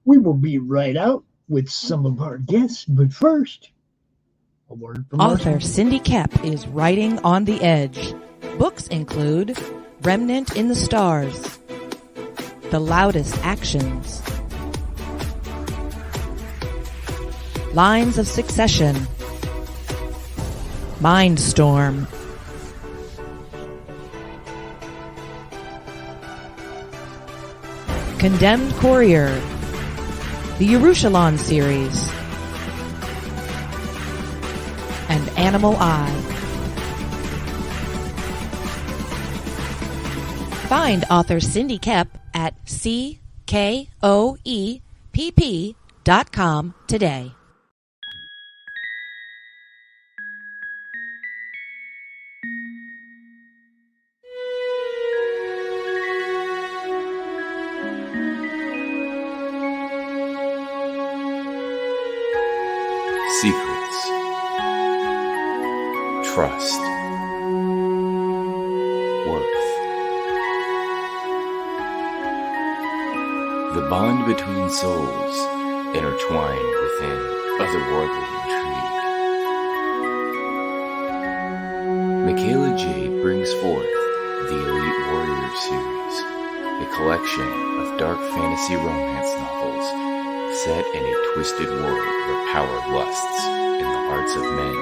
We will be right out with some of our guests, but first, a word from author Cindy Kep is writing on the edge. Books include Remnant in the Stars, The Loudest Actions, Lines of Succession, Mindstorm, Condemned Courier, the Yerushalayim series, and Animal Eye. Find author Cindy Kep at CKOEPP.com today. Secrets, trust, worth. The bond between souls intertwined within otherworldly intrigue. Michaela Jade brings forth the Elite Warrior series, a collection of dark fantasy romance novels set in a twisted world where power lusts in the hearts of men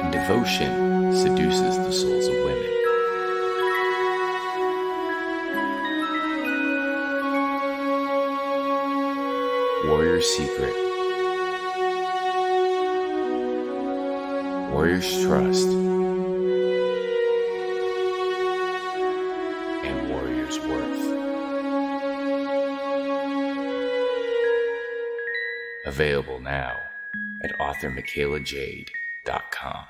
and devotion seduces the souls of women. Warrior's Secret, Warrior's Trust, and Warrior's Worth. Available now at authormichaelajade.com.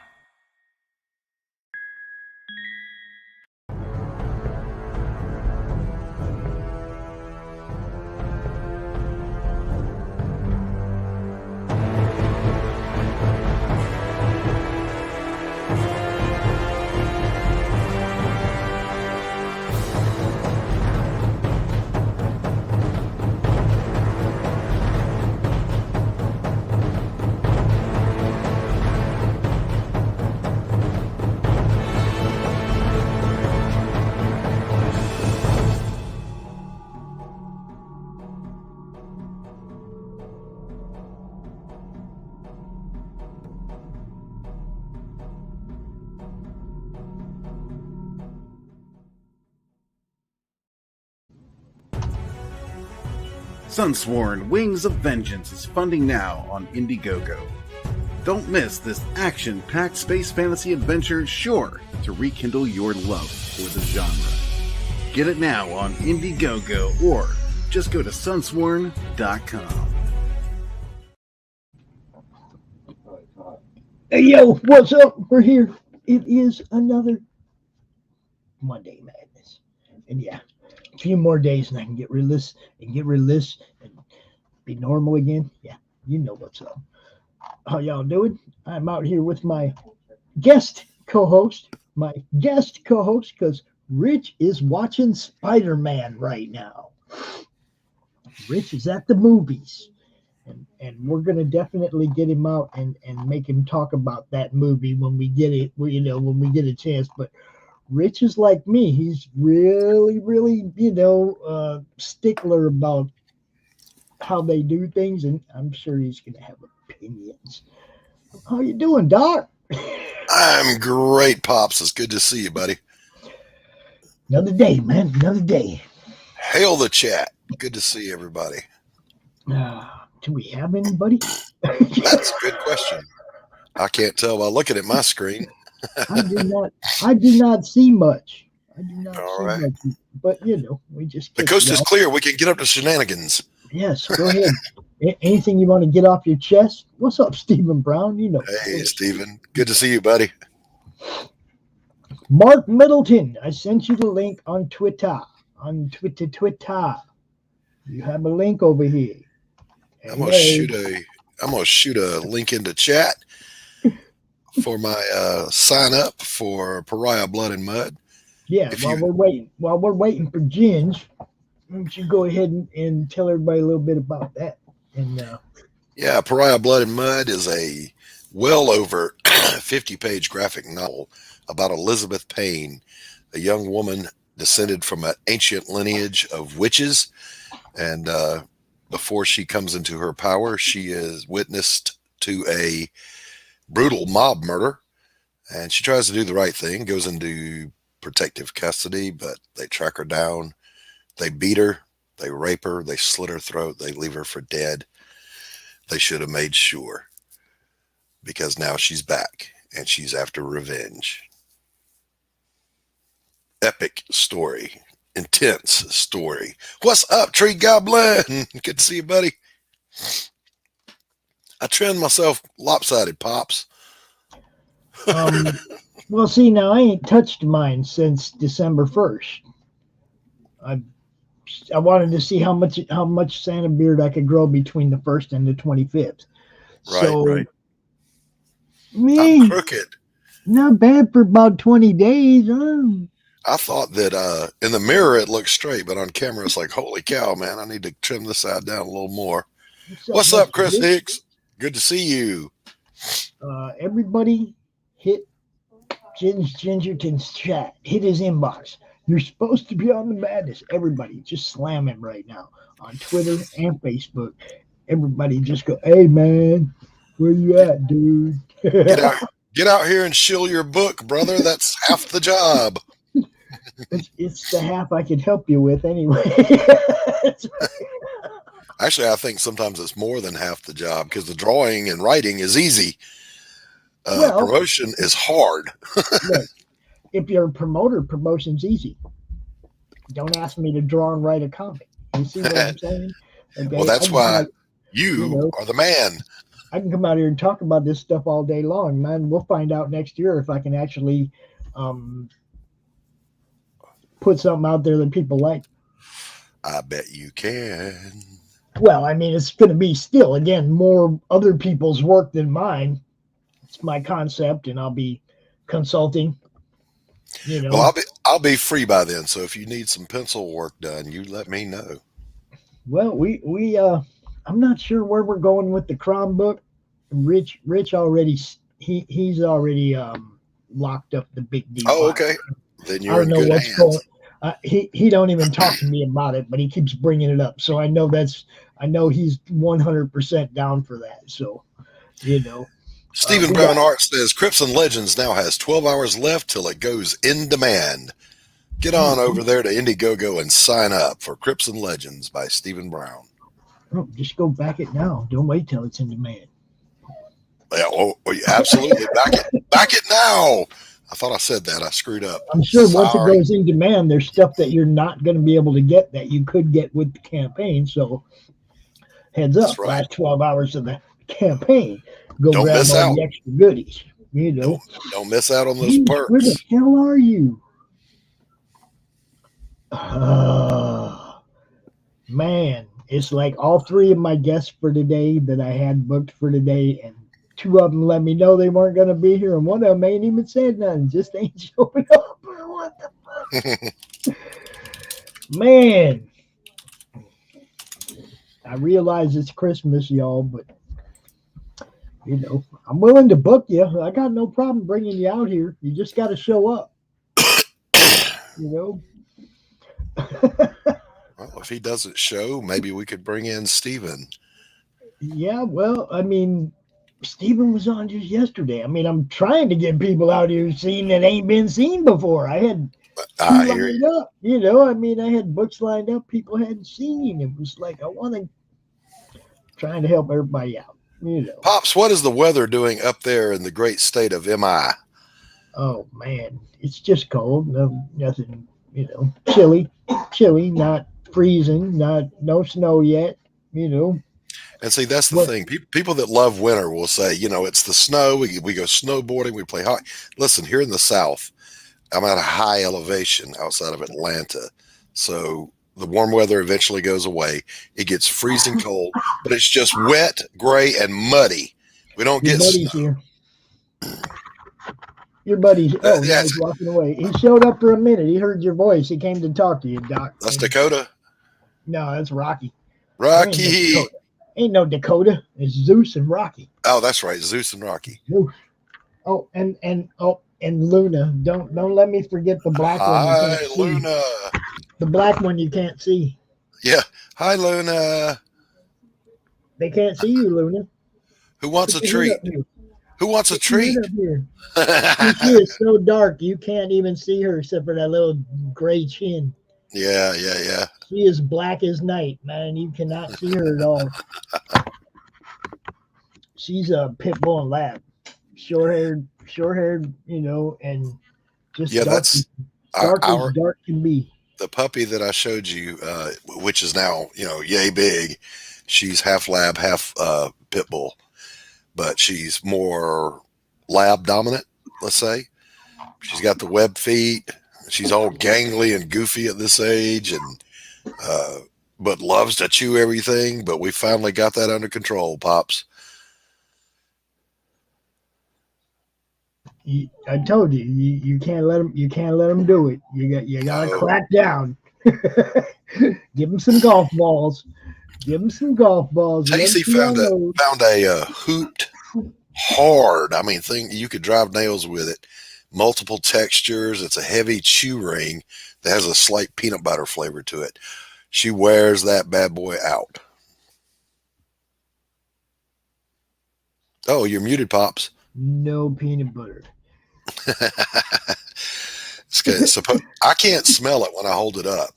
Sunsworn Wings of Vengeance is funding now on Indiegogo. Don't miss this action-packed space fantasy adventure sure to rekindle your love for the genre. Get it now on Indiegogo or just go to sunsworn.com. Hey, yo, what's up? We're here. It is another Monday Madness. And yeah, a few more days and I can get rid of this and be normal again. Yeah, you know what's up. How y'all doing? I'm out here with my guest co-host, because Rich is watching Spider-Man right now. Rich is at the movies. And we're going to definitely get him out and make him talk about that movie when we get it, when we get a chance. But Rich is like me. He's really, stickler about how they do things. And I'm sure he's going to have opinions. How you doing, Doc? I'm great, Pops. It's good to see you, buddy. Another day, man. Another day. Hail the chat. Good to see everybody. Do we have anybody? That's a good question. I can't tell by looking at my screen. I do not see much. I do not All see right. much. But we just The kick coast it is off. clear. We can get up to shenanigans. Yes, go ahead. Anything you want to get off your chest? What's up, Stephen Brown? Hey, Stephen. Good to see you, buddy. Mark Middleton. I sent you the link on Twitter. Twitter. You have a link over here. I'm gonna shoot a link into chat for my sign up for Pariah Blood and Mud. Yeah, while we're waiting for Ginge, why don't you go ahead and tell everybody a little bit about that? And yeah, Pariah Blood and Mud is a well over 50-page graphic novel about Elizabeth Payne, a young woman descended from an ancient lineage of witches, and before she comes into her power, she is witnessed to a brutal mob murder, and she tries to do the right thing, goes into protective custody, but they track her down, they beat her, they rape her, they slit her throat, they leave her for dead. They should have made sure, because now she's back and she's after revenge. Epic story, intense story. What's up, Tree Goblin? Good to see you, buddy. I trimmed myself lopsided, Pops. well, see, now I ain't touched mine since December 1st. I wanted to see how much Santa beard I could grow between the 1st and the 25th. Right. Me, I'm crooked. not bad for about 20 days. I thought that in the mirror it looked straight, but on camera it's like, holy cow, man, I need to trim this side down a little more. What's up, Chris Hicks? Good to see you. Everybody hit Gingerton's chat. Hit his inbox. You're supposed to be on the madness. Everybody just slam him right now on Twitter and Facebook. Everybody just go, hey, man, where you at, dude? Get out here and shill your book, brother. That's half the job. It's the half I can help you with anyway. Actually, I think sometimes it's more than half the job because the drawing and writing is easy. Promotion is hard. Look, if you're a promoter, promotion's easy. Don't ask me to draw and write a comic. You see what I'm saying? Okay? Well, that's why you are the man. I can come out here and talk about this stuff all day long, man. We'll find out next year if I can actually put something out there that people like. I bet you can. Well, I mean, it's going to be still, again, more other people's work than mine. It's my concept, and I'll be consulting. Well, I'll be free by then. So if you need some pencil work done, you let me know. Well, we I'm not sure where we're going with the Crom book. Rich already he's already locked up the big D. Oh, okay. Then you're in good hands. He don't even talk to me about it, but he keeps bringing it up. So I know he's 100% down for that. So, Stephen Brown Art says Crips and Legends now has 12 hours left till it goes in demand. Get on over there to Indiegogo and sign up for Crips and Legends by Stephen Brown. Oh, just go back it now. Don't wait till it's in demand. Yeah, absolutely. Back it now. I thought I said that. I screwed up. I'm sure once it goes in demand, there's stuff that you're not going to be able to get that you could get with the campaign. So heads up, right. Last 12 hours of the campaign. Go Don't grab miss all out. the extra goodies. Don't miss out on those perks. Where the hell are you? Man, it's like all three of my guests for today that I had booked for today, and two of them let me know they weren't going to be here, and one of them ain't even said nothing, just ain't showing up. What the fuck? Man, I realize it's Christmas, y'all, but I'm willing to book you. I got no problem bringing you out here. You just got to show up. Well, if he doesn't show, maybe we could bring in Stephen. Yeah, well, I mean, Stephen was on just yesterday. I mean, I'm trying to get people out here seen that ain't been seen before. I had lined up, I mean, I had books lined up people hadn't seen. It was like, trying to help everybody out. You know. Pops, what is the weather doing up there in the great state of MI? Oh man, it's just cold. No, nothing. You know, chilly, not freezing, no snow yet. You know. And see, that's the What? thing. People that love winter will say, it's the snow. We go snowboarding. We play hockey. Listen, here in the South, I'm at a high elevation outside of Atlanta. So the warm weather eventually goes away. It gets freezing cold, but it's just wet, gray, and muddy. We don't Your get buddy's snow. here. Your buddy's. Oh, now he's walking away. He showed up for a minute. He heard your voice. He came to talk to you, Doc. That's Dakota. No, that's Rocky. Rocky. Ain't no Dakota. It's Zeus and Rocky. Oh, that's right. Zeus and Rocky. Zeus. Oh, and Luna. Don't let me forget the black one. Hi, Luna. The black one you can't see. Yeah. Hi, Luna. They can't see you, Luna. Who wants a treat? Who wants a treat? She is so dark you can't even see her except for that little gray chin. Yeah. She is black as night, man. You cannot see her at all. She's a pit bull and lab. Short haired, and just dark as dark can be. The puppy that I showed you, which is now, yay big, she's half lab, half pit bull, but she's more lab dominant, let's say. She's got the web feet. She's all gangly and goofy at this age, and but loves to chew everything. But we finally got that under control, Pops. I told you, you can't let them do it. You gotta crack down. Give them some golf balls. Casey found a hooped hard. I mean, thing you could drive nails with it. Multiple textures. It's a heavy chew ring that has a slight peanut butter flavor to it. She wears that bad boy out. Oh, you're muted, Pops. No peanut butter. I can't smell it when I hold it up,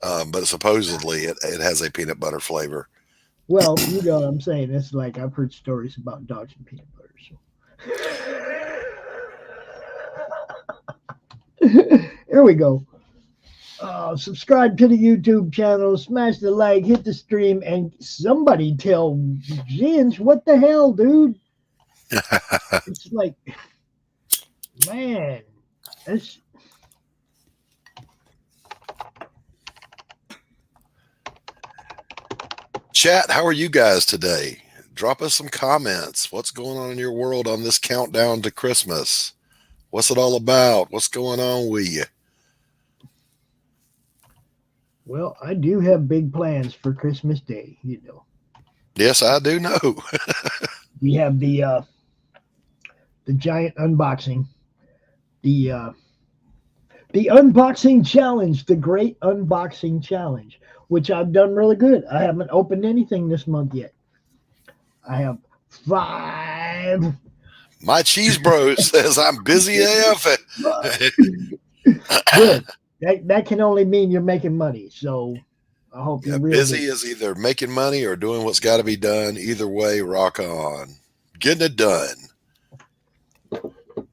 but supposedly it has a peanut butter flavor. Well, you know what I'm saying. It's like I've heard stories about dogs and peanut butter. So. Here we go. Subscribe to the YouTube channel, smash the like, hit the stream, and somebody tell Ginge what the hell, dude. It's like, man, that's. Chat, how are you guys today? Drop us some comments. What's going on in your world on this countdown to Christmas? What's it all about? What's going on with you? Well, I do have big plans for Christmas Day, you know. Yes, I do know. We have the giant unboxing, the unboxing challenge, the great unboxing challenge, which I've done really good. I haven't opened anything this month yet. I have 5. My cheese bro says I'm busy AF. Good. That can only mean you're making money. So I hope you're real busy is either making money or doing what's got to be done. Either way, rock on. Getting it done.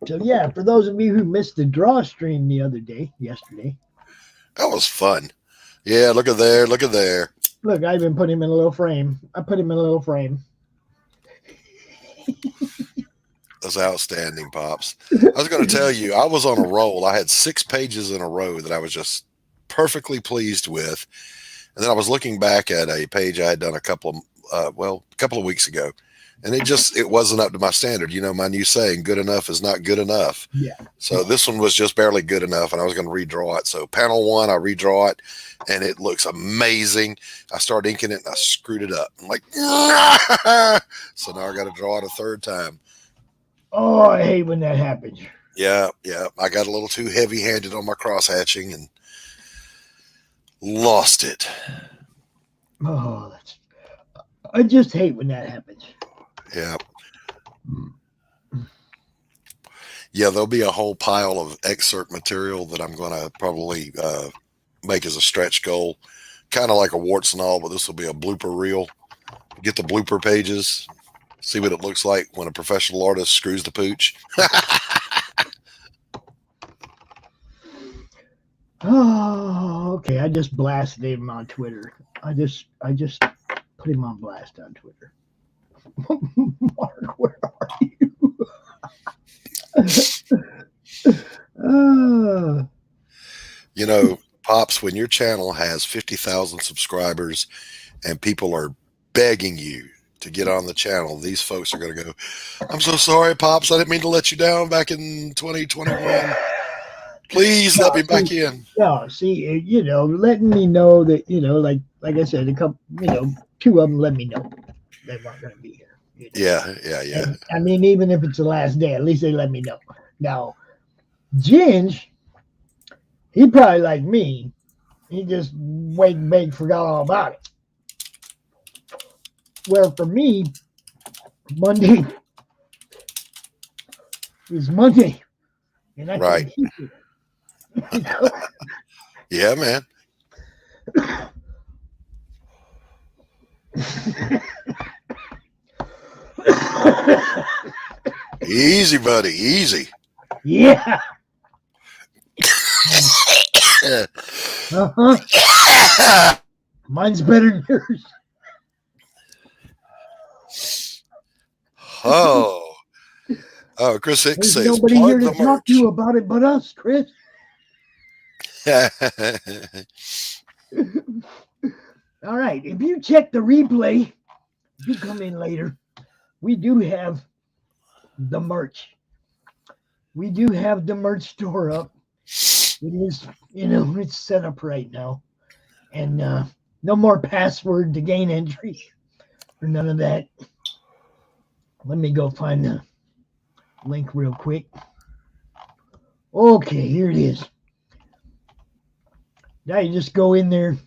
So yeah, for those of you who missed the draw stream yesterday. That was fun. Yeah, look at there. Look, I even put him in a little frame. That's outstanding, Pops. I was going to tell you, I was on a roll. I had 6 pages in a row that I was just perfectly pleased with. And then I was looking back at a page I had done a couple of weeks ago. And it wasn't up to my standard. You know, my new saying, good enough is not good enough. Yeah. So this one was just barely good enough, and I was going to redraw it. So panel 1, I redraw it, and it looks amazing. I started inking it, and I screwed it up. I'm like, so now I got to draw it a 3rd time. Oh, I hate when that happens. Yeah. I got a little too heavy-handed on my cross-hatching and lost it. Oh, I just hate when that happens. Yeah. Yeah, there'll be a whole pile of excerpt material that I'm going to probably make as a stretch goal. Kind of like a warts and all, but this will be a blooper reel. Get the blooper pages. See what it looks like when a professional artist screws the pooch. Oh, okay. I just blasted him on Twitter. I just put him on blast on Twitter. Mark, where are you? You know, Pops, when your channel has 50,000 subscribers and people are begging you to get on the channel, these folks are going to go, I'm so sorry, Pops. I didn't mean to let you down back in 2021. Please let me back in. No, see, letting me know that, like I said, a couple, two of them let me know they weren't going to be here. Yeah. And, I mean, even if it's the last day, at least they let me know. Now, Ginge, he probably like me. He just wait and bake, forgot all about it. Well, for me, Monday is Monday, and I right. can keep it. Yeah, man. Easy, buddy. Easy. Yeah. Uh-huh. Mine's better than yours. Oh, Chris Hicks There's says, nobody here plug to the talk to you about it but us, Chris. All right. If you check the replay, if you come in later, we do have the merch. We do have the merch store up. It is, it's set up right now. And no more password to gain entry or none of that. Let me go find the link real quick. Okay, here it is. Now you just go in there.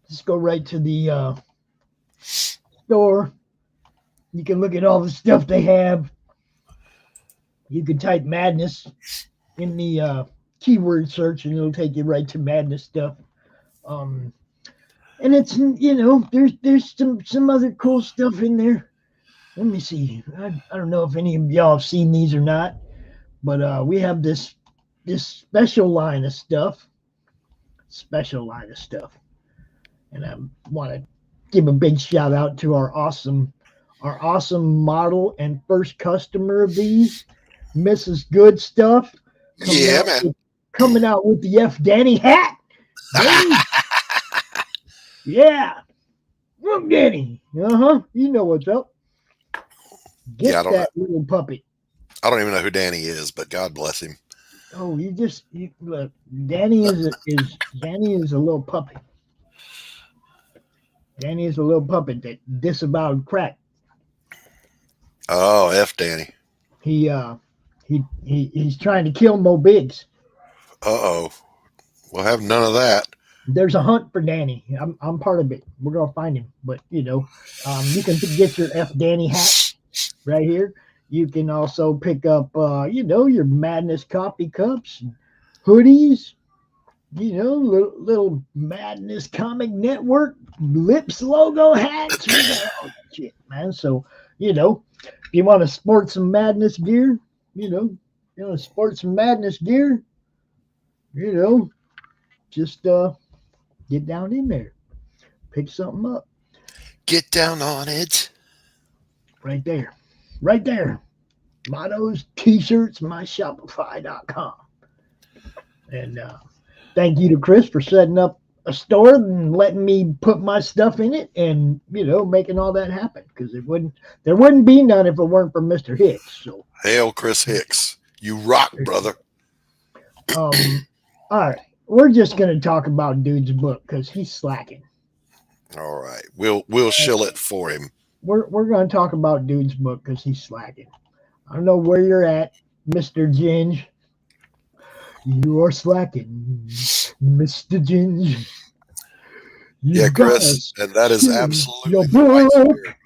Just go right to the store. You can look at all the stuff they have. You can type Madness in the keyword search and it'll take you right to Madness stuff. And it's, there's some other cool stuff in there. Let me see. I don't know if any of y'all have seen these or not, but we have this special line of stuff. And I want to give a big shout out to our awesome model and first customer of these, Mrs. Good Stuff. Coming out with the F. Danny hat. Yeah. Look, Danny. You know what's up. Get that little puppet. I don't even know who Danny is, but God bless him. Oh, look. Danny is a little puppet. Danny is a little puppet that disavowed crack. Oh, F. Danny. He's trying to kill Mo Biggs. Uh-oh. We'll have none of that. There's a hunt for Danny. I'm part of it. We're gonna find him. But you can get your F. Danny hat right here. You can also pick up your Madness coffee cups, hoodies, little Madness Comic Network Lips logo hats. We got all that shit, man. So, if you want to sport some Madness gear, just get down in there. Pick something up. Get down on it. Right there. Mottos, t-shirts, myshopify.com. And thank you to Chris for setting up a store and letting me put my stuff in it and, making all that happen. Because there wouldn't be none if it weren't for Mr. Hicks. So hail Chris Hicks. You rock, brother. All right. We're just going to talk about Dude's book because he's slacking. All right. We'll shill it for him. We're going to talk about Dude's book because he's slacking. I don't know where you're at, Mr. Ginge. You are slacking, Mr. Ginge. Yeah, Chris, and that is absolutely the right spirit,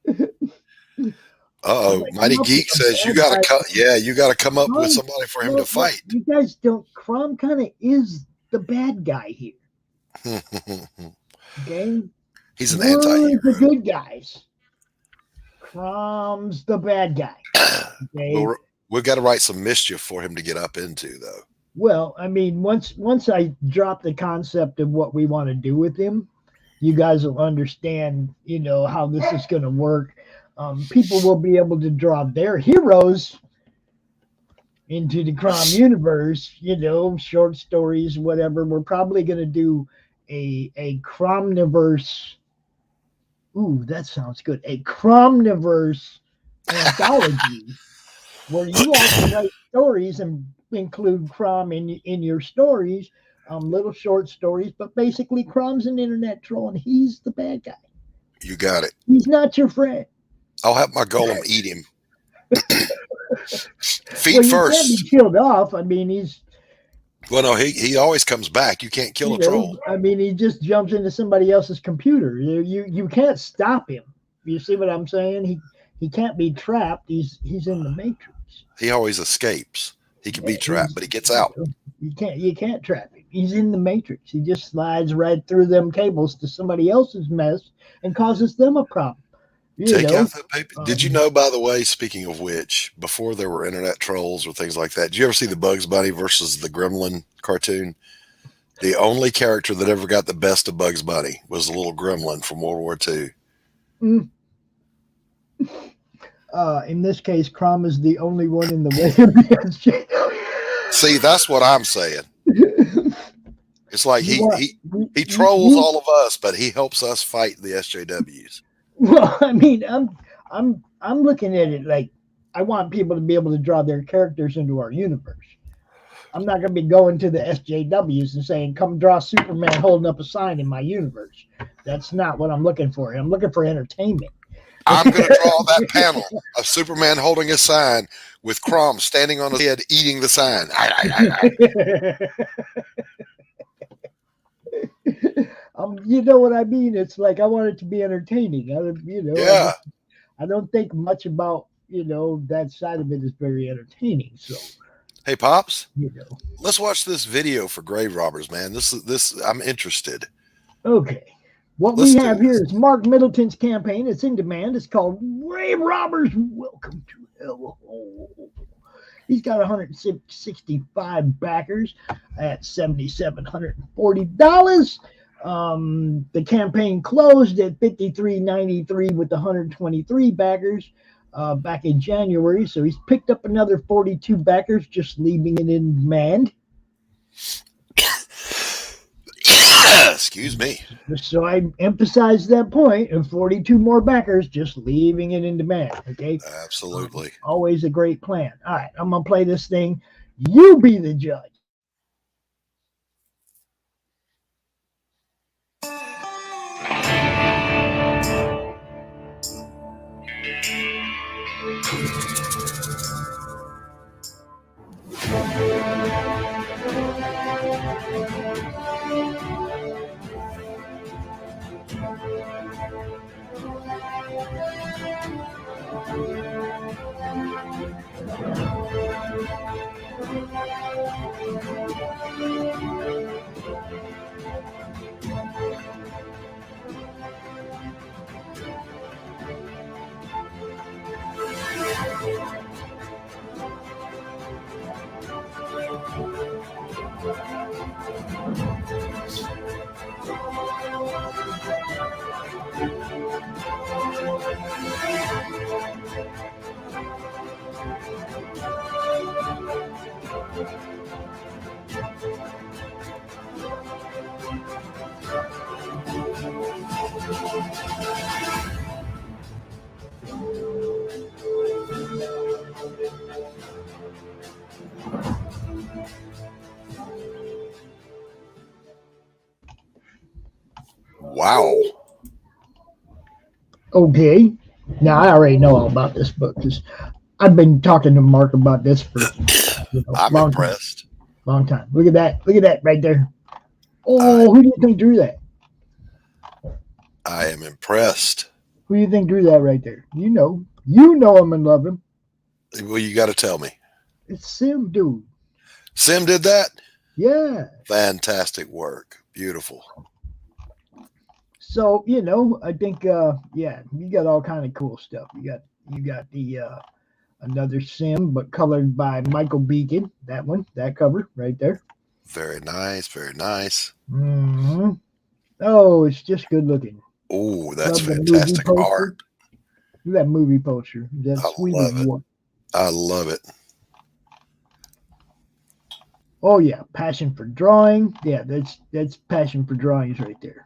brother. Uh-oh, Mighty Geek says you gotta come up with somebody for him to fight. You guys don't. Crom kind of is the bad guy here. Okay. He's an We're the anti-hero. good guys. Crom's the bad guy. Okay. We've got to write some mischief for him to get up into, though. Well, I mean, once I drop the concept of what we want to do with him, you guys will understand, how this is going to work. People will be able to draw their heroes into the Crom universe, short stories, whatever. We're probably going to do a Cromniverse. Ooh, that sounds good. A Cromniverse anthology where you all can write stories and include Crom in your stories, little short stories, but basically Crom's an internet troll and he's the bad guy. You got it. He's not your friend. I'll have my golem eat him. Feet well, first. He can't be killed off. I mean, he's. Well, no, he always comes back. You can't kill a troll. I mean, he just jumps into somebody else's computer. You can't stop him. You see what I'm saying? He can't be trapped. He's in the Matrix. He always escapes. He can be trapped, but he gets out. You can't trap him. He's in the Matrix. He just slides right through them cables to somebody else's mess and causes them a problem. Take out that paper. Did you know, by the way, speaking of which, before there were internet trolls or things like that, did you ever see the Bugs Bunny versus the Gremlin cartoon? The only character that ever got the best of Bugs Bunny was the little gremlin from World War II. In this case, Crom is the only one in the way of the SJW. See, that's what I'm saying. It's like he trolls all of us, but he helps us fight the SJWs. Well, I mean, I'm looking at it like I want people to be able to draw their characters into our universe. I'm not going to be going to the SJWs and saying, "Come draw Superman holding up a sign in my universe." That's not what I'm looking for. I'm looking for entertainment. I'm going to draw that panel of Superman holding a sign with Crom standing on his head eating the sign. You know what I mean? It's like I want it to be entertaining. Yeah. I don't think much about that side of it is very entertaining. So, hey, Pops, let's watch this video for grave robbers, man. This I'm interested. Okay. What we have here is Mark Middleton's campaign. It's in demand. It's called Grave Robbers Welcome to Hell. He's got 165 backers at $7,740. The campaign closed at $53.93 with 123 backers back in January. So he's picked up another 42 backers, just leaving it in demand. Excuse me. So I emphasize that point, and 42 more backers, just leaving it in demand. Okay. Absolutely. Always a great plan. All right, I'm gonna play this thing. You be the judge. Wow. Okay. Now I already know all about this book because I've been talking to Mark about this for I'm impressed. Long time. Look at that. Look at that right there. Oh, who do you think drew that? I am impressed. Who do you think drew that right there? You know him and love him. Well, you got to tell me. It's Sim, dude. Sim did that? Yeah. Fantastic work. Beautiful. So, I think you got all kind of cool stuff. You got the another sim, but colored by Michael Beacon. That cover right there. Very nice. Very nice. hmm Oh, it's just good looking. Oh, that's Love the movie fantastic poster. art. Look at that movie poster. That's I sweet love as it. what? I love it. Oh yeah, passion for drawing. Yeah, that's passion for drawings right there.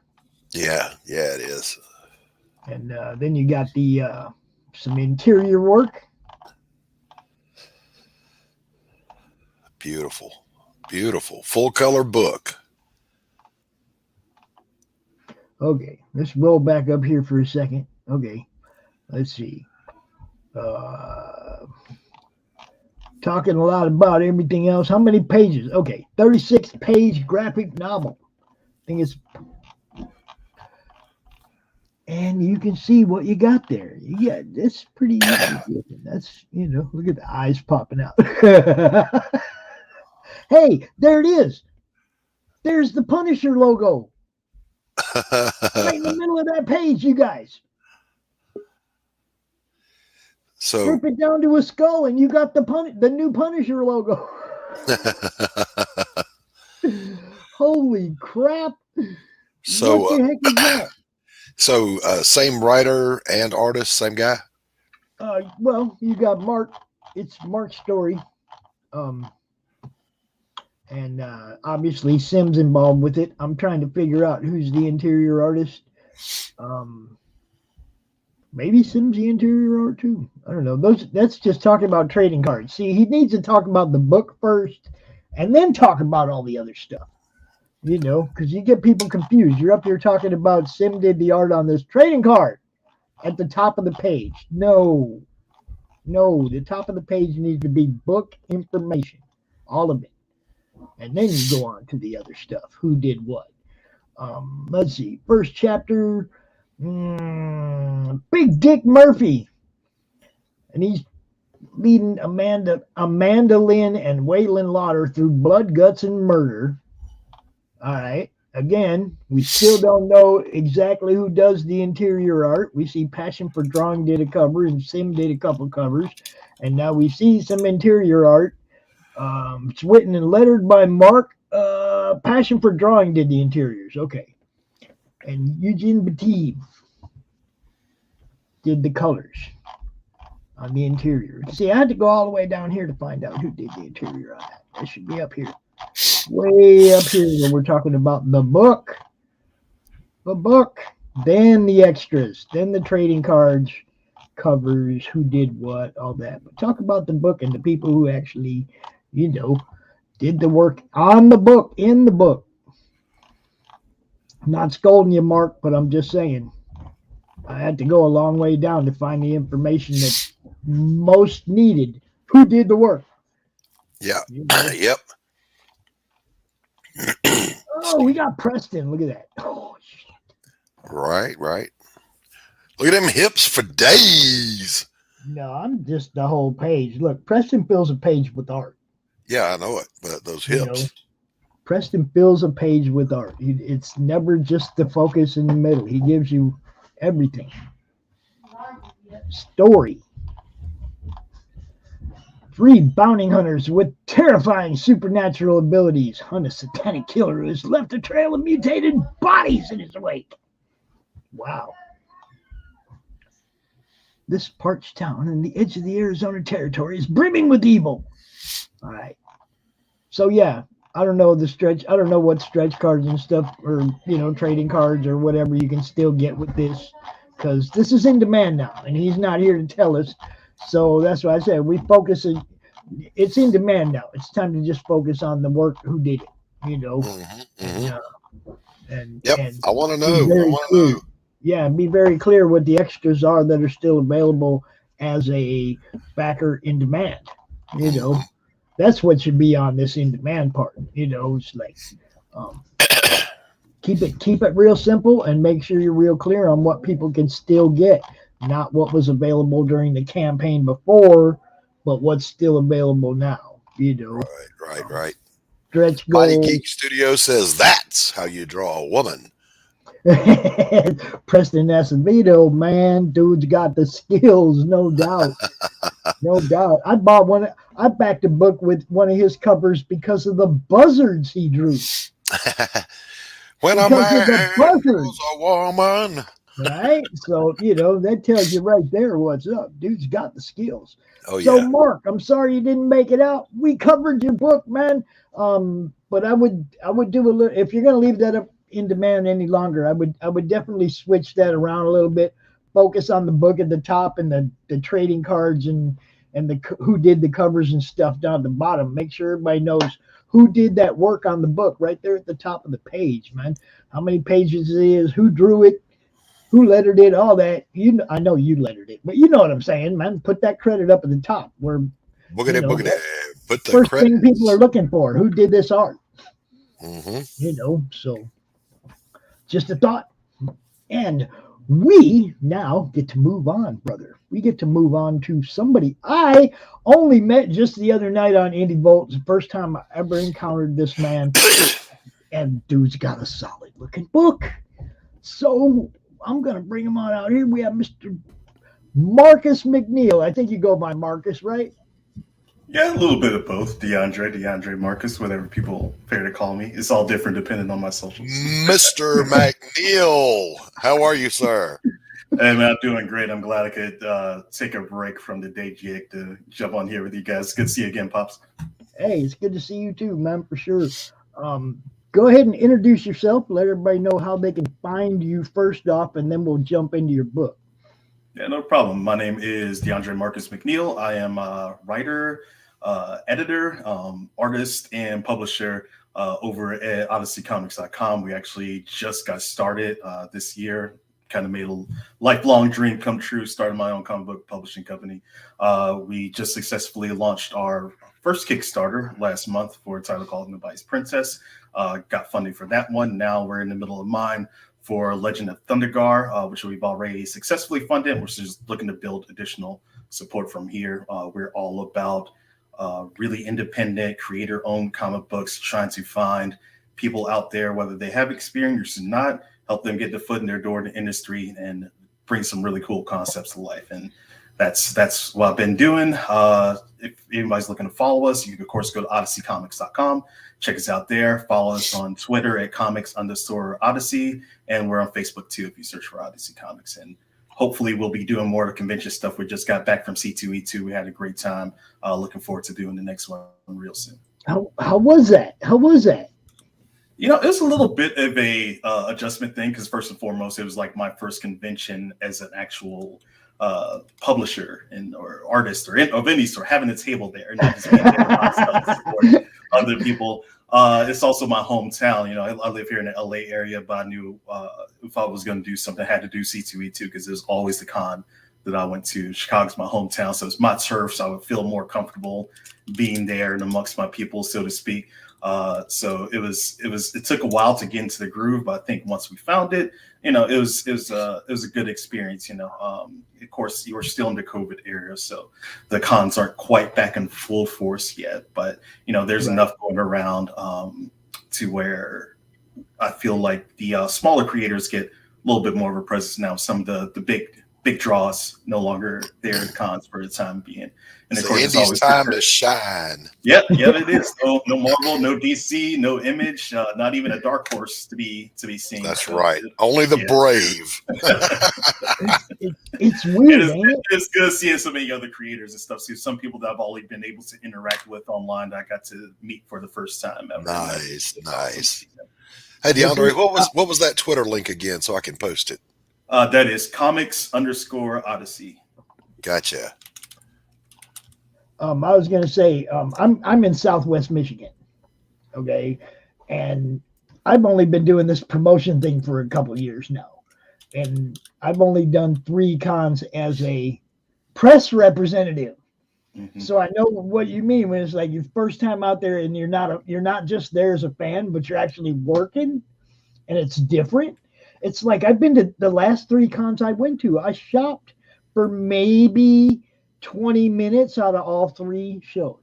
Yeah, it is. And then you got the some interior work. Beautiful. Beautiful. Full color book. Okay, let's roll back up here for a second. Okay, let's see. Uh, Talking a lot about everything else. How many pages? Okay, 36-page graphic novel. I think it's, and you can see what you got there. Yeah, it's pretty easy looking. That's look at the eyes popping out. Hey, there it is. There's the Punisher logo right in the middle of that page, you guys. So Strip it down to a skull, and you got the new Punisher logo. Holy crap! So what the heck is that? So same writer and artist, same guy. Well, you got Mark. It's Mark's story. And obviously Sim's involved with it. I'm trying to figure out who's the interior artist. Maybe Sim's the interior art too. I don't know. That's just talking about trading cards. See, he needs to talk about the book first, and then talk about all the other stuff. Because you get people confused. You're up here talking about Sim did the art on this trading card at the top of the page. No, the top of the page needs to be book information, all of it. And then you go on to the other stuff. Who did what? Let's see. First chapter, Big Dick Murphy. And he's leading Amanda Lynn and Waylon Lauder through blood, guts, and murder. All right. Again, we still don't know exactly who does the interior art. We see Passion for Drawing did a cover, and Sim did a couple covers. And now we see some interior art. It's written and lettered by Mark. Passion for Drawing did the interiors. Okay. And Eugene Batib did the colors on the interior. See, I had to go all the way down here to find out who did the interior on that. It should be up here. Way up here when we're talking about the book. The book. Then the extras. Then the trading cards, covers, who did what, all that. But talk about the book and the people who actually, did the work on the book, in the book. I'm not scolding you, Mark, but I'm just saying. I had to go a long way down to find the information that most needed. Who did the work? Yeah. Yep. Oh, we got Preston. Look at that. Oh, shit. Right. Look at them hips for days. No, I'm just the whole page. Look, Preston fills a page with art. Yeah, I know it, but those hips. Preston fills a page with art. It's never just the focus in the middle. He gives you everything. Story. 3 bounty hunters with terrifying supernatural abilities hunt a satanic killer who has left a trail of mutated bodies in his wake. Wow. This parched town on the edge of the Arizona territory is brimming with evil. All right. So, yeah, I don't know I don't know what stretch cards and stuff, or, trading cards or whatever you can still get with this, because this is in demand now, and he's not here to tell us. So that's why I said it's in demand now. It's time to just focus on the work, who did it, And I want to know. Yeah, be very clear what the extras are that are still available as a backer in demand. That's what should be on this in demand part. It's like keep it real simple and make sure you're real clear on what people can still get, not what was available during the campaign before, but what's still available now. Right. Stretch Mighty goals. Geek Studio says that's how you draw a woman. Preston Acevedo, man, dude's got the skills, no doubt. No doubt. I bought one. I backed a book with one of his covers because of the buzzards he drew. When a Because of the man buzzards, was a woman. right? So, you know, that tells you right there what's up. Dude's got the skills. Oh, So, yeah. Mark, I'm sorry you didn't make it out. We covered your book, man. But I would do a little, if you're going to leave that up in demand any longer, I would definitely switch that around a little bit. Focus on the book at the top and the trading cards and the who did the covers and stuff down at the bottom. Make sure everybody knows who did that work on the book right there at the top of the page, man. How many pages it is, who drew it, who lettered it, all that. I know you lettered it, but you know what I'm saying, man. Put that credit up at the top where Boogity, boogity. Put the first credit. thing people are looking for. Who did this art? Mm-hmm. You know, so just a thought. And we now get to move on, brother. We get to move on to somebody I only met just the other night on Indie Vault. It's the first time I ever encountered this man. And dude's got a solid looking book. So I'm going to bring him on out here. We have Mr. Marcus McNeal. I think you go by Marcus, right? Yeah, a little bit of both. DeAndre Marcus, whatever people fair to call me. It's all different depending on my socials. Mr. McNeal, how are you, sir? Hey, man, I'm doing great. I'm glad I could take a break from the day jig to jump on here with you guys. Good to see you again, Pops. Hey, it's good to see you too, man, for sure. Go ahead and introduce yourself. Let everybody know how they can find you first off, and then we'll jump into your book. Yeah, no problem. My name is DeAndre Marcus McNeal. I am a writer, editor, artist, and publisher over at odysseycomics.com. We actually just got started this year. Kind of made a lifelong dream come true, started my own comic book publishing company. We just successfully launched our first Kickstarter last month for a title called Nobody's Princess. Got funding for that one. Now we're in the middle of mine for Legend of Thundergar, which we've already successfully funded. We're just looking to build additional support from here. We're all about really independent, creator-owned comic books, trying to find people out there, whether they have experience or not, help them get the foot in their door in the industry and bring some really cool concepts to life. And that's what I've been doing. If anybody's looking to follow us, you can, of course, go to odysseycomics.com. Check us out there. Follow us on Twitter at comics_Odyssey. And we're on Facebook, too, if you search for Odyssey Comics. And hopefully we'll be doing more of the convention stuff. We just got back from C2E2. We had a great time. Looking forward to doing the next one real soon. How was that? How was that? You know, it was a little bit of a adjustment thing because first and foremost, it was like my first convention as an actual publisher or artist or of any sort, having a table there and not just being there to support other people. It's also my hometown. You know, I live here in the LA area, but I knew if I was going to do something, I had to do C2E2 because there's always the con that I went to. Chicago's my hometown, so it's my turf, so I would feel more comfortable being there and amongst my people, so to speak. So it took a while to get into the groove, but I think once we found it, you know, it was a good experience. You know, of course, you were still in the COVID era, so the cons aren't quite back in full force yet. But you know, there's enough going around to where I feel like the smaller creators get a little bit more of a presence now. Some of the big draws no longer there at the cons for the time being. And of course, it's always time to shine. Yep, it is. No Marvel, no DC, no Image, not even a Dark Horse to be seen. That's so, right. Only the brave. It's weird, ain't it? It's good seeing so many other creators and stuff. See some people that I've only been able to interact with online that I got to meet for the first time ever. Nice. Hey, DeAndre, what was that Twitter link again so I can post it? That is comics_Odyssey. Gotcha. I was going to say, I'm in Southwest Michigan, okay, and I've only been doing this promotion thing for a couple of years now, and I've only done 3 cons as a press representative. Mm-hmm. So I know what you mean when it's like your first time out there, and you're not just there as a fan, but you're actually working, and it's different. It's like I've been to the last 3 cons I went to. I shopped for maybe 20 minutes out of all 3 shows.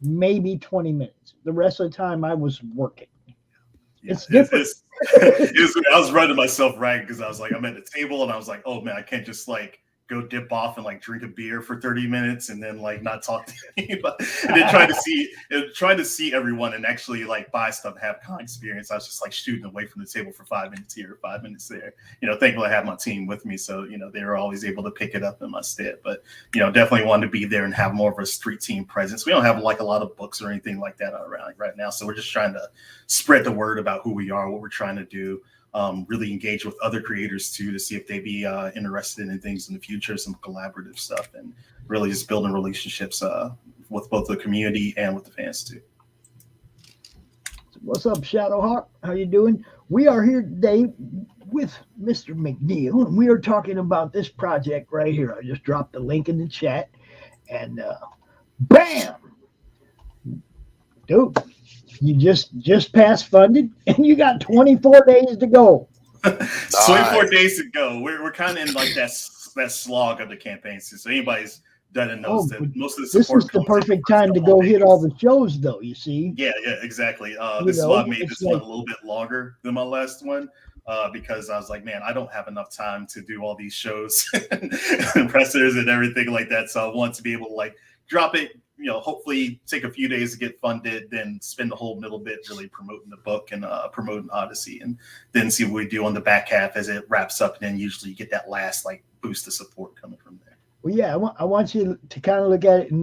Maybe 20 minutes. The rest of the time I was working. It's different. I was running myself ragged because I was like, I'm at the table and I was like, oh man, I can't just like go dip off and like drink a beer for 30 minutes and then like not talk to anybody and then try to see everyone and actually like buy stuff and have con experience. I was just like shooting away from the table for 5 minutes here, 5 minutes there. Thankfully I had my team with me, so they were always able to pick it up in my stead. But definitely wanted to be there and have more of a street team presence. We don't have like a lot of books or anything like that around right now, so we're just trying to spread the word about who we are, what we're trying to do. Really engage with other creators too to see if they'd be interested in things in the future, some collaborative stuff, and really just building relationships with both the community and with the fans too. What's up, Shadowhawk? How you doing? We are here today with Mr. McNeal, and we are talking about this project right here. I just dropped the link in the chat, and bam, dude. You just passed funded, and you got 24 days to go. 24 days to go. We're kind of in like that slog of the campaign. So anybody's done it knows that most of the support. This is the perfect time to go hit all the shows, though. You see? Yeah, exactly. This is why I made this one a little bit longer than my last one. Because I was like, man, I don't have enough time to do all these shows and pressers and everything like that. So I want to be able to like drop it, hopefully take a few days to get funded, then spend the whole middle bit really promoting the book and promoting Odyssey, and then see what we do on the back half as it wraps up. And then usually you get that last like boost of support coming from there. Well, yeah, I want you to kind of look at it in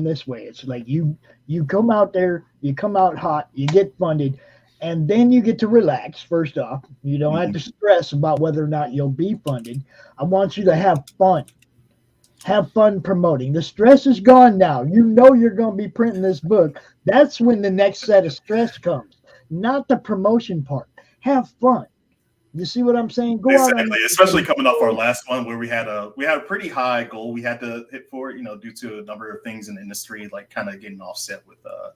this way. It's like you come out there, you come out hot, you get funded, and then you get to relax. First off, you don't have to stress about whether or not you'll be funded. I want you to have fun. Have fun promoting. The stress is gone now. You're going to be printing this book. That's when the next set of stress comes, not the promotion part. Have fun. You see what I'm saying? Go exactly. out. Especially coming off our last one where we had a pretty high goal we had to hit for it, due to a number of things in the industry, like kind of getting offset with the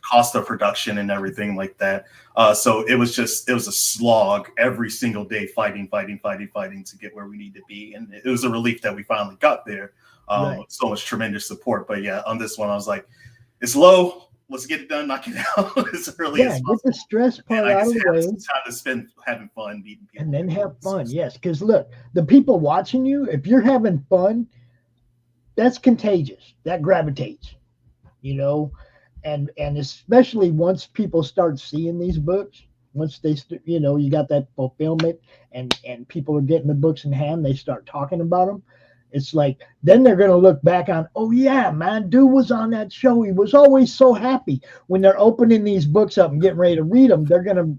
cost of production and everything like that. So it was a slog every single day, fighting to get where we need to be. And it was a relief that we finally got there. With so much tremendous support. But yeah, on this one, I was like, it's low. Let's get it done, knock it out as early as possible. Get the stress part out of the way. Time to spend having fun, meeting people. And then have fun, yes. Because look, the people watching you, if you're having fun, that's contagious. That gravitates, And especially once people start seeing these books, once they, you got that fulfillment and people are getting the books in hand, they start talking about them. It's like, then they're going to look back on, oh yeah, man, dude was on that show. He was always so happy. When they're opening these books up and getting ready to read them, they're going to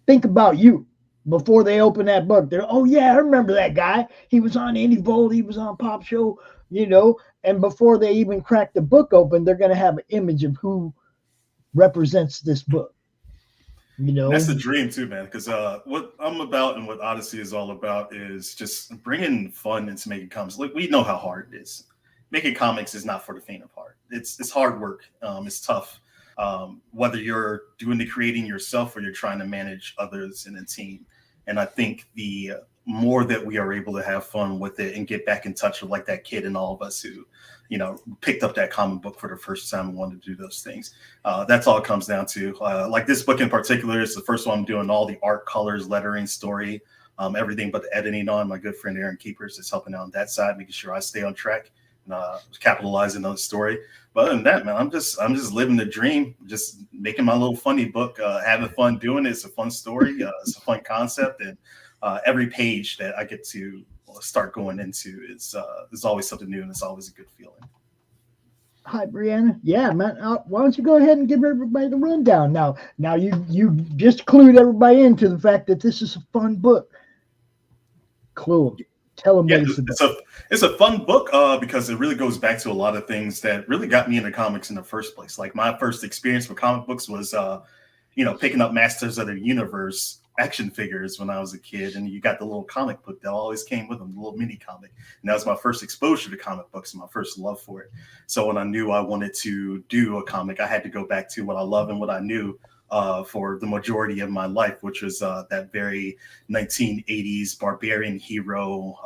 think about you before they open that book. They're, oh yeah, I remember that guy. He was on Indie Volt. He was on Pop Show, and before they even crack the book open, they're going to have an image of who represents this book. That's the dream too, man. Because what I'm about and what Odyssey is all about is just bringing fun into making comics. Like, we know how hard it is. Making comics is not for the faint of heart. It's hard work. It's tough. Whether you're doing the creating yourself or you're trying to manage others in a team. And I think the more that we are able to have fun with it and get back in touch with like that kid in all of us who, picked up that comic book for the first time and wanted to do those things. That's all it comes down to. Like this book in particular is the first one I'm doing all the art, colors, lettering, story, everything but the editing on. My good friend Aaron Keepers is helping out on that side, making sure I stay on track and capitalizing on the story. But other than that, man, I'm just living the dream, just making my little funny book, having fun doing it. It's a fun story. It's a fun concept. And every page that I get to start going into is always something new, and it's always a good feeling. Hi, Brianna. Yeah, man. Why don't you go ahead and give everybody the rundown now? Now you just clued everybody into the fact that this is a fun book. Clue them. Tell them what it's about. It's a fun book because it really goes back to a lot of things that really got me into comics in the first place. Like my first experience with comic books was, picking up Masters of the Universe action figures when I was a kid, and you got the little comic book that always came with them, the little mini comic. And that was my first exposure to comic books and my first love for it. So when I knew I wanted to do a comic, I had to go back to what I love and what I knew for the majority of my life, which was that very 1980s barbarian hero,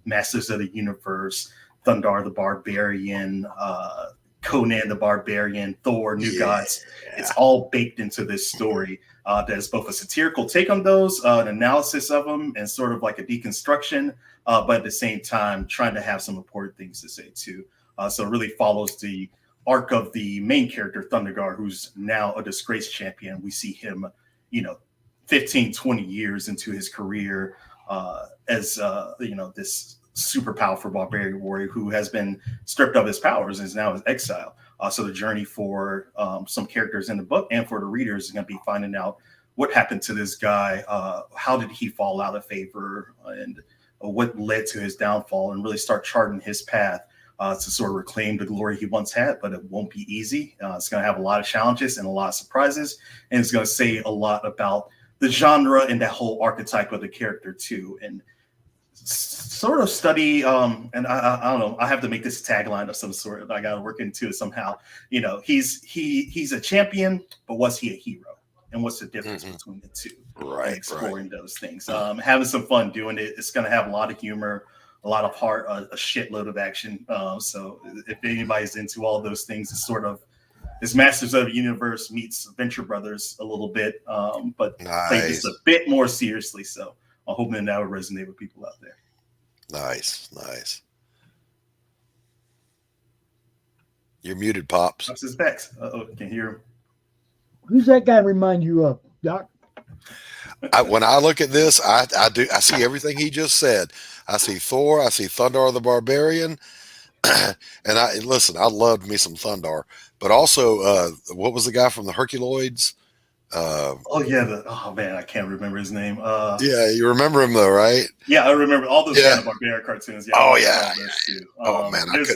Masters of the Universe, Thundar the Barbarian, Conan the Barbarian, Thor, New Gods. It's all baked into this story. that is both a satirical take on those, an analysis of them, and sort of like a deconstruction, but at the same time trying to have some important things to say too. So it really follows the arc of the main character, Thunderguard, who's now a disgraced champion. We see him, 15, 20 years into his career as this super powerful barbarian warrior who has been stripped of his powers and is now in exile. So the journey for some characters in the book and for the readers is going to be finding out what happened to this guy, how did he fall out of favor, and what led to his downfall, and really start charting his path to sort of reclaim the glory he once had. But it won't be easy. It's going to have a lot of challenges and a lot of surprises, and it's going to say a lot about the genre and that whole archetype of the character too. And sort of study, and I don't know, I have to make this tagline of some sort. I got to work into it somehow. He's a champion, but was he a hero? And what's the difference between the two? Right, exploring those things, having some fun doing it. It's going to have a lot of humor, a lot of heart, a shitload of action. So if anybody's into all those things, it's sort of this Masters of the Universe meets Venture Brothers a little bit, but take this a bit more seriously. So I'm hoping that would resonate with people out there. Nice. You're muted, Pops. Pops is back. Can hear him. Who's that guy remind you of, Doc? When I look at this, I see everything he just said. I see Thor, I see Thundar the Barbarian, and I loved me some Thundar, but also what was the guy from the Herculoids? I can't remember his name. Yeah, you remember him though, right? Yeah, I remember all those kind of barbarian cartoons. Yeah, too.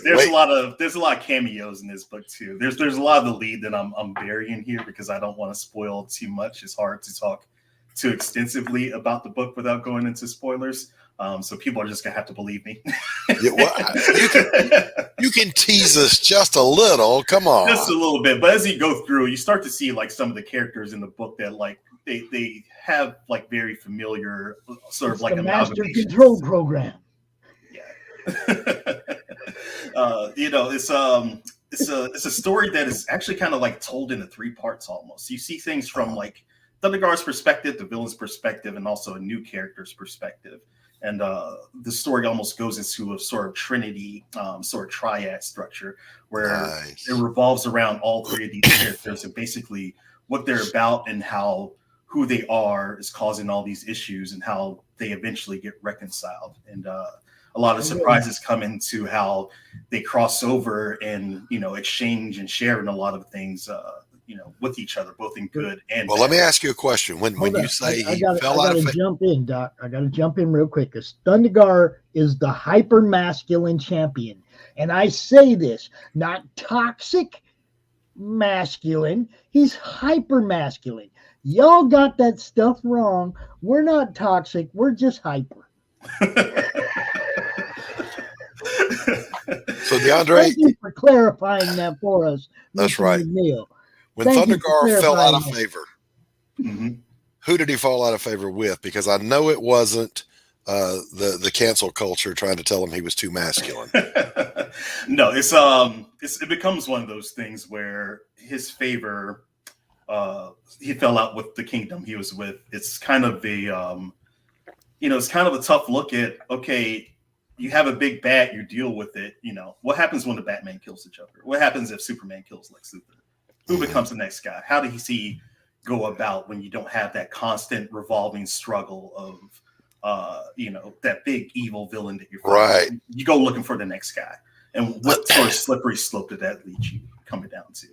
There's a lot of cameos in this book too. There's a lot of the lead that I'm burying here because I don't want to spoil too much. It's hard to talk too extensively about the book without going into spoilers. So people are just gonna have to believe me. You can tease us just a little. Come on, just a little bit. But as you go through, you start to see like some of the characters in the book that like they have like very familiar sort of like a master control program. Yeah. It's a story that is actually kind of like told into 3 parts almost. You see things from like Thunderguard's perspective, the villain's perspective, and also a new character's perspective. And the story almost goes into a sort of trinity, sort of triad structure where it revolves around all 3 of these characters and basically what they're about and how who they are is causing all these issues and how they eventually get reconciled. And a lot of surprises come into how they cross over and, exchange and share in a lot of things, with each other, both in good and bad. Let me ask you a question. When you say he fell out of favor, jump in, Doc. I got to jump in real quick because Thunderguard is the hyper masculine champion, and I say this not toxic masculine. He's hyper masculine. Y'all got that stuff wrong. We're not toxic. We're just hyper. So DeAndre, thank you for clarifying that for us. That's right. McNeal. When Thunderguard fell out of favor, who did he fall out of favor with? Because I know it wasn't the cancel culture trying to tell him he was too masculine. No, it becomes one of those things where his favor, he fell out with the kingdom he was with. It's kind of it's kind of a tough look at, okay, you have a big bat, you deal with it. What happens when the Batman kills the Joker? What happens if Superman kills Lex Luthor? Who becomes the next guy? How does he go about when you don't have that constant revolving struggle of, that big evil villain that you're fighting? You go looking for the next guy. And what sort of slippery slope did that lead you coming down to?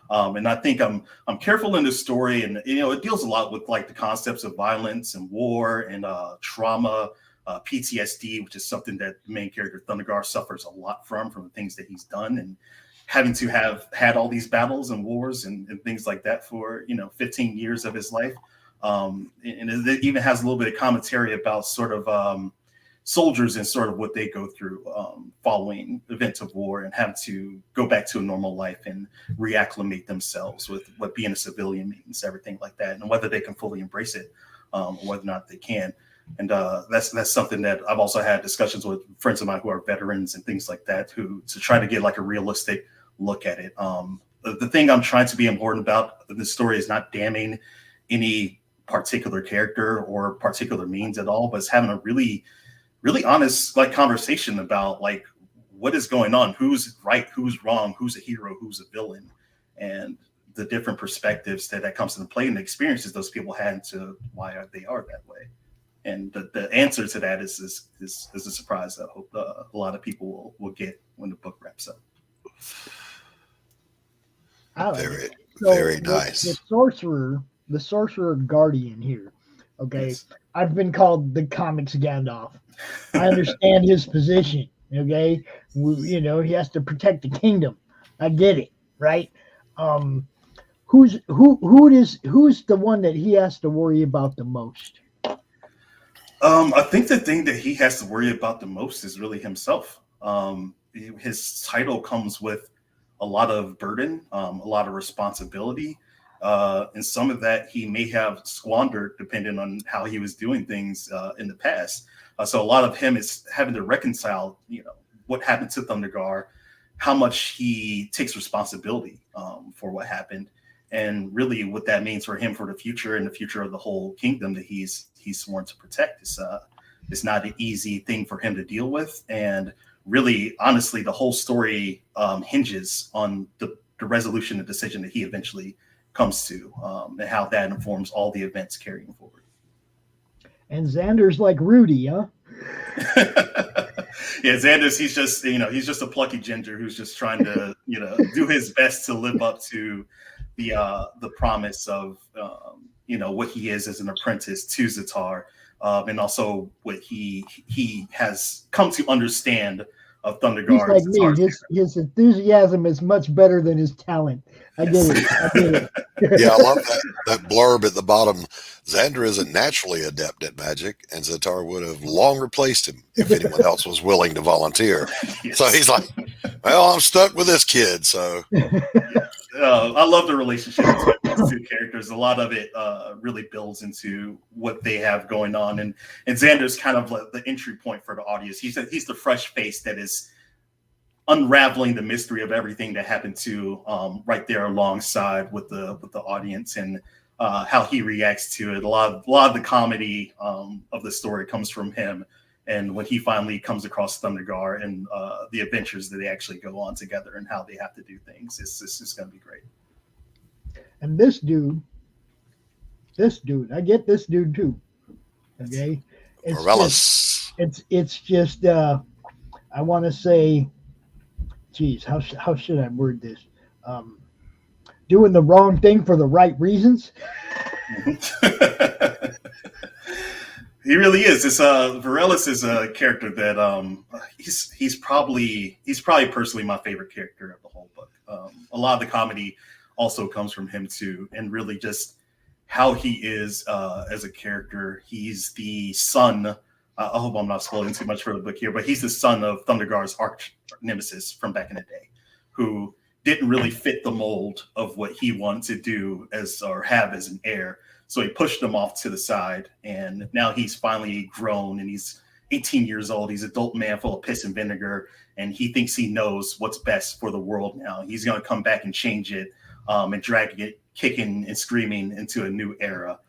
And I think I'm careful in this story, and it deals a lot with like the concepts of violence and war and trauma, PTSD, which is something that the main character Thunderguard suffers a lot from the things that he's done, and having to have had all these battles and wars and things like that for 15 years of his life. And it even has a little bit of commentary about sort of soldiers and sort of what they go through following events of war and have to go back to a normal life and reacclimate themselves with what being a civilian means, everything like that, and whether they can fully embrace it or whether or not they can. And that's something that I've also had discussions with friends of mine who are veterans and things like that, to try to get like a realistic look at it. The thing I'm trying to be important about this story is not damning any particular character or particular means at all, but it's having a really, really honest like conversation about like what is going on, who's right, who's wrong, who's a hero, who's a villain, and the different perspectives that comes into play and the experiences those people had to why they are that way. And the answer to that is a surprise that I hope a lot of people will get when the book wraps up. Very nice. The sorcerer guardian here. Okay. Yes. I've been called the comics Gandalf. I understand his position. Okay. You know, he has to protect the kingdom. I get it. Right. Who's the one that he has to worry about the most? I think the thing that he has to worry about the most is really himself. His title comes with a lot of burden, a lot of responsibility, and some of that he may have squandered depending on how he was doing things in the past. So a lot of him is having to reconcile, you know, what happened to Thundergar, how much he takes responsibility for what happened, and really what that means for him for the future and the future of the whole kingdom that he's sworn to protect. It's not an easy thing for him to deal with, and really, honestly, the whole story hinges on the resolution and decision that he eventually comes to, and how that informs all the events carrying forward. And Xander's like Rudy, huh? Yeah, Xander's he's just a plucky ginger who's just trying to do his best to live up to the promise of what he is as an apprentice to Zatar, and also what he has come to understand of Thundergar. He's like me. His enthusiasm is much better than his talent. I get it. Yeah, I love that blurb at the bottom. Xander isn't naturally adept at magic, and Zatar would have long replaced him if anyone else was willing to volunteer. Yes. So he's like, well, I'm stuck with this kid. So I love the relationship between these two characters. A lot of it really builds into what they have going on, and Xander's kind of like the entry point for the audience. He's the fresh face that is unraveling the mystery of everything that happened to right there alongside with the audience, and how he reacts to it. A lot of the comedy of the story comes from him, and when he finally comes across Thundergar and the adventures that they actually go on together and how they have to do things, it's going to be great. And this dude, I get this dude too. Okay, it's just I want to say, geez, how should I word this? Doing the wrong thing for the right reasons. He really is. Varellis is a character that he's probably personally my favorite character of the whole book. A lot of the comedy also comes from him too, and really just how he is as a character. He's the son. I hope I'm not spoiling too much for the book here, but he's the son of Thundergar's arch nemesis from back in the day, who didn't really fit the mold of what he wanted to do have as an heir. So he pushed him off to the side, and now he's finally grown, and he's 18 years old. He's an adult man full of piss and vinegar, and he thinks he knows what's best for the world now. He's going to come back and change it, and drag it kicking and screaming into a new era,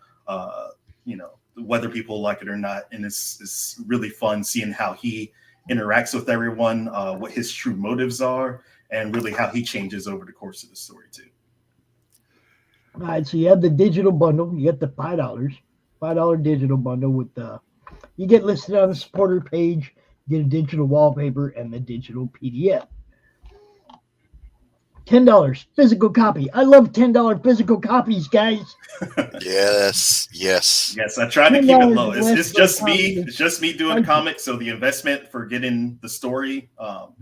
whether people like it or not. And it's really fun seeing how he interacts with everyone, what his true motives are, and really how he changes over the course of the story too. All right, so you have the digital bundle. You get the $5 digital bundle with you get listed on the supporter page, get a digital wallpaper and the digital PDF. $10 physical copy. I love $10 physical copies, guys. Yes. I try to keep it low. It's just me. It's just me doing comics, so the investment for getting the story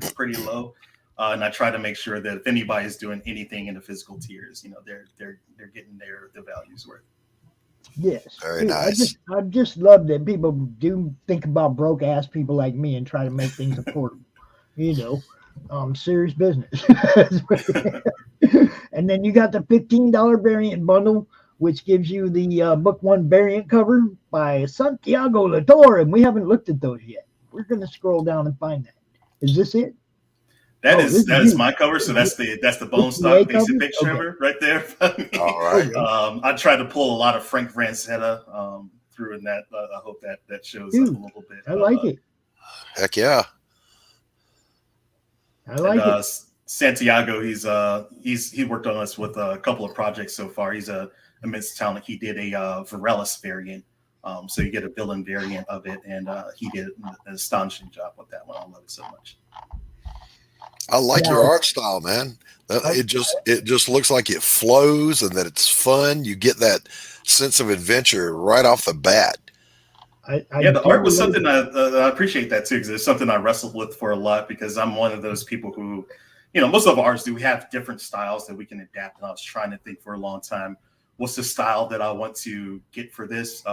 is pretty low. And I try to make sure that if anybody is doing anything in the physical tiers, they're getting the values worth. Yes, very nice. I just love that people do think about broke ass people like me and try to make things affordable. Serious business. And then you got the $15 variant bundle, which gives you the book one variant cover by Santiago Latour, and we haven't looked at those yet. We're going to scroll down and find that. Is this it? That Oh, is this is my cover. So that's the bone stock basic picture cover right there. All right. I tried to pull a lot of Frank Francetta through in that. I hope that shows Dude, up a little bit. I like it. Heck yeah. I like it. Santiago, he worked on us with a couple of projects so far. He's a immense talent. He did a Varellis variant. So you get a villain variant of it, and he did an astonishing job with that one. I love it so much. I like your art style, man. It just looks like it flows and that it's fun. You get that sense of adventure right off the bat. The art was something I appreciate that too, because it's something I wrestled with for a lot, because I'm one of those people who, most of our artists do have different styles that we can adapt. And I was trying to think for a long time, what's the style that I want to get for this?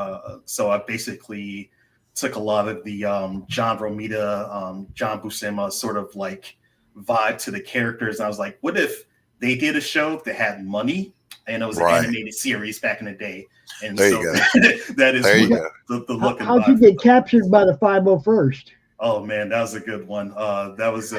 So I basically took a lot of the John Romita, John Buscema sort of like vibe to the characters. And I was like, what if they did a show that had money and it was an animated series back in the day? And there so you go. that is the look. How'd you get captured by the 501st? Oh man, that was a good one. That was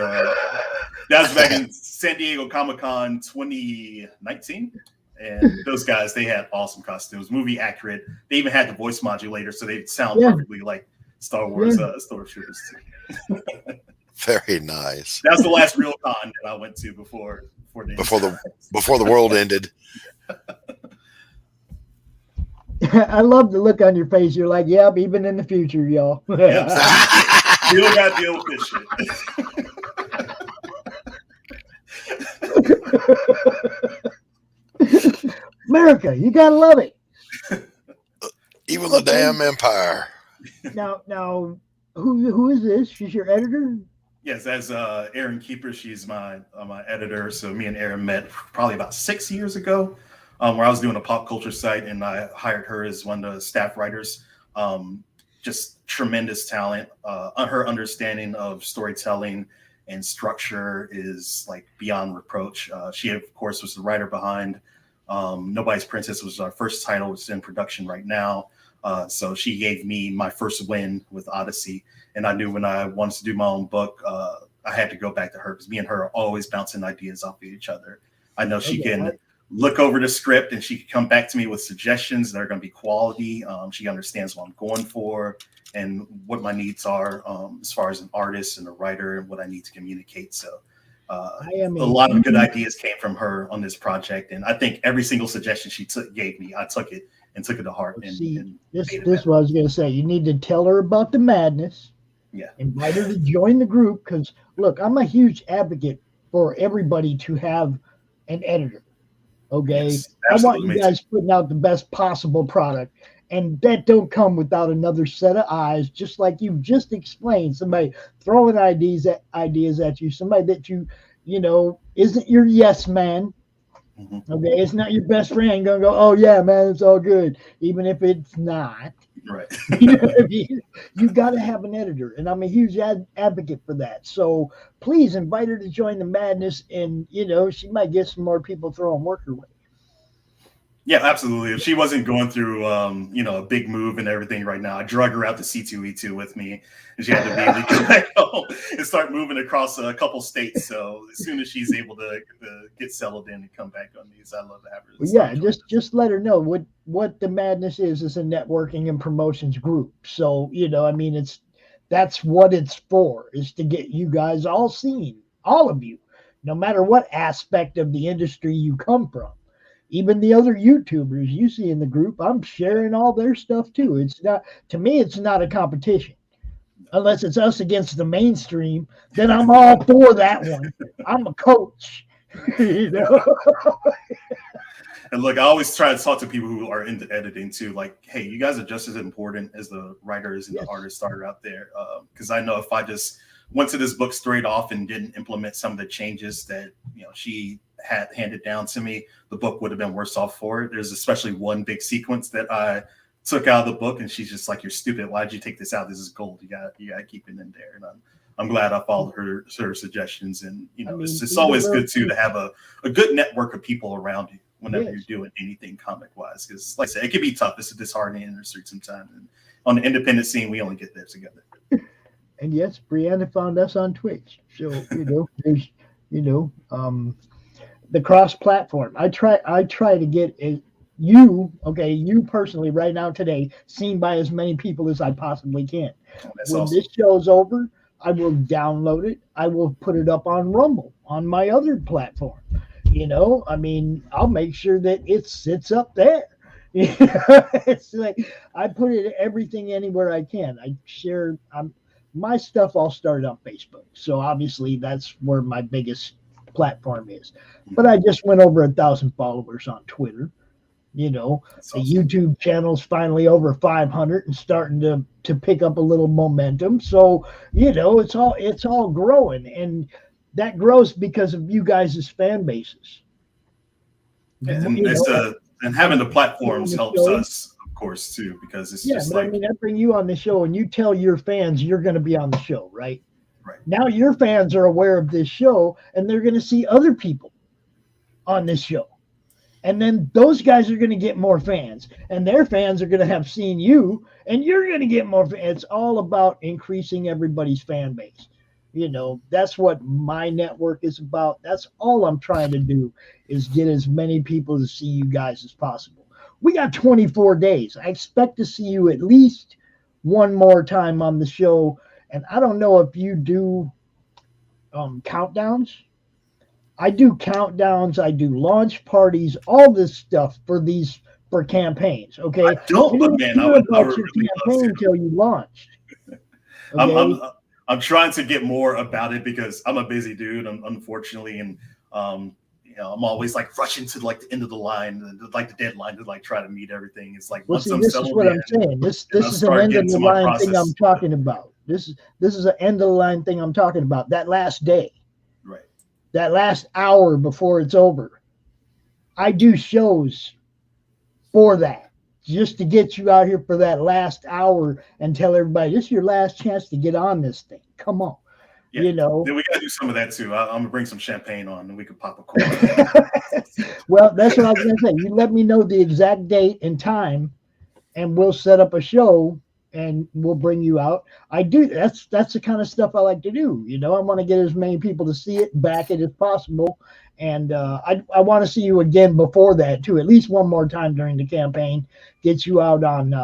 back in San Diego Comic-Con 2019. And those guys, they had awesome costumes, movie accurate. They even had the voice modulator, so they sound perfectly like Star Wars stormtroopers too. Very nice. That's the last real con that I went to before the world ended. I love the look on your face. You're like, yep, even in the future, y'all. Yep, so you don't got to deal with this shit. America, you gotta love it. Even the damn empire. Now, who is this? She's your editor? Yes, as Erin Keeper, she's my editor. So me and Erin met probably about 6 years ago, where I was doing a pop culture site, and I hired her as one of the staff writers. Just tremendous talent. Her understanding of storytelling and structure is like beyond reproach. She, of course, was the writer behind Nobody's Princess, which is our first title, which is in production right now. So she gave me my first win with Odyssey. And I knew when I wanted to do my own book, I had to go back to her, because me and her are always bouncing ideas off of each other. I know she can look over the script and she can come back to me with suggestions that are going to be quality. She understands what I'm going for and what my needs are as far as an artist and a writer and what I need to communicate. So a lot of good ideas came from her on this project. And I think every single suggestion she gave me, I took it to heart. This is what I was going to say. You need to tell her about the madness. Yeah. Invite her to join the group, because, look, I'm a huge advocate for everybody to have an editor. Okay? Yes, I want you guys putting out the best possible product. And that don't come without another set of eyes, just like you just explained. Somebody throwing ideas at you, somebody that you isn't your yes man. Mm-hmm. Okay, it's not your best friend gonna go, oh yeah, man, it's all good, even if it's not. Right. You know what I mean? You got to have an editor, and I'm a huge advocate for that. So please invite her to join the madness, and she might get some more people throwing work her way. Yeah, absolutely. If she wasn't going through, a big move and everything right now, I drug her out to C2E2 with me, and she had to be able to get back home and start moving across a couple states. So as soon as she's able to get settled in and come back on these, I love to have her. Well, yeah, just let her know what the madness is a networking and promotions group. So that's what it's for, is to get you guys all seen, all of you, no matter what aspect of the industry you come from. Even the other YouTubers you see in the group, I'm sharing all their stuff too. It's not a competition. Unless it's us against the mainstream, then I'm all for that one. I'm a coach. And look, I always try to talk to people who are into editing too. Like, hey, you guys are just as important as the writers and the artists started out there. Because I know if I just went to this book straight off and didn't implement some of the changes that she had handed down to me, the book would have been worse off for it. There's especially one big sequence that I took out of the book, and she's just like, "You're stupid. Why did you take this out? This is gold. You got to keep it in there." And I'm glad I followed her suggestions. And it's always good too to have a good network of people around you whenever you're doing anything comic wise, because like I said, it can be tough. It's a disheartening industry sometimes. And on the independent scene, we only get there together. And yes, Brianna found us on Twitch. So, there's, the cross-platform. I try to get you personally right now today seen by as many people as I possibly can. When awesome. this show's over, I will download it. I will put it up on Rumble, on my other platform. I'll make sure that it sits up there. It's like I put everything anywhere I can. I share my stuff all started on Facebook. So obviously that's where my biggest platform is. But I just went over 1,000 followers on Twitter. That's the awesome. YouTube channel's finally over 500 and starting to pick up a little momentum. So, it's all growing, and that grows because of you guys' fan bases. And having the platforms helps us, of course, too, because it's just like, I bring you on the show and you tell your fans you're going to be on the show, right? Right. Now your fans are aware of this show and they're going to see other people on this show. And then those guys are going to get more fans, and their fans are going to have seen you, and you're going to get more fans. It's all about increasing everybody's fan base. That's what my network is about. That's all I'm trying to do, is get as many people to see you guys as possible. We got 24 days. I expect to see you at least one more time on the show. And I don't know if you do countdowns. I do countdowns. I do launch parties, all this stuff for campaigns. Okay. I don't, but man, I would your really campaign until you launched. Okay? I'm trying to get more about it because I'm a busy dude, unfortunately, and I'm always like rushing to like the end of the line, like the deadline to like try to meet everything. It's like this is what I'm saying. This is an end of the line thing I'm talking about. This is an end of the line thing I'm talking about. That last day. That last hour before it's over. I do shows for that, just to get you out here for that last hour and tell everybody this is your last chance to get on this thing. Come on. Yeah. Then we got to do some of that too. I'm going to bring some champagne on and we can pop a cork. Well, that's what I was going to say. You let me know the exact date and time and we'll set up a show and we'll bring you out. I do. That's the kind of stuff I like to do. I want to get as many people to see it, back it as possible. And I want to see you again before that too, at least one more time during the campaign. Get you out on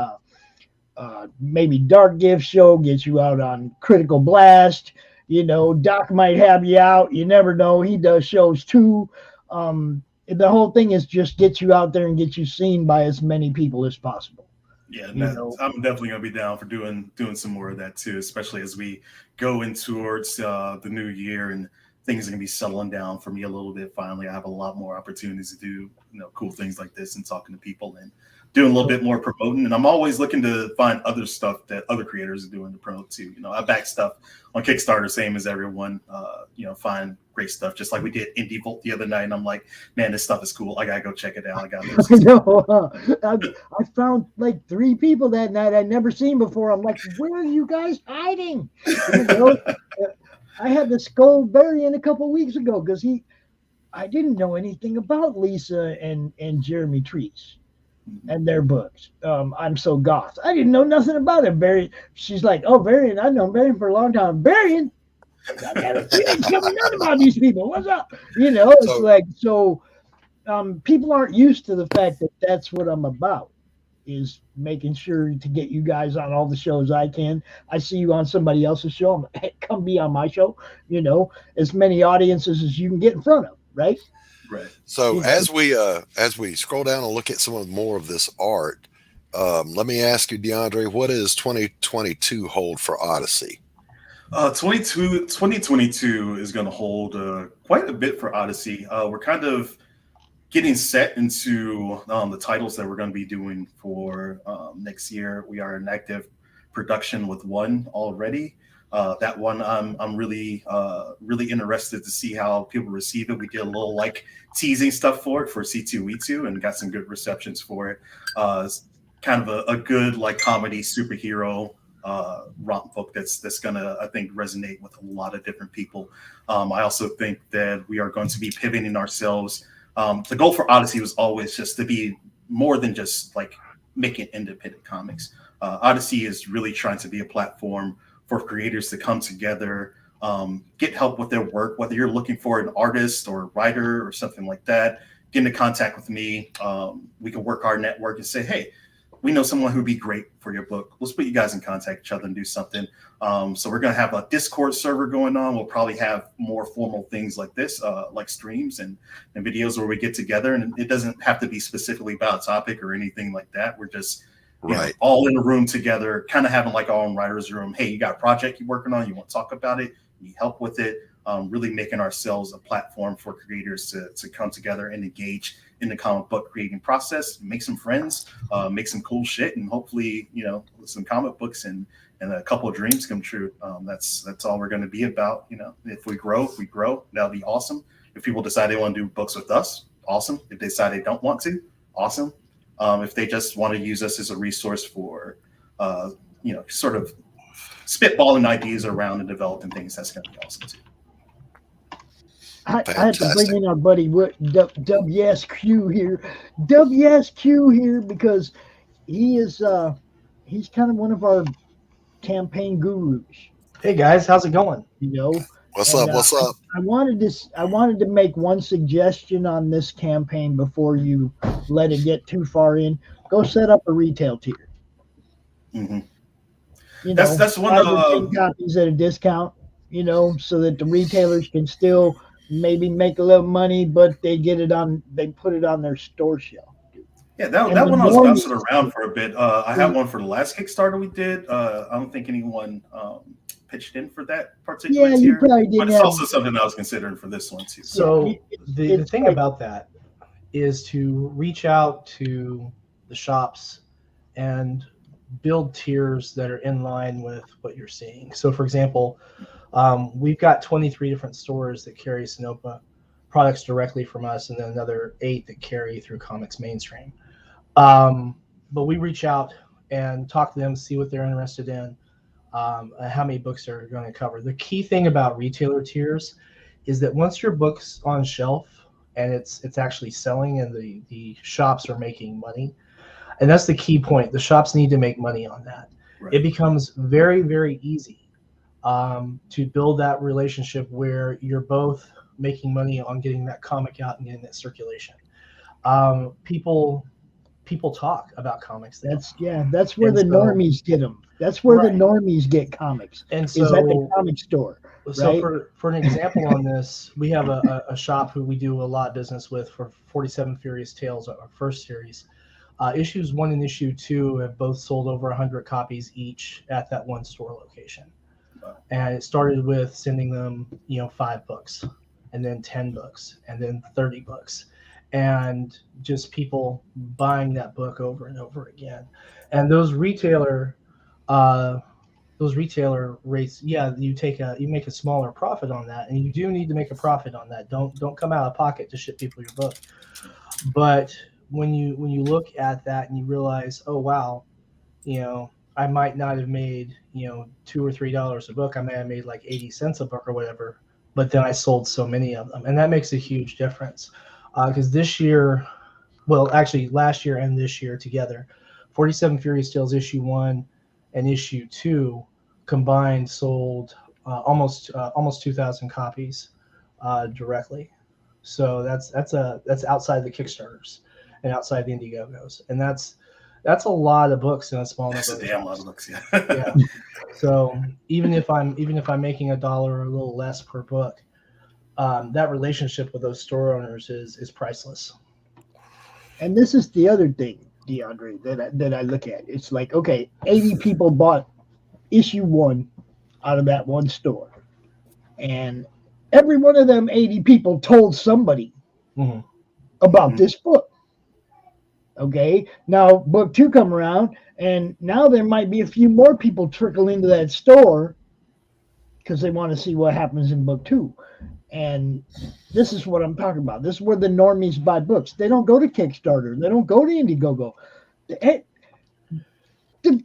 maybe Dark Gift Show, get you out on Critical Blast. Doc might have you out. You never know. He does shows too. The whole thing is just get you out there and get you seen by as many people as possible. Yeah, I'm definitely gonna be down for doing some more of that too, especially as we go in towards the new year and things are gonna be settling down for me a little bit. Finally, I have a lot more opportunities to do cool things like this and talking to people and doing a little bit more promoting. And I'm always looking to find other stuff that other creators are doing to promote too. I back stuff on Kickstarter, same as everyone. Find great stuff, just like we did Indie Volt the other night. And I'm like, man, this stuff is cool. I gotta go check it out. I got this. I found like 3 people that night I'd never seen before. I'm like, where are you guys hiding? I had to scold Barry in a couple weeks ago because I didn't know anything about Lisa and Jeremy Treese and their books. I'm So Goth. I didn't know nothing about it. Barry, she's like, oh, Barry, I've known Barry for a long time. Barry, I got a feeling something about these people. What's up? People aren't used to the fact that that's what I'm about, is making sure to get you guys on all the shows I can. I see you on somebody else's show. I'm like, hey, come be on my show. As many audiences as you can get in front of, right? Right. So as we scroll down and look at some more of this art, let me ask you, DeAndre, what does 2022 hold for Odyssey? 2022 is going to hold quite a bit for Odyssey. We're kind of getting set into the titles that we're going to be doing for next year. We are in active production with one already. That one, I'm really interested to see how people receive it. We did a little like teasing stuff for it for C2E2 and got some good receptions for it. It's kind of a good like comedy superhero romp book that's gonna, I think, resonate with a lot of different people. I also think that we are going to be pivoting ourselves. The goal for Odyssey was always just to be more than just like making independent comics. Odyssey is really trying to be a platform for creators to come together, get help with their work, whether you're looking for an artist or a writer or something like that. Get into contact with me. We can work our network and say, hey, we know someone who'd be great for your book. Let's put you guys in contact with each other and do something. So we're going to have a Discord server going on. We'll probably have more formal things like this, like streams and videos where we get together. And it doesn't have to be specifically about a topic or anything like that. We're just all in a room together, kind of having like our own writer's room. Hey, you got a project you're working on? You want to talk about it? You need help with it? Really making ourselves a platform for creators to come together and engage in the comic book creating process, make some friends, make some cool shit, and hopefully, some comic books and a couple of dreams come true. That's all we're going to be about. If we grow, that'll be awesome. If people decide they want to do books with us, awesome. If they decide they don't want to, awesome. If they just want to use us as a resource for, sort of spitballing ideas around and developing things, that's going to be awesome too. I had to bring in our buddy WSQ here because he's kind of one of our campaign gurus. Hey guys, how's it going? What's up? I wanted to make one suggestion on this campaign before you let it get too far in. Go set up a retail tier. Mm-hmm. That's one of the copies at a discount. So that the retailers can still maybe make a little money, but they put it on their store shelf. Yeah, that one I was bouncing around for a bit. I had one for the last Kickstarter we did. I don't think anyone pitched in for that particular tier, but it's also something I was considering for this one too. So the thing about that is to reach out to the shops and build tiers that are in line with what you're seeing. So for example, we've got 23 different stores that carry Sonoma products directly from us, and then another 8 that carry through Comics Mainstream. But we reach out and talk to them, see what they're interested in, how many books they're going to cover. The key thing about retailer tiers is that once your book's on shelf and it's actually selling and the shops are making money, and that's the key point. The shops need to make money on that. Right. It becomes very, very easy to build that relationship where you're both making money on getting that comic out and getting that circulation. People talk about comics. That's where the normies get them. That's where the normies get comics. And so, is at the comic store. So right? for an example on this, we have a shop who we do a lot of business with for 47 Furious Tales, our first series. Issues 1 and issue 2 have both sold over 100 copies each at that one store location. And it started with sending them, 5 books, and then 10 books, and then 30 books, and just people buying that book over and over again. And those retailer rates, you make a smaller profit on that, and you do need to make a profit on that. Don't come out of pocket to ship people your book. But when you look at that and you realize, oh wow, I might not have made, $2 or $3 a book. I may have made like 80 cents a book or whatever, but then I sold so many of them. And that makes a huge difference. Because this year, well, actually last year and this year together, 47 Furious Tales issue 1 and issue 2 combined sold almost 2,000 copies directly. So that's outside the Kickstarters and outside the Indiegogos. And that's a lot of books in a small number. That's a damn lot of books, yeah. Yeah. So even if I'm making $1 or a little less per book, that relationship with those store owners is priceless. And this is the other thing, DeAndre, that I look at. It's like, okay, 80 people bought issue 1 out of that one store, and every one of them 80 people told somebody about this book. Okay, now book 2 come around, and now there might be a few more people trickle into that store because they want to see what happens in book 2. And this is what I'm talking about. This is where the normies buy books. They don't go to Kickstarter. They don't go to Indiegogo.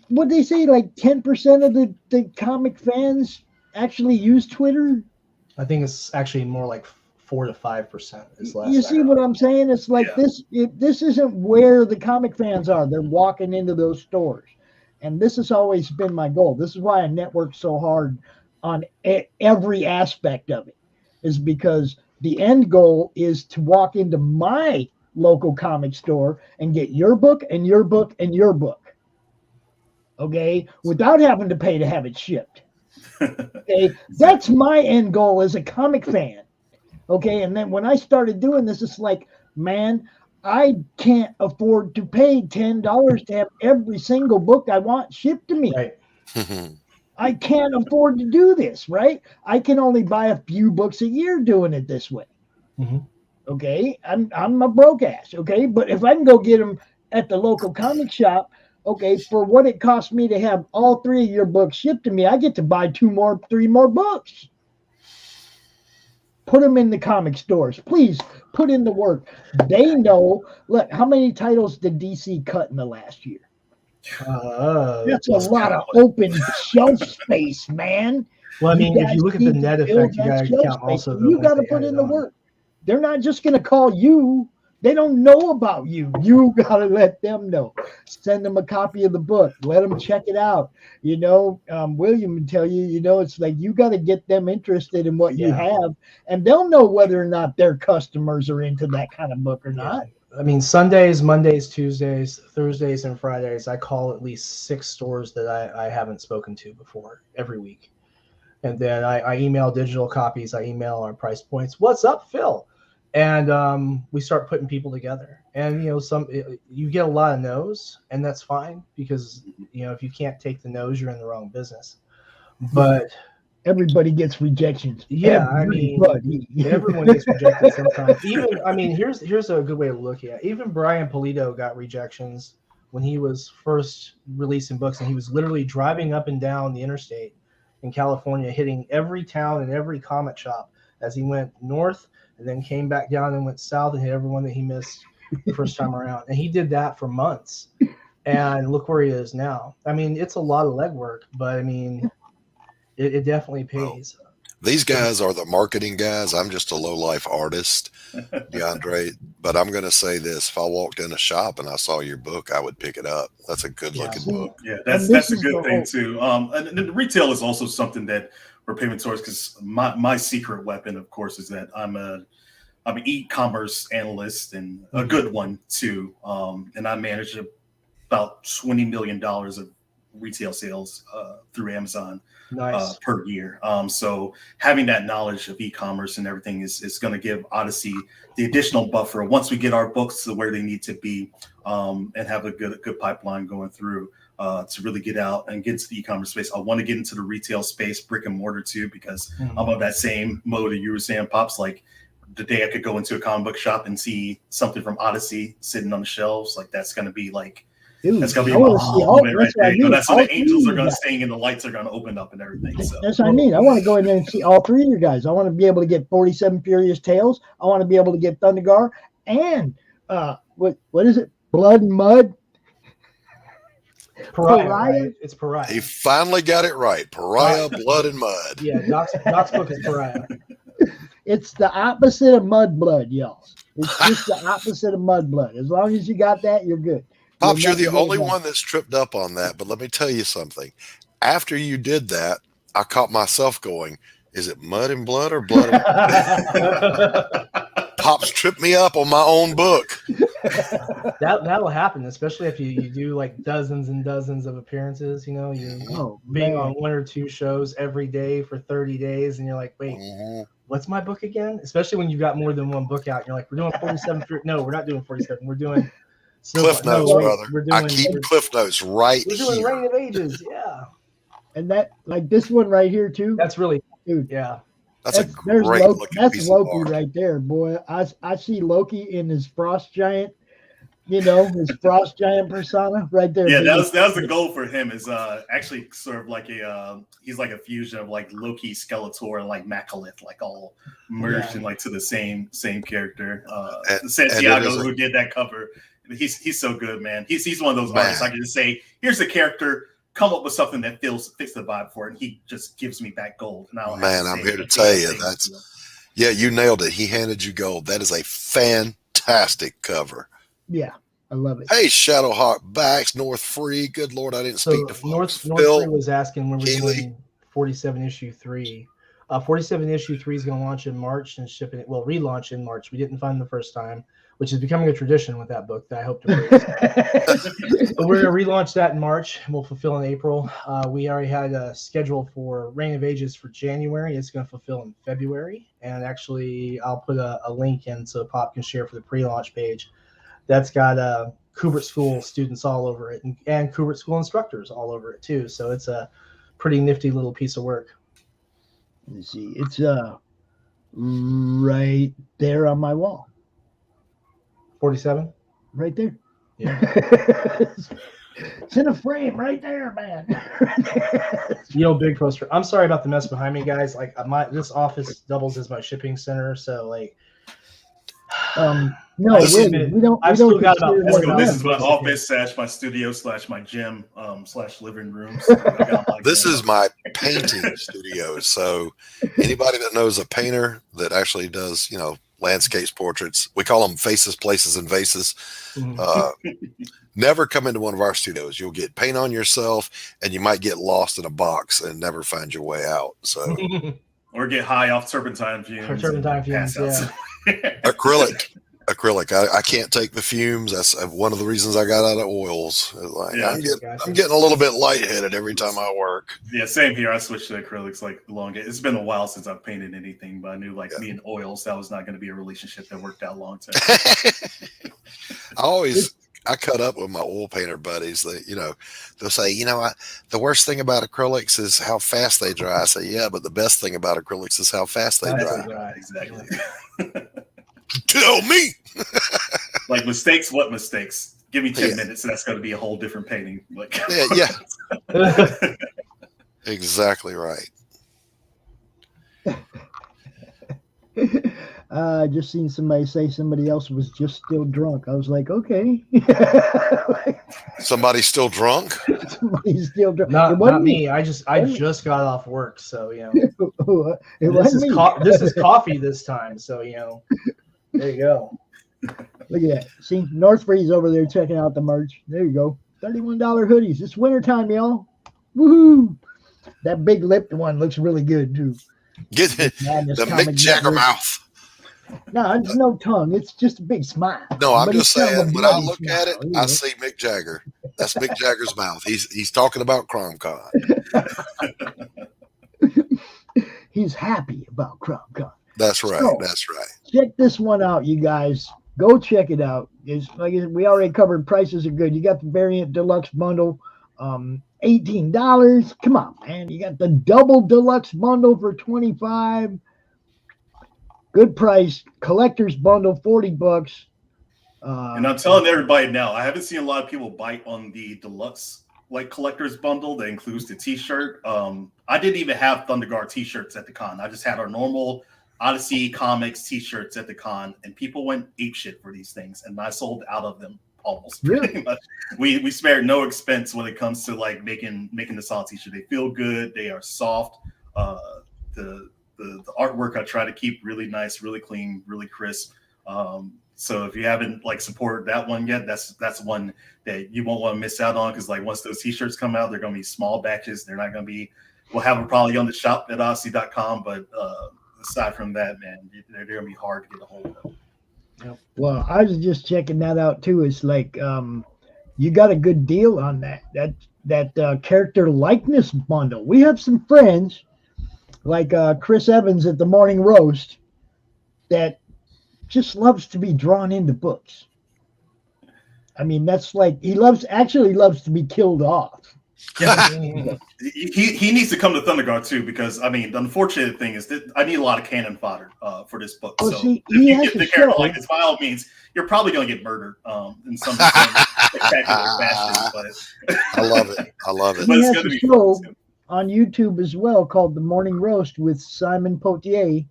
What they say, like 10% of the comic fans actually use Twitter? I think it's actually more like 4 to 5% is less. You see what I'm saying? It's like this isn't where the comic fans are. They're walking into those stores. and this has always been my goal. This is why I network so hard on every aspect of it, is because the end goal is to walk into my local comic store and get your book and your book and your book. Okay, without having to pay to have it shipped. Okay, that's my end goal as a comic fan. Okay, and then when I started doing this, it's like, man, I can't afford to pay $10 to have every single book I want shipped to me. Right. I can't afford to do this, right? I can only buy a few books a year doing it this way. Mm-hmm. Okay, I'm a broke ass. Okay, but if I can go get them at the local comic shop, okay, for what it costs me to have all 3 of your books shipped to me, I get to buy 3 more books. Put them in the comic stores. Please put in the work. They know. Look, how many titles did DC cut in the last year? That's a lot of open shelf space, man. Well, I mean, if you look at the net effect, you got to count also. You got to put in the work. They're not just going to call you. They don't know about you. You got to let them know. Send them a copy of the book. Let them check it out. You know, William would tell you, you know, it's like you got to get them interested in what you have, and they'll know whether or not their customers are into that kind of book or not. I mean, Sundays, Mondays, Tuesdays, Thursdays, and Fridays, I call at least 6 stores that I haven't spoken to before every week. And then I email digital copies. I email our price points. What's up, Phil? And we start putting people together. And, you know, you get a lot of no's, and that's fine because, you know, if you can't take the no's, you're in the wrong business. But everybody gets rejections. Yeah, I mean, everyone gets rejected sometimes. Even, I mean, here's a good way of looking at it. Even Brian Polito got rejections when he was first releasing books, and he was literally driving up and down the interstate in California, hitting every town and every comic shop as he went north and then came back down and went south and hit everyone that he missed the first time around. And he did that for months. And look where he is now. I mean, it's a lot of legwork, but I mean, it definitely pays. Well, these guys are the marketing guys. I'm just a low-life artist, DeAndre. But I'm going to say this. If I walked in a shop and I saw your book, I would pick it up. That's a good-looking book. Yeah, that's a good thing, too. And the retail is also something that we're paying towards, because my secret weapon, of course, is that I'm an e-commerce analyst, and a good one, too. And I manage about $20 million of retail sales through Amazon. Nice. Per year. So having that knowledge of e-commerce and everything is going to give Odyssey the additional buffer once we get our books to where they need to be, and have a good pipeline going through to really get out and get into the e-commerce space. I want to get into the retail space, brick and mortar too, because I'm of that same mode that you were saying, Pops. Like the day I could go into a comic book shop and see something from Odyssey sitting on the shelves, like that's going to be like, dude, that's gonna be a moment right there. You know, that's when the angels are gonna sing and the lights are gonna open up and everything. So that's what I mean. I want to go in there and see all 3 of you guys. I want to be able to get 47 Furious Tales. I want to be able to get Thundergar and what is it? Blood and Mud. Pariah. Right? It's Pariah. He finally got it right. Pariah, Blood and Mud. Yeah, Doc's book is Pariah. It's the opposite of Mud Blood, y'all. It's just the opposite of Mud Blood. As long as you got that, you're good. Pops, you're the only one that's tripped up on that, but let me tell you something. After you did that, I caught myself going, is it Mud and Blood or Blood and Blood? Pops tripped me up on my own book. That'll happen, especially if you do like dozens and dozens of appearances, you know, being on 1 or 2 shows every day for 30 days, and you're like, wait, what's my book again? Especially when you've got more than one book out, and you're like, we're doing 47. No, we're not doing 47. We're doing Cliff Notes, brother. I keep Cliff Notes right here. We're doing Reign of Ages, yeah. And that, like this one right here too. That's really, dude. Yeah. That's a great looking That's piece Loki of art right there, boy. I see Loki in his frost giant, his frost giant persona right there. Yeah, that was the goal for him. Is actually sort of like he's like a fusion of like Loki, Skeletor, and like Macalith, like all merged in like to the same character. Santiago, who did that cover. He's so good, man. He's one of those artists I can just say, here's a character, come up with something that fits the vibe for it, and he just gives me back gold. And I'm here to tell you you nailed it. He handed you gold. That is a fantastic cover. Yeah, I love it. Hey, Shadowhawk Backs, North Free. Good Lord, I didn't speak to folks. North Phil, Free was asking when we're Keeley. doing 47 issue 3. 47 issue 3 is going to launch in March and relaunch in March. We didn't find the first time, which is becoming a tradition with that book that I hope to bring. But we're going to relaunch that in March. We'll fulfill in April. We already had a schedule for Reign of Ages for January. It's going to fulfill in February. And actually, I'll put a link in so Pop can share for the pre-launch page. That's got Kubert School students all over it and Kubert School instructors all over it too. So it's a pretty nifty little piece of work. Let's see. It's right there on my wall. 47? Right there. Yeah. It's in a frame right there, man. Big poster. I'm sorry about the mess behind me, guys. Like this office doubles as my shipping center, so like no, we don't. I've still got about. This is my office / my studio / my gym / living room. So this is my painting studio. So anybody that knows a painter that actually does, landscapes, portraits, we call them faces, places, and vases. Never come into one of our studios. You'll get paint on yourself, and you might get lost in a box and never find your way out. So, or get high off turpentine fumes. Yeah. Acrylic. I can't take the fumes. That's one of the reasons I got out of oils. Like, yeah, I'm getting a little bit lightheaded every time I work. Yeah, same here. I switched to acrylics it's been a while since I've painted anything, but I knew me and oils, that was not going to be a relationship that worked out long term. I cut up with my oil painter buddies. They'll say, the worst thing about acrylics is how fast they dry. I say, yeah, but the best thing about acrylics is how fast they dry. Exactly. Tell me. Like mistakes, what mistakes? Give me 10 minutes, and that's going to be a whole different painting. Yeah. Exactly right. I just seen somebody say somebody else was just still drunk. I was like, okay. Somebody's still drunk? Somebody's still drunk. Not me. I just got off work, so this is coffee this time. So there you go. Look at that. See, North Free's over there checking out the merch. There you go. $31 hoodies. It's wintertime, y'all. Woohoo! That big lipped one looks really good too. Get the Mick Jagger mouth. No, it's no tongue. It's just a big smile. No, I'm just saying, when I look at it, I see Mick Jagger. That's Mick Jagger's mouth. He's talking about CromCon. He's happy about CromCon. That's right. So, that's right. Check this one out, you guys. Go check it out. It's like we already covered. Prices are good. You got the variant deluxe bundle, $18. Come on, man. You got the double deluxe bundle for $25. Good price. Collector's bundle, $40. And I'm telling everybody now, I haven't seen a lot of people bite on the deluxe collector's bundle that includes the t-shirt. I didn't even have Thunderguard t-shirts at the con. I just had our normal Odyssey Comics t-shirts at the con, and people went apeshit for these things, and I sold out of them almost. Really? We spared no expense when it comes to making the solid t-shirt. They feel good. They are soft. The artwork I try to keep really nice, really clean, really crisp. So if you haven't supported that one yet, that's one that you won't want to miss out on, because once those t-shirts come out, they're going to be small batches. They're not going to be. We'll have them probably on the shop at Odyssey.com, but aside from that, man, they're going to be hard to get a hold of. Yep. Well, I was just checking that out too. It's you got a good deal on that character likeness bundle. We have some friends like Chris Evans at the Morning Roast that just loves to be drawn into books. I mean, that's he loves to be killed off. Yeah. he needs to come to Thunderguard too, because the unfortunate thing is that I need a lot of cannon fodder for this book. Oh, so see, if you get the character like this, by all means, you're probably going to get murdered in some spectacular fashion. But I love it. He has a show on YouTube as well called The Morning Roast with Simon Poitier,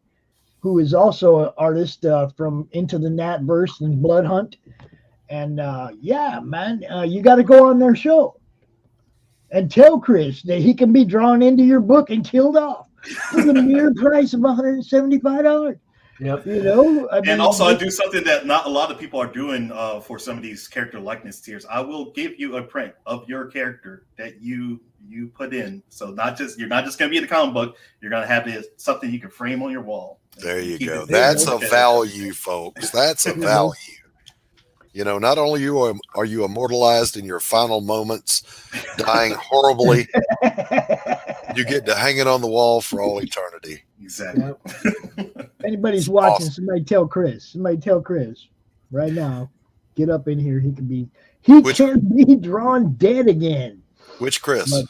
who is also an artist from Into the Natverse and Blood Hunt. And you got to go on their show and tell Chris that he can be drawn into your book and killed off for the mere price of $175. Yep. You know, And also, I do something that not a lot of people are doing for some of these character likeness tiers. I will give you a print of your character that you put in. So you're not just going to be in the comic book. You're going to have something you can frame on your wall. There you go. It That's a value, folks. That's a value. You know, not only are you immortalized in your final moments, dying horribly, you get to hang it on the wall for all eternity. Exactly. Yep. If anybody's watching, somebody tell Chris right now, get up in here. He can be drawn dead again. Which Chris? But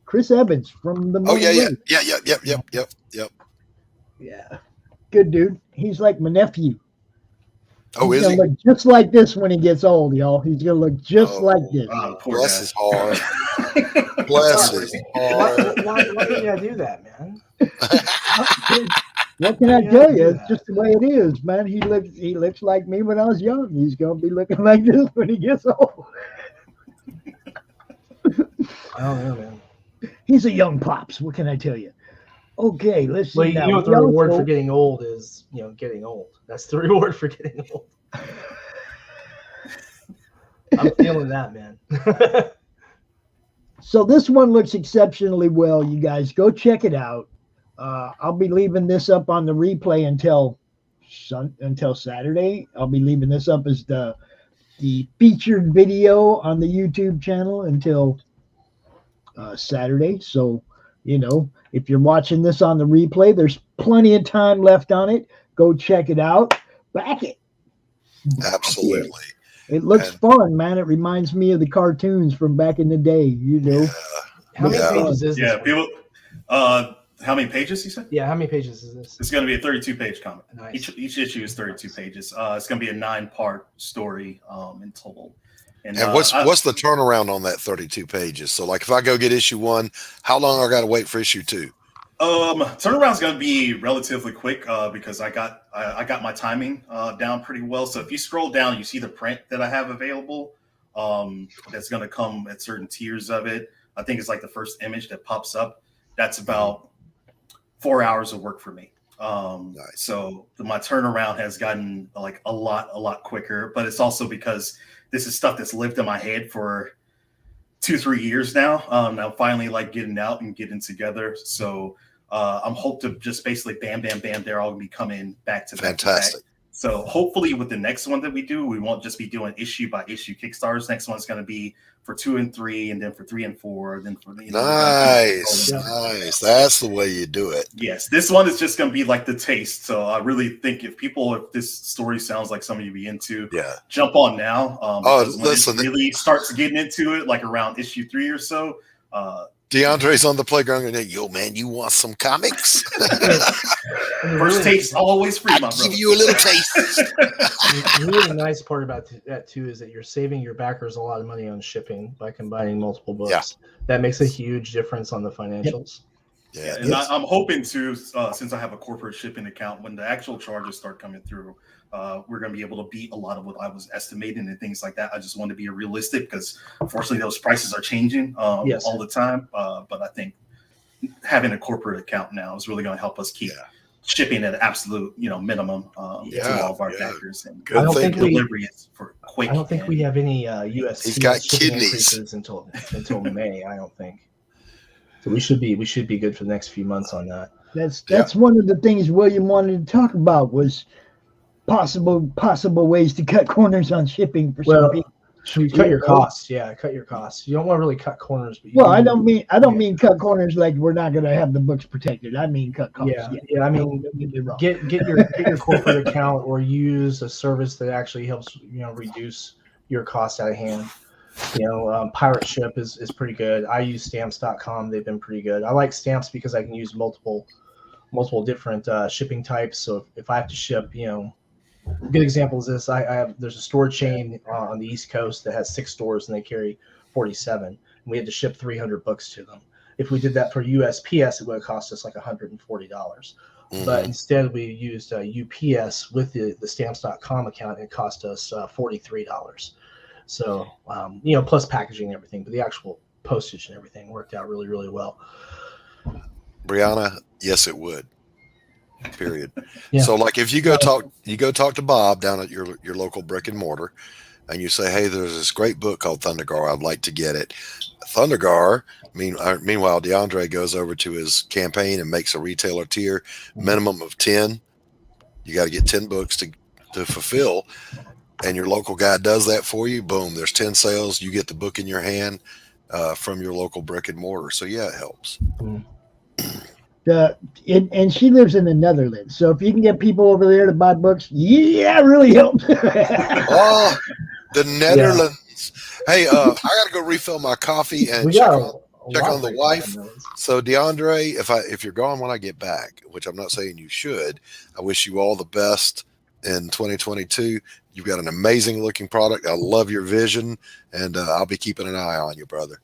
Chris Evans from the Oh, yeah. Yep. Yeah. Good dude. He's like my nephew. Oh, He's is gonna he? look just like this when he gets old, y'all. He's gonna look just like this. Poor Bless guy. his heart. Bless his heart. Why do you do that, man? What can I tell you? It's just the way it is, man. He looks like me when I was young. He's gonna be looking like this when he gets old. I don't know, man. He's a young pops. What can I tell you? Okay, let's see. Well, you now. know what the reward for getting old is? You know, getting old. That's the reward for getting old. I'm feeling that, man. So this one looks exceptionally well. You guys go check it out. I'll be leaving this up on the replay until Saturday. I'll be leaving this up as the featured video on the YouTube channel until Saturday. So, you know, if you're watching this on the replay, there's plenty of time left on it. Go check it out. Back it. Absolutely. It looks fun, man. It reminds me of the cartoons from back in the day, you know. Yeah. How many pages is this? Yeah, people. How many pages you said? Yeah, how many pages is this? It's going to be a 32-page comic. Nice. Each issue is 32 pages. It's going to be a 9-part story in total. And what's the turnaround on that 32 pages? So, like, if I go get issue 1, how long I got to wait for issue 2? Turnaround's going to be relatively quick because I got my timing down pretty well. So if you scroll down, you see the print that I have available. That's going to come at certain tiers of it. I think it's like the first image that pops up. That's about 4 hours of work for me. Nice. So my turnaround has gotten like a lot quicker, but it's also because this is stuff that's lived in my head for 2-3 years now. I'm finally like getting out and getting together. So I'm hope to just basically bam, they're all gonna be coming back to back. Fantastic. So hopefully with the next one that we do, we won't just be doing issue by issue Kickstarters. Next one's going to be for 2 and 3, and then for 3 and 4, then for nice. That's the way you do it. Yes, this one is just going to be like the taste. So I really think if this story sounds like something you'd be into, jump on now. Listen, it really starts getting into it like around issue 3 or so. DeAndre's on the playground and yo, man, you want some comics? First taste always free, my brother. Give you a little taste. The really nice part about that too is that you're saving your backers a lot of money on shipping by combining multiple books. Yeah. That makes a huge difference on the financials. Yeah, and I'm hoping to, since I have a corporate shipping account, when the actual charges start coming through, we're going to be able to beat a lot of what I was estimating and things like that. I just want to be realistic because unfortunately those prices are changing all the time. But I think having a corporate account now is really going to help us keep shipping at an absolute, minimum to all of our backers. And I don't think delivery is for quick. I don't think we have any U.S. He's got shipping kidneys increases until May. I don't think. So we should be good for the next few months on that. That's one of the things William wanted to talk about was possible ways to cut corners on shipping for some people. Should we cut your costs? Yeah, cut your costs. You don't want to really cut corners. But I don't mean cut corners like we're not going to have the books protected. I mean cut costs. Yeah. I mean, get your corporate account or use a service that actually helps reduce your costs out of hand. Pirate Ship is pretty good. I use stamps.com. They've been pretty good. I like Stamps because I can use multiple different shipping types. So if I have to ship, a good example is this. There's a store chain on the East Coast that has 6 stores and they carry 47. And we had to ship 300 books to them. If we did that for USPS, it would have cost us like $140. But instead we used UPS with the stamps.com account. It cost us $43. So, plus packaging and everything, but the actual postage and everything worked out really, really well. Brianna, yes, it would. Period. Yeah. So like if you go talk to Bob down at your local brick and mortar, and you say, hey, there's this great book called Thundergar. I'd like to get it. Thundergar. Meanwhile, DeAndre goes over to his campaign and makes a retailer tier minimum of 10. You got to get 10 books to fulfill. And your local guy does that for you. Boom, there's 10 sales. You get the book in your hand from your local brick and mortar. So yeah, it helps. And she lives in the Netherlands. So if you can get people over there to buy books, yeah, it really helps. Oh, the Netherlands. Yeah. Hey, I got to go refill my coffee and check on the wife. So DeAndre, if you're gone when I get back, which I'm not saying you should, I wish you all the best in 2022. You've got an amazing looking product. I love your vision, and I'll be keeping an eye on you, brother.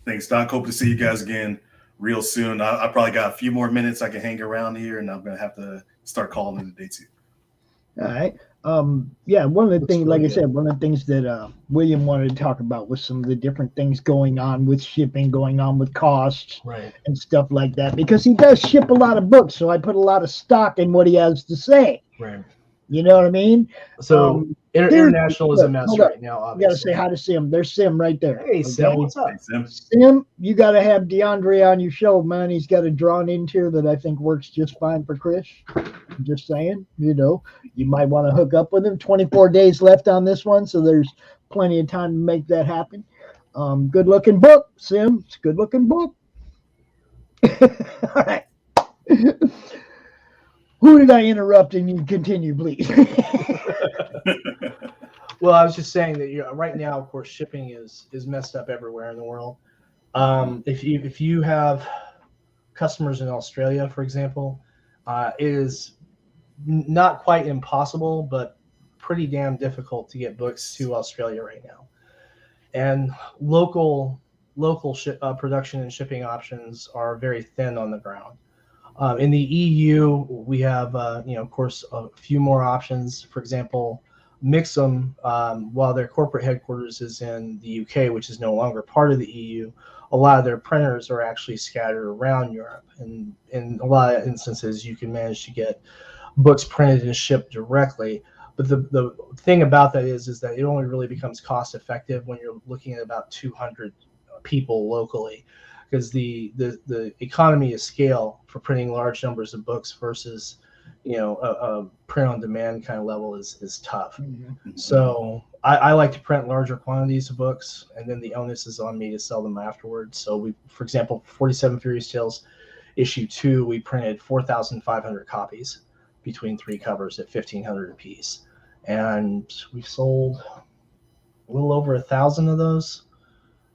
Thanks, Doc. Hope to see you guys again real soon. I probably got a few more minutes I can hang around here, and I'm going to have to start calling in the dates here. All right. Yeah, one of the things, like I said, one of the things that William wanted to talk about was some of the different things going on with shipping, going on with costs, right, and stuff like that, because he does ship a lot of books, so I put a lot of stock in what he has to say. Right. You know what I mean? So international is a mess right now, obviously. You got to say hi to Sim. There's Sim right there. Hey, Sim, what's up? Sim, you got to have DeAndre on your show, man. He's got a drawn-in tier that I think works just fine for Chris. I'm just saying, you might want to hook up with him. 24 days left on this one, so there's plenty of time to make that happen. Good-looking book, Sim. It's a good-looking book. All right. Who did I interrupt, and you continue, please? Well, I was just saying that right now, of course, shipping is messed up everywhere in the world. If you have customers in Australia, for example, it is not quite impossible, but pretty damn difficult to get books to Australia right now. And local production and shipping options are very thin on the ground. In the EU, we have, of course, a few more options. For example, Mixum, while their corporate headquarters is in the UK, which is no longer part of the EU, a lot of their printers are actually scattered around Europe. And in a lot of instances, you can manage to get books printed and shipped directly. But the thing about that is that it only really becomes cost effective when you're looking at about 200 people locally, because the economy of scale for printing large numbers of books versus a print on demand kind of level is tough. Mm-hmm. So I like to print larger quantities of books, and then the onus is on me to sell them afterwards. So for example, 47 Furious Tales issue 2, we printed 4,500 copies between 3 covers at $1,500 a piece, and we've sold a little over 1,000 of those.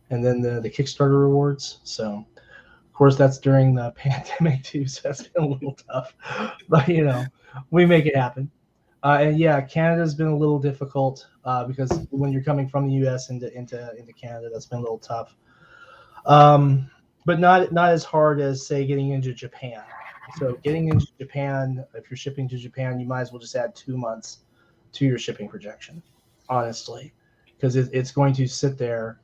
And then the Kickstarter rewards. So, of course, that's during the pandemic too. So that's been a little tough, but we make it happen. And yeah, Canada's been a little difficult because when you're coming from the U.S. into Canada, that's been a little tough. But not as hard as, say, getting into Japan. So getting into Japan, if you're shipping to Japan, you might as well just add 2 months to your shipping projection, honestly, because it's going to sit there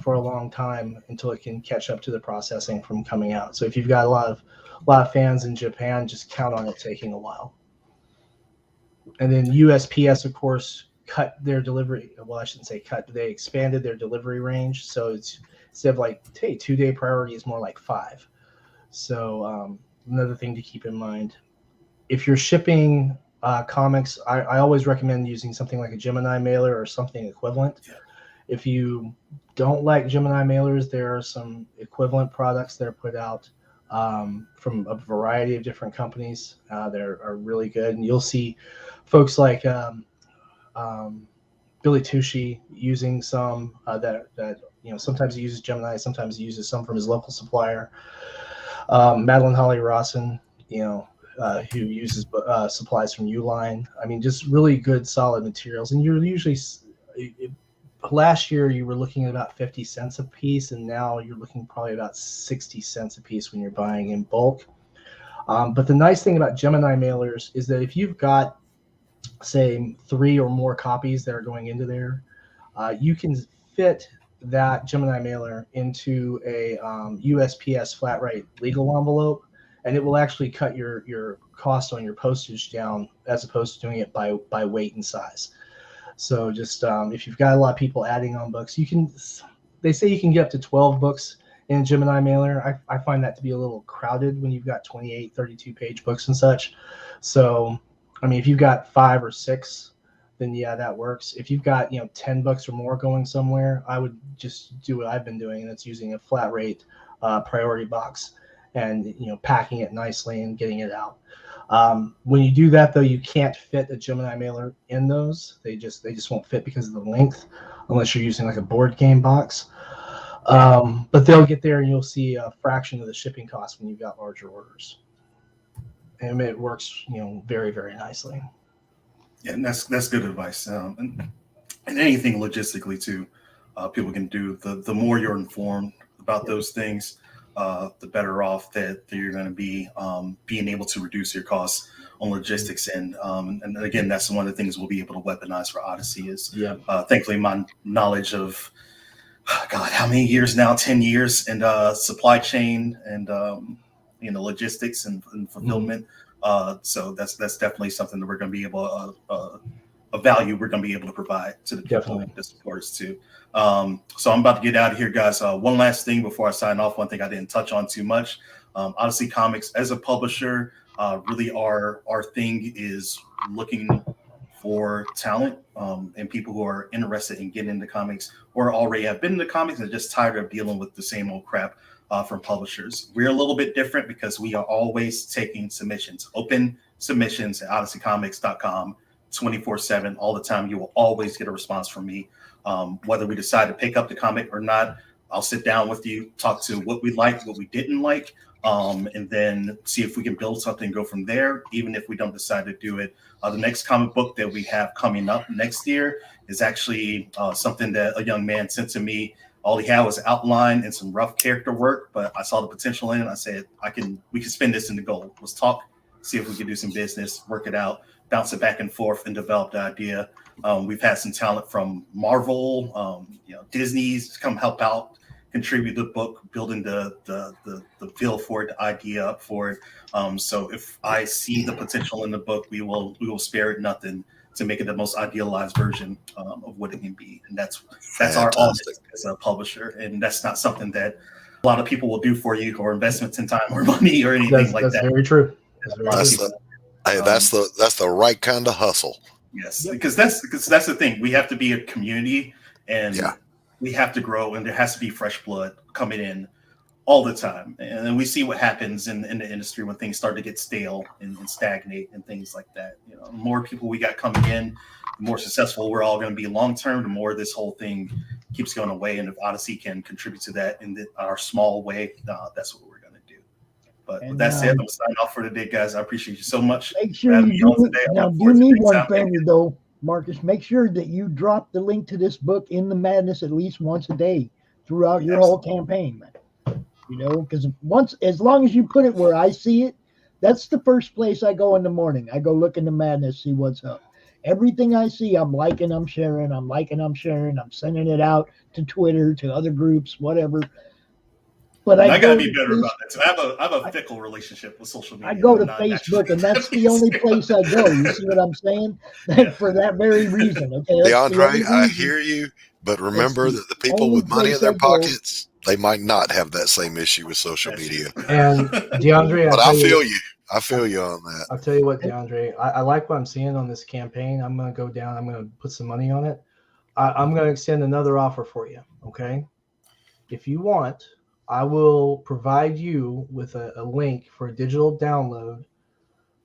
for a long time until it can catch up to the processing from coming out. So if you've got a lot of fans in Japan, just count on it taking a while. And then USPS, of course, cut their delivery. Well, I shouldn't say cut, but they expanded their delivery range. So it's instead of 2-day priority is more like 5. So another thing to keep in mind, if you're shipping comics, I always recommend using something like a Gemini mailer or something equivalent. Yeah. If you don't like Gemini mailers, there are some equivalent products that are put out from a variety of different companies that are really good. And you'll see folks like Billy Tucci using some that sometimes he uses Gemini, sometimes he uses some from his local supplier. Madeline Holly Rawson, who uses supplies from Uline. I mean, just really good, solid materials. And you're usually last year you were looking at about 50 cents a piece, and now you're looking probably about 60 cents a piece when you're buying in bulk. But the nice thing about Gemini mailers is that if you've got, say, 3 or more copies that are going into there, you can fit that Gemini mailer into a USPS flat rate legal envelope, and it will actually cut your cost on your postage down as opposed to doing it by weight and size. So just if you've got a lot of people adding on books, they say you can get up to 12 books in a Gemini mailer. I find that to be a little crowded when you've got 28, 32 page books and such. So, I mean, if you've got 5 or 6, then yeah, that works. If you've got, 10 books or more going somewhere, I would just do what I've been doing, and it's using a flat rate priority box and, packing it nicely and getting it out. When you do that, though, you can't fit a Gemini mailer in those. They just won't fit because of the length, unless you're using like a board game box. But they'll get there, and you'll see a fraction of the shipping cost when you've got larger orders. And it works, very, very nicely. Yeah, and that's good advice. And anything logistically too, people can do. The more you're informed about those things, the better off that you're going to be being able to reduce your costs on logistics. And again, that's one of the things we'll be able to weaponize for Odyssey is thankfully my knowledge of, God, how many years now? 10 years in supply chain and logistics and fulfillment. So that's definitely something that we're going to be able a value we're going to be able to provide to the people that support us too. So I'm about to get out of here, guys. One last thing before I sign off. One thing I didn't touch on too much. Odyssey Comics as a publisher, really our thing is looking for talent and people who are interested in getting into comics or already have been into comics and just tired of dealing with the same old crap from publishers. We're a little bit different because we are always taking submissions, open submissions at odysseycomics.com 24/7 all the time. You will always get a response from me. Whether we decide to pick up the comic or not, I'll sit down with you, talk to what we liked, what we didn't like, and then see if we can build something, go from there, even if we don't decide to do it. The next comic book that we have coming up next year is actually something that a young man sent to me. All he had was outline and some rough character work, but I saw the potential in it. I said, we can spin this into gold. Let's talk, see if we can do some business, work it out, bounce it back and forth, and develop the idea. We've had some talent from Marvel, Disney's come help out, contribute to the book, building the feel for it, the idea up for it. So if I see the potential in the book, we will spare it nothing to make it the most idealized version of what it can be. And that's our honest as a publisher. And that's not something that a lot of people will do for you, or investments in time or money or anything like that. That's very true. That's the right kind of hustle. Yes, because that's the thing. We have to be a community, and we have to grow, and there has to be fresh blood coming in all the time. And then we see what happens in the industry when things start to get stale and stagnate and things like that. The more people we got coming in, the more successful we're all going to be long term. The more this whole thing keeps going away, and if Odyssey can contribute to that in our small way, that's what we're going to do. But with that said, I'm signing off for today, guys. I appreciate you so much. Make sure you need one favor though, Marcus. Make sure that you drop the link to this book in the Madness at least once a day throughout your whole campaign, man. Because as long as you put it where I see it, that's the first place I go in the morning. I go look in the Madness, see what's up. Everything I see, I'm liking, I'm sharing, I'm sending it out to Twitter, to other groups, whatever. But I gotta be better about that. So I have a fickle relationship with social media. I go to Facebook, and that's the only place I go. You see what I'm saying? For that very reason. Okay, DeAndre, I hear you, but remember that the people with money in their pockets, they might not have that same issue with social media. And DeAndre, but I feel you. I feel you on that. I'll tell you what, DeAndre, I like what I'm seeing on this campaign. I'm going to go down. I'm going to put some money on it. I'm going to extend another offer for you. Okay. If you want, I will provide you with a link for a digital download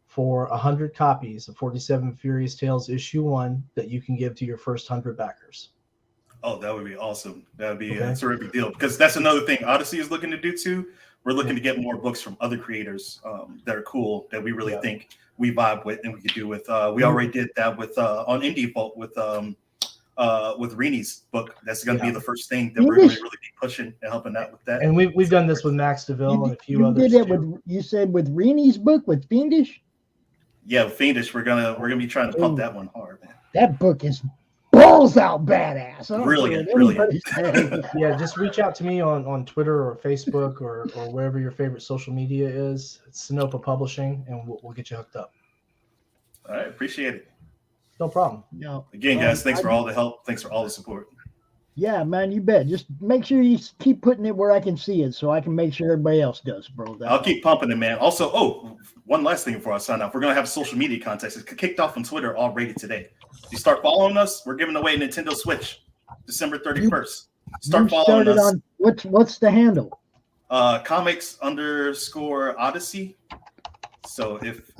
for 100 copies of 47 Furious Tales issue 1 that you can give to your first 100 backers. Oh, that would be awesome. That would be a terrific deal, because that's another thing Odyssey is looking to do too. We're looking to get more books from other creators that are cool, that we really think we vibe with and we could do with. We already did that with on Indie Vault with Reni's book. That's going to be the first thing that we're going to really be pushing and helping out with that. And we've done this with Max DeVille and a few others. You did it you said with Reni's book with Fiendish? Yeah, Fiendish. We're gonna be trying to pump that one hard, man. That book is balls out badass. I don't Brilliant, care what anybody says. Yeah, just reach out to me on Twitter or Facebook or wherever your favorite social media is. It's Sinopa Publishing, and we'll get you hooked up. All right, appreciate it. No problem. No, Again, guys, thanks for all the help. Thanks for all the support. Yeah, man, you bet. Just make sure you keep putting it where I can see it, so I can make sure everybody else does, bro. I'll keep pumping it, man. Also, one last thing before I sign off. We're going to have a social media contest. It's kicked off on Twitter already today. If you start following us, we're giving away a Nintendo Switch December 31st. Start following us. On, what's the handle? Comics_Odyssey. So if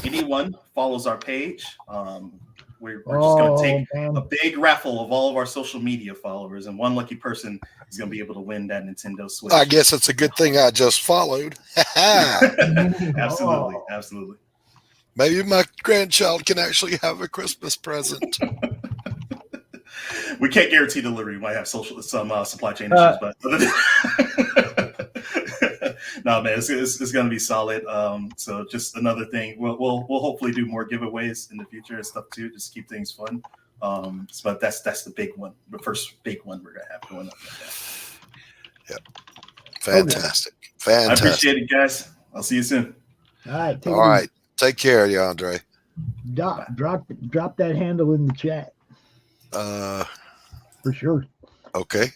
anyone follows our page, we're just going to take a big raffle of all of our social media followers, and one lucky person is going to be able to win that Nintendo Switch. I guess it's a good thing I just followed. Absolutely, absolutely. Maybe my grandchild can actually have a Christmas present. We can't guarantee delivery. We might have some supply chain issues, but no, man, it's going to be solid. So just another thing. We'll hopefully do more giveaways in the future and stuff too. Just keep things fun. But that's the big one. The first big one we're going to have going up. Yep. Fantastic. Fantastic. I appreciate it, guys. I'll see you soon. All right. All right. Take care, DeAndre. Drop that handle in the chat. For sure. Okay.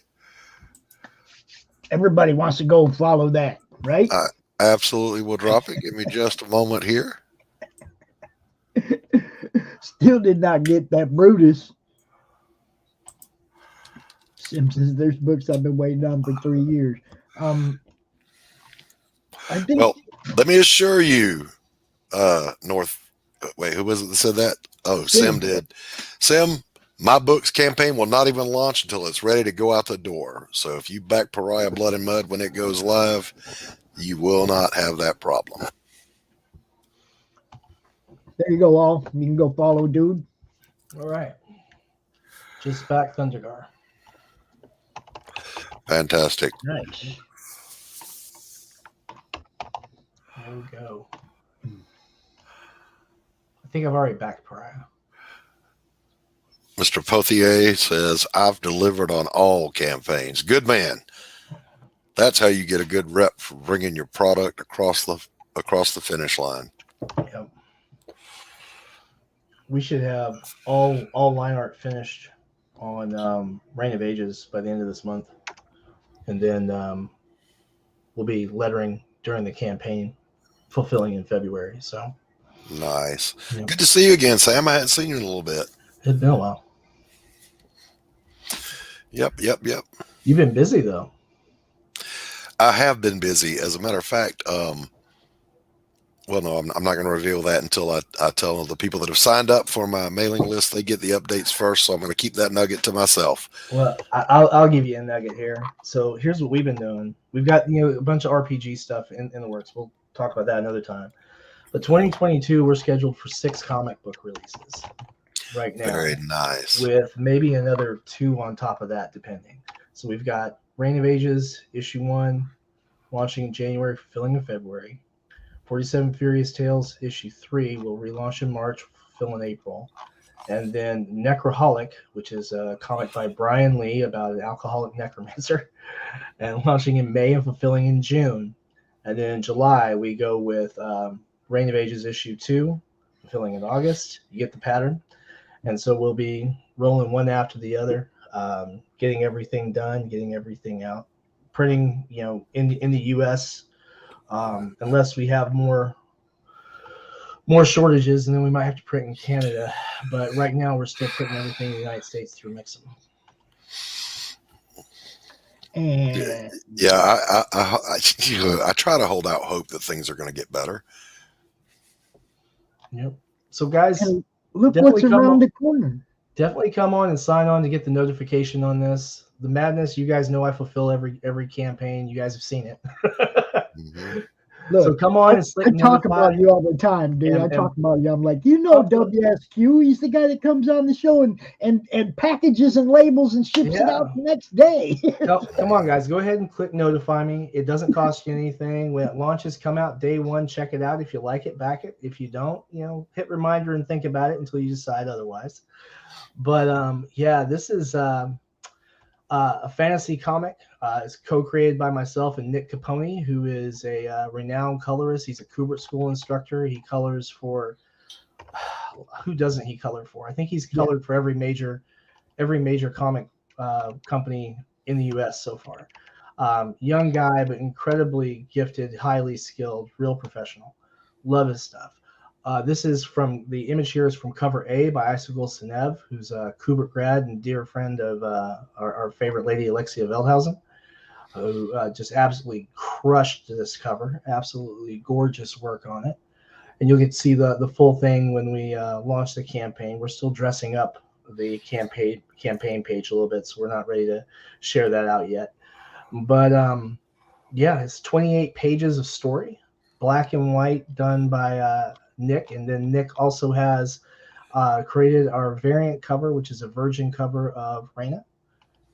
Everybody wants to go and follow that, right? I absolutely will drop it. Give me just a moment here. Still did not get that Brutus. Simpsons, there's books I've been waiting on for 3 years. I think. Well, let me assure you, wait, who was it that said that? Oh, Sim did. Sim, my books campaign will not even launch until it's ready to go out the door. So if you back Pariah Blood and Mud when it goes live, you will not have that problem. There you go, all. You can go follow dude. All right. Just back Thundergar. Fantastic. Nice. There we go. I think I've already backed Pariah. Mr. Pothier says, I've delivered on all campaigns. Good man. That's how you get a good rep for bringing your product across the finish line. Yep. We should have all line art finished on Reign of Ages by the end of this month. And then we'll be lettering during the campaign, fulfilling in February. So nice. Yep. Good to see you again, Sam. I hadn't seen you in a little bit. It's been a while. Yep. You've been busy, though. I have been busy. As a matter of fact, well, no, I'm not going to reveal that until I tell the people that have signed up for my mailing list, they get the updates first. So I'm going to keep that nugget to myself. Well, I'll give you a nugget here. So here's what we've been doing. We've got a bunch of RPG stuff in the works. We'll talk about that another time. But 2022, we're scheduled for 6 comic book releases right now. Very nice. With maybe another 2 on top of that, depending. So we've got Reign of Ages, issue 1, launching in January, fulfilling in February. 47 Furious Tales, issue 3, will relaunch in March, fulfill in April. And then Necroholic, which is a comic by Brian Lee about an alcoholic necromancer, and launching in May and fulfilling in June. And then in July, we go with Reign of Ages, issue 2, fulfilling in August. You get the pattern. And so we'll be rolling one after the other, getting everything done, getting everything out, printing, in the U.S., unless we have more shortages, and then we might have to print in Canada. But right now, we're still printing everything in the United States through Mixam. And yeah, I try to hold out hope that things are going to get better. Yep. So, guys, look what's around the corner. Definitely come on and sign on to get the notification on this. The madness, you guys know I fulfill every campaign. You guys have seen it. Mm-hmm. Look, So come on and I talk about you all the time, dude. I talk about you. I'm like, WSQ. He's the guy that comes on the show and packages and labels and ships it out the next day. Come on, guys. Go ahead and click notify me. It doesn't cost you anything. When it launches, come out day one. Check it out. If you like it, back it. If you don't, hit reminder and think about it until you decide otherwise. But this is a fantasy comic. It's co-created by myself and Nick Capone, who is a renowned colorist. He's a Kubert School instructor. He colors for who doesn't he color for? I think he's colored for every major comic company in the U.S. so far. Young guy, but incredibly gifted, highly skilled, real professional. Love his stuff. This is from the image here is from cover A by Icicle Senev, who's a Kubert grad and dear friend of our favorite lady, Alexia Veldhausen, who just absolutely crushed this cover. Absolutely gorgeous work on it. And you'll get to see the full thing when we launch the campaign. We're still dressing up the campaign page a little bit, so we're not ready to share that out yet. But it's 28 pages of story, black and white, done by Nick, and then Nick also has created our variant cover, which is a virgin cover of Raina.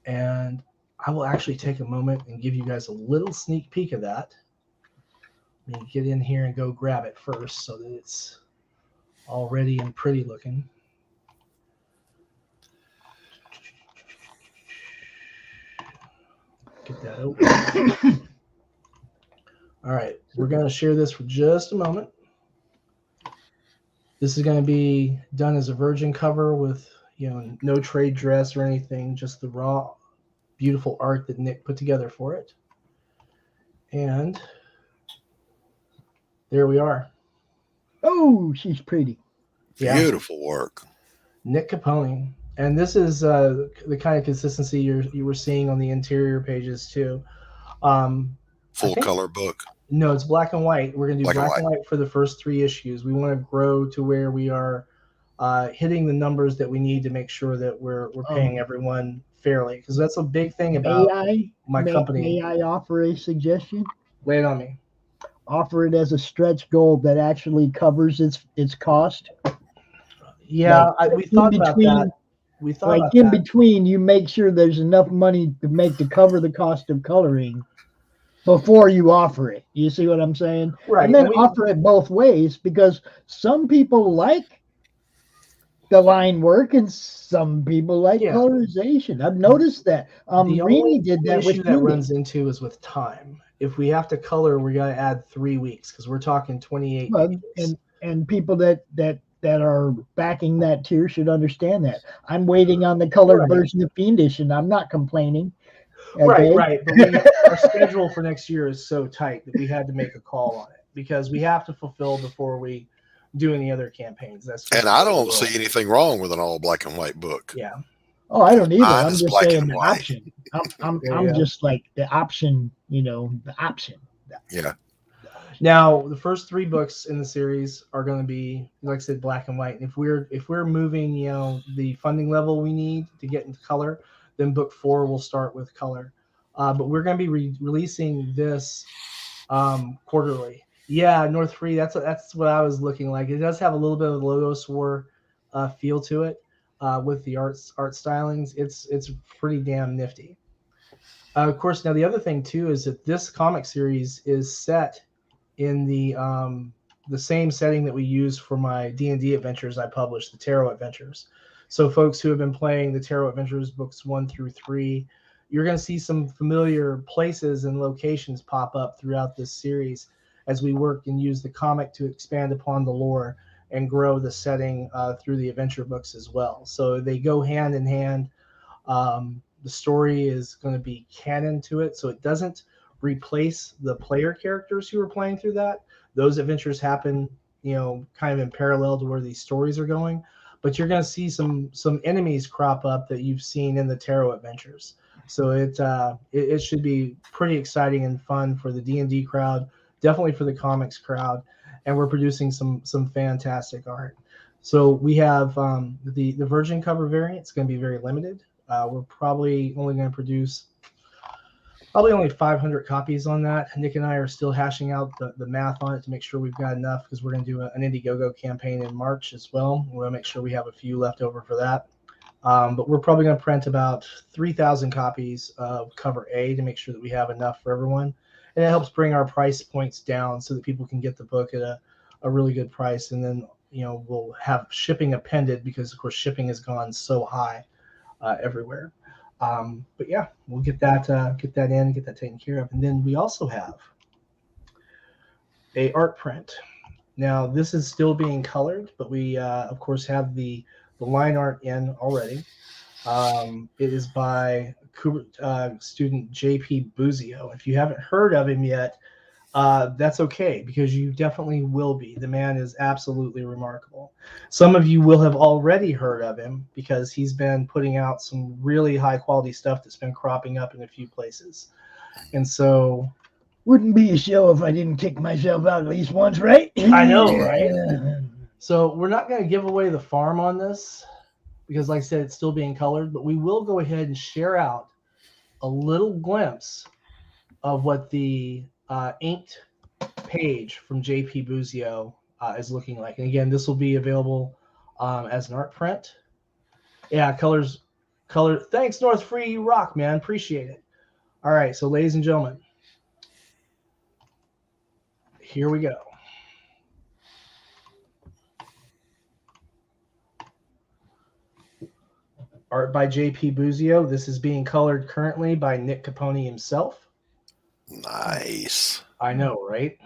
And I will actually take a moment and give you guys a little sneak peek of that. Let me get in here and go grab it first so that it's all ready and pretty looking. Get that open. All right, we're going to share this for just a moment. This is going to be done as a virgin cover with, no trade dress or anything, just the raw, beautiful art that Nick put together for it. And there we are. Oh, she's pretty. Beautiful work. Nick Capone. And this is the kind of consistency you were seeing on the interior pages too. Full color book. No, it's black and white. We're going to do black and white for the first 3 issues. We want to grow to where we are hitting the numbers that we need to make sure that we're paying everyone fairly, because that's a big thing about my company. May I offer a suggestion? Lay it on me. Offer it as a stretch goal that actually covers its cost. Yeah, we thought about that. We thought about in between, you make sure there's enough money to cover the cost of coloring before you offer it. You see what I'm saying? Right. And then offer it both ways, because some people like the line work and some people like colorization. I've noticed that. Rini did that with issue that runs into is with time. If we have to color, we're going to add 3 weeks, because we're talking 28 pages. And people that are backing that tier should understand that. I'm waiting on the colored version of Fiendish, and I'm not complaining. Okay? Right. But our schedule for next year is so tight that we had to make a call on it, because we have to fulfill before we do any other campaigns. And I don't see anything wrong with an all black and white book. Yeah. Oh, I don't either. Mine I'm is just black saying and the white. option. I'm just like the option, the option. Yeah. Now, the first 3 books in the series are going to be, like I said, black and white. And if we're moving, the funding level we need to get into color, then book 4 will start with color. But we're going to be releasing this quarterly. Yeah, North Free. That's what I was looking like. It does have a little bit of Logos War feel to it with the art stylings. It's pretty damn nifty. Of course, now the other thing too is that this comic series is set in the same setting that we use for my D&D adventures I published, the Tarot Adventures. So folks who have been playing the Tarot Adventures books 1 through 3, you're going to see some familiar places and locations pop up throughout this series as we work and use the comic to expand upon the lore and grow the setting through the adventure books as well. So they go hand in hand. The story is going to be canon to it, so it doesn't replace the player characters who are playing through that. Those adventures happen, kind of in parallel to where these stories are going. But you're going to see some enemies crop up that you've seen in the Tarot Adventures. So it should be pretty exciting and fun for the D&D crowd, definitely for the comics crowd, and we're producing some fantastic art. So we have the virgin cover variant. It's going to be very limited. We're probably only going to produce Probably only 500 copies on that. Nick and I are still hashing out the math on it to make sure we've got enough, because we're going to do an Indiegogo campaign in March as well. We'll make sure we have a few left over for that. But we're probably going to print about 3,000 copies of cover A to make sure that we have enough for everyone. And it helps bring our price points down so that people can get the book at a really good price. And then, we'll have shipping appended, because, of course, shipping has gone so high everywhere. But yeah, we'll get that in, get that taken care of. And then we also have a art print. Now, this is still being colored, but we, of course, have the line art in already. It is by student JP Buzio. If you haven't heard of him yet, that's okay, because you definitely will be. The man is absolutely remarkable. Some of you will have already heard of him, because he's been putting out some really high quality stuff that's been cropping up in a few places. And so, wouldn't be a show if I didn't kick myself out at least once, right? I know, right? So we're not going to give away the farm on this, because, like I said, it's still being colored, but we will go ahead and share out a little glimpse of what the inked page from JP Buzio is looking like. And again, this will be available as an art print. Yeah, color. Thanks, North Free, you rock, man. Appreciate it. All right, so ladies and gentlemen, here we go. Art by JP Buzio. This is being colored currently by Nick Capone himself. Nice. I know, right?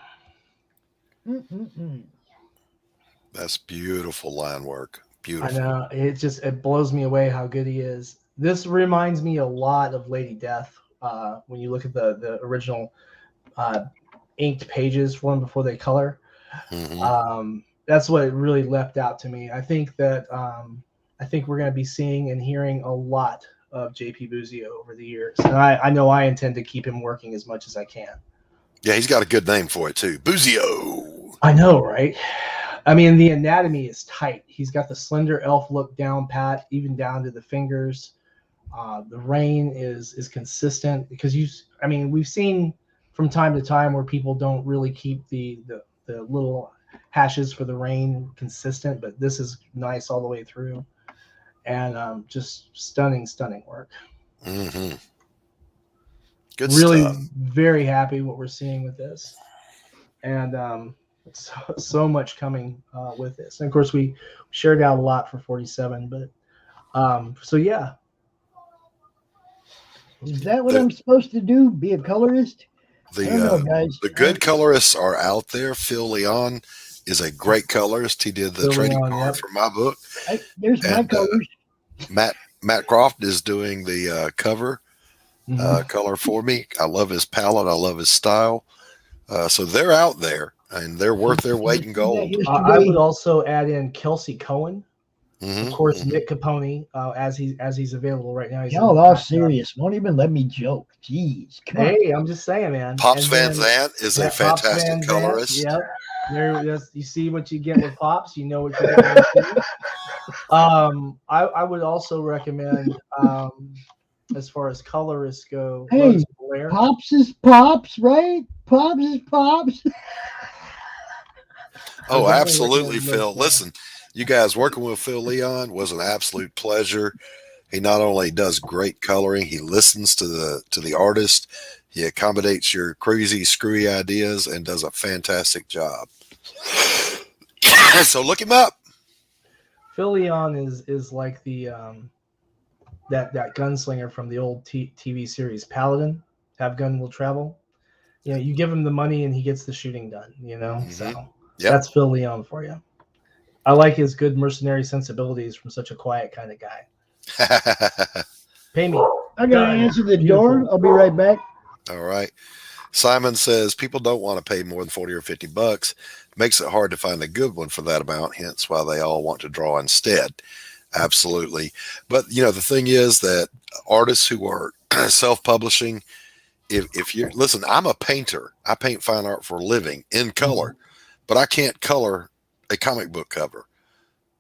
That's beautiful line work. Beautiful. I know. It blows me away how good he is. This reminds me a lot of Lady Death when you look at the original inked pages for them before they color. Mm-hmm. That's what it really leapt out to me. I think that I think we're going to be seeing and hearing a lot of JP Buzio over the years. And I know I intend to keep him working as much as I can. Yeah, he's got a good name for it too. Buzio. I know, right? I mean, the anatomy is tight. He's got the slender elf look down pat, even down to the fingers. The rain is consistent, because we've seen from time to time where people don't really keep the little hashes for the rain consistent, but this is nice all the way through. And just stunning work. Mm-hmm. Good really stuff. Very happy what we're seeing with this. And so much coming with this. And of course, we shared out a lot for 47, but so yeah. Is that what I'm supposed to do? Be a colorist? I don't know, guys. The good colorists are out there. Phil Leon is a great colorist. He did the trading card for my book. There's my colors. Matt Croft is doing the cover color for me. I love his palette. I love his style. So they're out there, and they're worth their weight in gold. I would also add in Kelsey Cohen. Mm-hmm. Of course, Nick Capone, as he's available right now. Y'all all serious. Won't even let me joke. Jeez. Hey, I'm just saying, man. Pops Van Zandt is a fantastic colorist. Yep. You see what you get with Pops. You know what you're getting with. I would also recommend, as far as colorists go, hey, Pops is Pops, right? Pops is Pops. Oh, absolutely, Phil. Listen, you guys working with Phil Leon was an absolute pleasure. He not only does great coloring, he listens to the artist. He accommodates your crazy, screwy ideas and does a fantastic job. So look him up. Phil Leon is like the that gunslinger from the old TV series Paladin. Have gun will travel. You give him the money and he gets the shooting done. Mm-hmm. So that's Phil Leon for you. I like his good mercenary sensibilities from such a quiet kind of guy. Pay me. I gotta answer the door. I'll be right back. All right. Simon says people don't want to pay more than $40 or $50. Makes it hard to find a good one for that amount. Hence why they all want to draw instead. Absolutely. But the thing is that artists who are self-publishing, if you're listen, I'm a painter. I paint fine art for a living in color, but I can't color a comic book cover.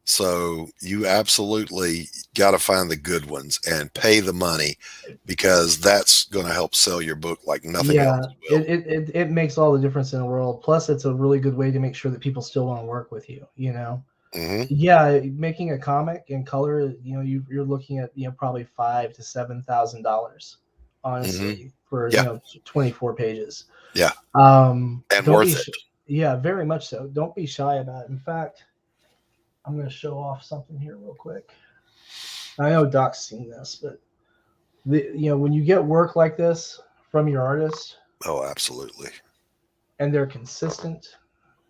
So you absolutely got to find the good ones and pay the money, because that's going to help sell your book like nothing else will. It makes all the difference in the world. Plus, it's a really good way to make sure that people still want to work with you. You know. Mm-hmm. Yeah, making a comic in color, you know, you're looking at, you know, probably $5,000 to $7,000, honestly, for, Yeah. you know, 24 pages. Yeah. And worth it. Yeah, very much so. Don't be shy about it. In fact, I'm going to show off something here real quick. I know Doc's seen this, but you know, when you get work like this from your artist, Oh, absolutely. and they're consistent,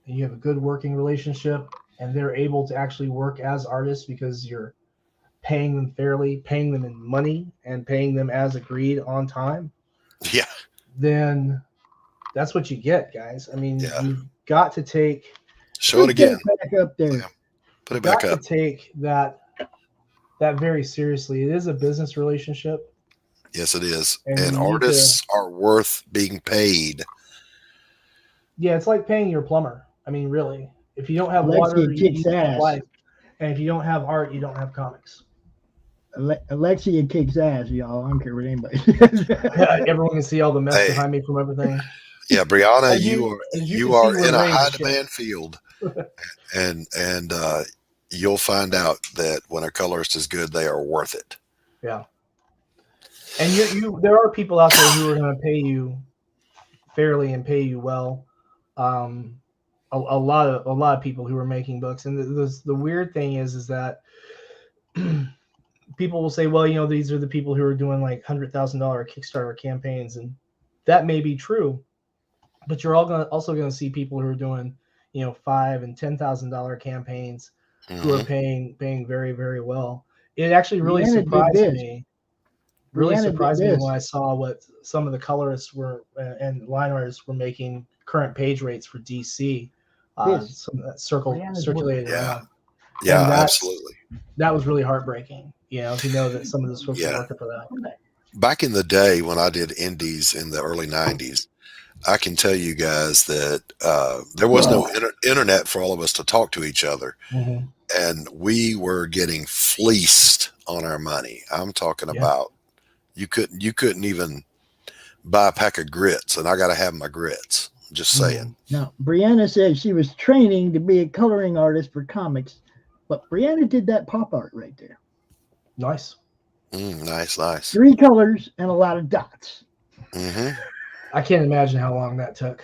and you have a good working relationship, and they're able to actually work as artists because you're paying them fairly, paying them in money, and paying them as agreed on time, Yeah. then that's what you get, guys. I mean, Yeah. you've got to take. Show it again. Back up there. Put it back got up. to take that very seriously. It is a business relationship. Yes, it is. And And you need artists are worth being paid. Yeah, it's like paying your plumber. I mean, really. If you don't have Alexia water, you kicks don't have ass. life. And if you don't have art, you don't have comics. Alexia kicks ass, y'all. I don't care what anybody Yeah, everyone can see all the mess Hey. behind me from everything. Yeah, Brianna, As you you are can see, in we're a ready to high ship. demand field, and you'll find out that when a colorist is good, they are worth it. Yeah. And there are people out there who are going to pay you fairly and pay you well. A lot of people who are making books, and the weird thing is that people will say, well, you know, these are the people who are doing like $100,000 Kickstarter campaigns, and that may be true, but you're also going to see people who are doing, you know, $5,000 and $10,000 campaigns who are paying very, very well. It actually really surprised me. Really surprised me when I saw what some of the colorists were and line artists were making current page rates for DC. Some of that circulated around. Yeah, And absolutely. That was really heartbreaking, you know, to know that some of those folks are working for that. Back in the day when I did indies in the early 90s, I can tell you guys that there was no internet for all of us to talk to each other. Mm-hmm. And we were getting fleeced on our money. I'm talking about you couldn't even buy a pack of grits, and I got to have my grits. Just saying. Now, Brianna said she was training to be a coloring artist for comics, but Brianna did that pop art right there. Nice. Nice. 3 colors and a lot of dots. Mm-hmm. I can't imagine how long that took.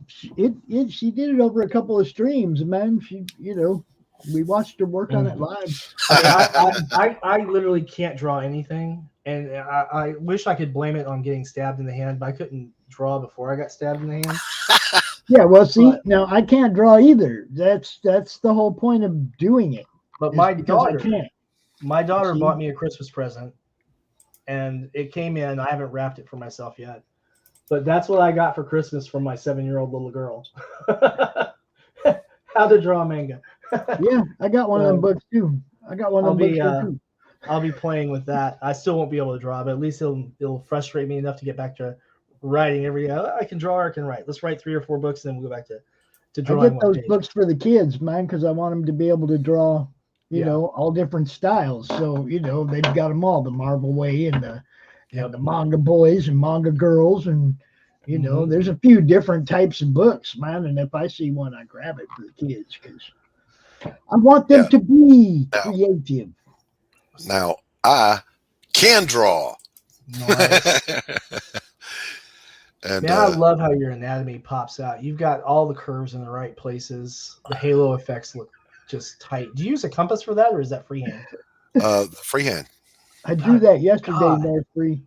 She did it over a couple of streams, man. She, you know, we watched her work on it live. I literally can't draw anything, and I wish I could blame it on getting stabbed in the hand, but I couldn't draw before I got stabbed in the hand. Yeah, well, see, now I can't draw either. That's the whole point of doing it. But my daughter See? bought me a Christmas present, and it came in. I haven't wrapped it for myself yet, but that's what I got for Christmas from my 7-year-old little girl. How to draw manga. Yeah, I got one of them books too. I got one of them books too. I'll be playing with that. I still won't be able to draw, but at least it'll frustrate me enough to get back to writing every day. I can draw or I can write. Let's write 3 or 4 books, and then we'll go back to drawing. I get those books for the kids, man, because I want them to be able to draw, you know, all different styles. So, you know, they've got them all, the Marvel way and the manga boys and manga girls, and you know, there's a few different types of books, man. And if I see one, I grab it for the kids because I want them to be creative. Now, I can draw. Nice. And man, I love how your anatomy pops out. You've got all the curves in the right places. The halo effects look just tight. Do you use a compass for that, or is that freehand? Freehand. I drew that yesterday, North Free.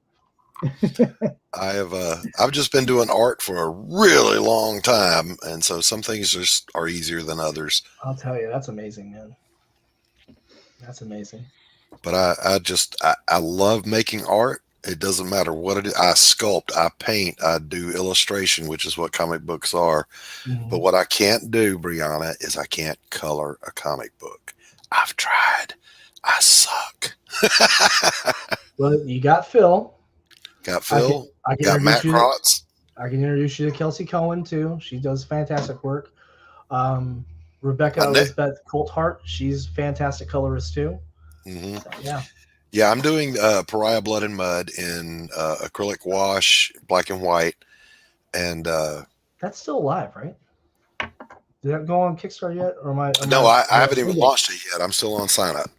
I've just been doing art for a really long time, and so some things just are easier than others. I'll tell you, that's amazing, man. That's amazing. But I love making art. It doesn't matter what it is. I sculpt, I paint, I do illustration, which is what comic books are. Mm-hmm. But what I can't do, Brianna, is I can't color a comic book. I've tried. I suck. Well, you got Phil. Got Phil. I can got Matt Krotz. I can introduce you to Kelsey Cohen too. She does fantastic work. Rebecca Elizabeth Coulthart, she's fantastic colorist too. Mm-hmm. So, yeah. Yeah, I'm doing Pariah Blood and Mud in acrylic wash, black and white, and that's still alive, right? Did that go on Kickstarter yet, or no, I haven't even launched it yet. I'm still on sign up.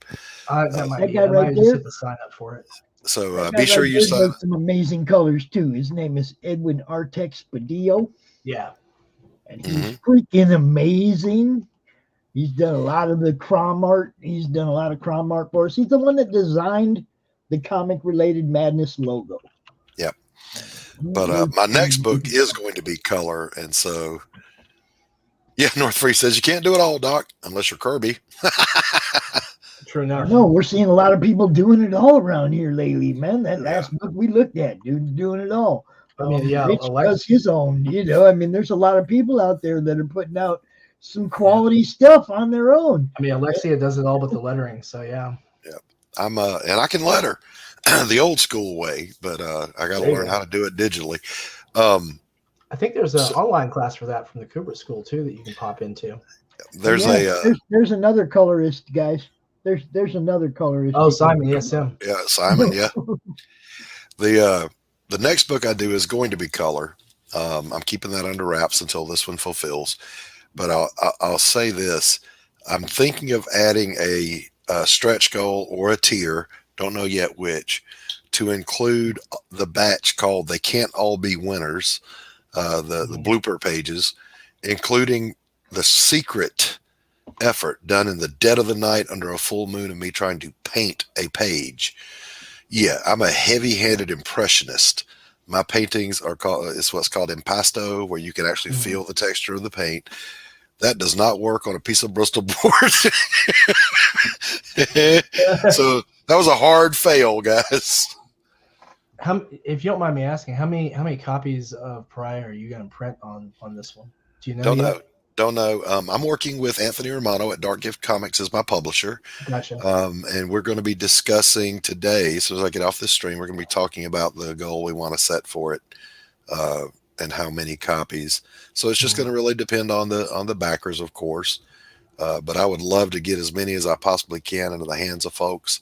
That might be. guy I might right just there? hit the sign up for it. So be sure you sign up. Some amazing colors too. His name is Edwin Artex Padillo. Yeah, and he's freaking amazing. He's done a lot of the crom art. He's done a lot of crom art for us. He's the one that designed the Comic Related Madness logo. Yep. But my next book is going to be color, and so yeah, North Free says you can't do it all, Doc, unless you're Kirby. True enough. No, we're seeing a lot of people doing it all around here lately, man. That last book we looked at, dude's doing it all. I mean, Rich does his own, I mean, there's a lot of people out there that are putting out some quality stuff on their own. I mean, Alexia does it all but the lettering, so yeah. Yeah, I'm and I can letter the old school way, but I got to learn how to do it digitally. I think there's an online class for that from the Kubrick School too that you can pop into. There's there's another colorist, guys. There's another colorist. Oh, Simon, yes, him. Yeah, Simon, yeah. The next book I do is going to be color. I'm keeping that under wraps until this one fulfills. But I'll say this: I'm thinking of adding a stretch goal or a tier, don't know yet which, to include the batch called "They Can't All Be Winners," the blooper pages, including the secret effort done in the dead of the night under a full moon of me trying to paint a page. Yeah, I'm a heavy-handed impressionist. My paintings are it's what's called impasto, where you can actually feel the texture of the paint. That does not work on a piece of Bristol board. So that was a hard fail, guys. If you don't mind me asking, how many copies of Pariah are you going to print on this one? Do you know? Don't know. I'm working with Anthony Romano at Dark Gift Comics as my publisher. Gotcha. And we're going to be discussing today, as soon as I get off this stream, we're going to be talking about the goal we want to set for it, and how many copies. So it's just going to really depend on the backers, of course. But I would love to get as many as I possibly can into the hands of folks,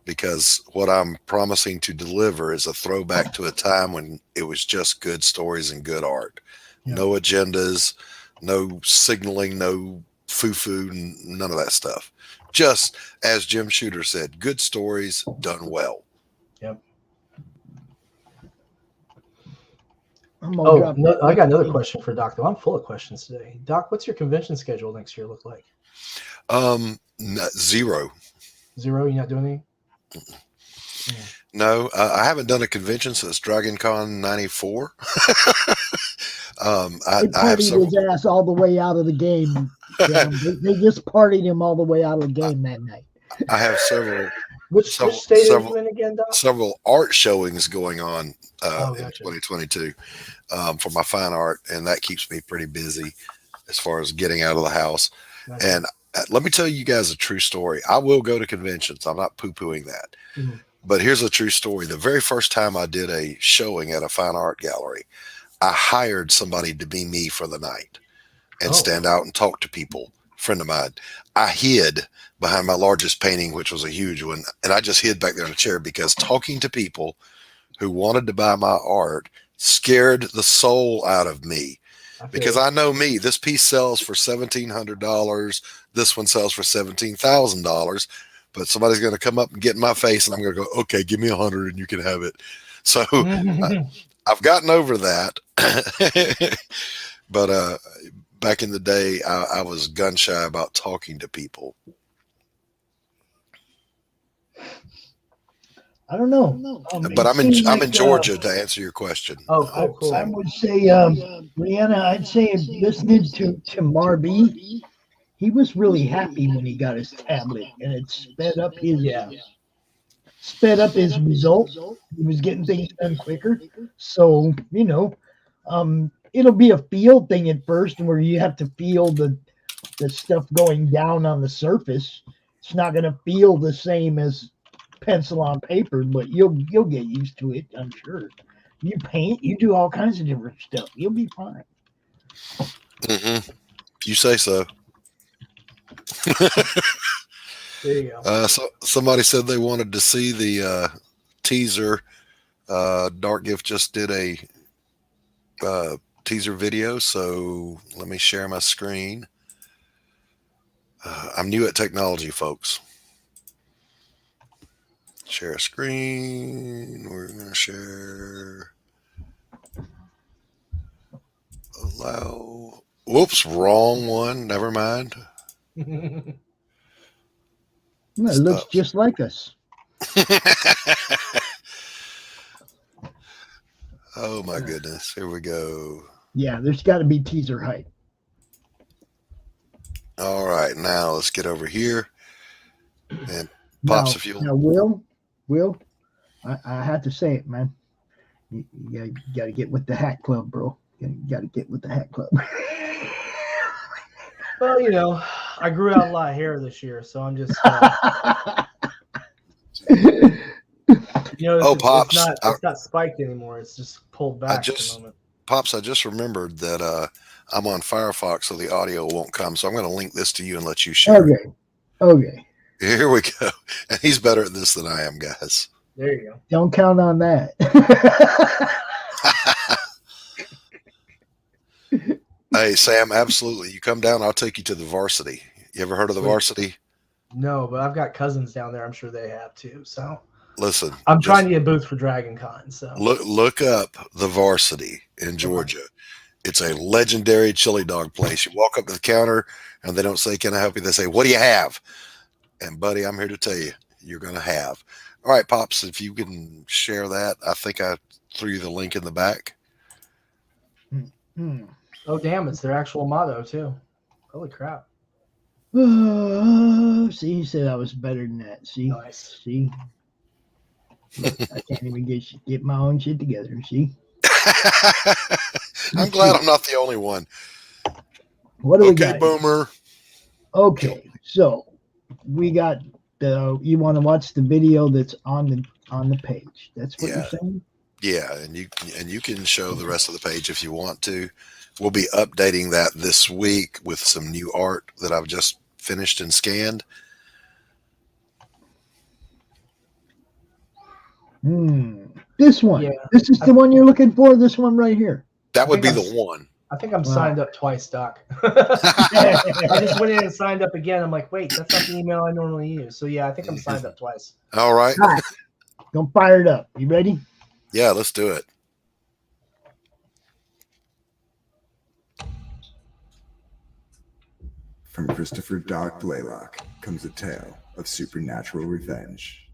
because what I'm promising to deliver is a throwback to a time when it was just good stories and good art. Yeah. No agendas, no signaling, no foo-foo, none of that stuff. Just, as Jim Shooter said, good stories done well. Yep. I got another question for Doc, though. I'm full of questions today. Doc, what's your convention schedule next year look like? Zero. Zero? You're not doing any? No, I haven't done a convention since Dragon Con 94. I have his ass all the way out of the game. They just partied him all the way out of the game that night. I have several. Which state are you in again, Doc? Several art showings going on in gotcha. 2022 for my fine art, and that keeps me pretty busy as far as getting out of the house. Gotcha. And let me tell you guys a true story. I will go to conventions. I'm not poo-pooing that. Mm-hmm. But here's a true story. The very first time I did a showing at a fine art gallery, I hired somebody to be me for the night and stand out and talk to people. A friend of mine. I hid behind my largest painting, which was a huge one, and I just hid back there in a chair because talking to people who wanted to buy my art scared the soul out of me. Because I know me, this piece sells for $1,700. This one sells for $17,000. But somebody's going to come up and get in my face, and I'm going to go, okay, give me 100 and you can have it. So I've gotten over that. But back in the day, I was gun shy about talking to people. I don't know. But I'm in Georgia to answer your question. Oh, cool. I would say, Brianna, I'd say listening to Marby, he was really happy when he got his tablet, and it sped up his results. He was getting things done quicker. So, it'll be a feel thing at first, where you have to feel the stuff going down on the surface. It's not going to feel the same as pencil on paper, but you'll get used to it, I'm sure. You paint, you do all kinds of different stuff. You'll be fine. Mm-hmm. You say so. There you go. So somebody said they wanted to see the teaser. Dark Gift just did a teaser video, so let me share my screen. I'm new at technology, folks. Share a screen. We're going to share. Allow. Whoops, wrong one. Never mind. It looks just like us. Oh my goodness. Here we go. Yeah, there's got to be teaser height. All right, now let's get over here. And Pops, if you'll. Now, Will, I have to say it, man. You got to get with the Hat Club, bro. You got to get with the Hat Club. Well, you know, I grew out a lot of hair this year, so I'm just. You know, Pops, it's not spiked anymore. It's just pulled back at the moment. Pops, I just remembered that I'm on Firefox, so the audio won't come. So I'm going to link this to you and let you share. Okay. Here we go. And he's better at this than I am, guys. There you go. Don't count on that. Hey, Sam, absolutely. You come down, I'll take you to the Varsity. You ever heard of the Varsity? No, but I've got cousins down there. I'm sure they have too. So listen, I'm trying to get booths for Dragon Con. So look up the Varsity in Georgia. It's a legendary chili dog place. You walk up to the counter and they don't say, "Can I help you?" They say, "What do you have?" And buddy, I'm here to tell you, you're going to have. All right, Pops, if you can share that. I think I threw you the link in the back. Oh, damn, it's their actual motto too. Holy crap. See, he said I was better than that. See? Nice. See? Look, I can't even get my own shit together. See? I'm glad I'm not the only one. What do we got? Okay, Boomer. Okay, so we got the. You want to watch the video that's on the page? That's what you're saying. Yeah, and you can show the rest of the page if you want to. We'll be updating that this week with some new art that I've just finished and scanned. This one. Yeah. This is the one you're looking for. This one right here. That would be the one. I think I'm signed up twice, Doc. I just went in and signed up again. I'm like, wait, that's not the email I normally use. So yeah, I think I'm signed up twice. All right. Don't fire it up. You ready? Yeah, let's do it. From Christopher Doc Blaylock comes a tale of supernatural revenge.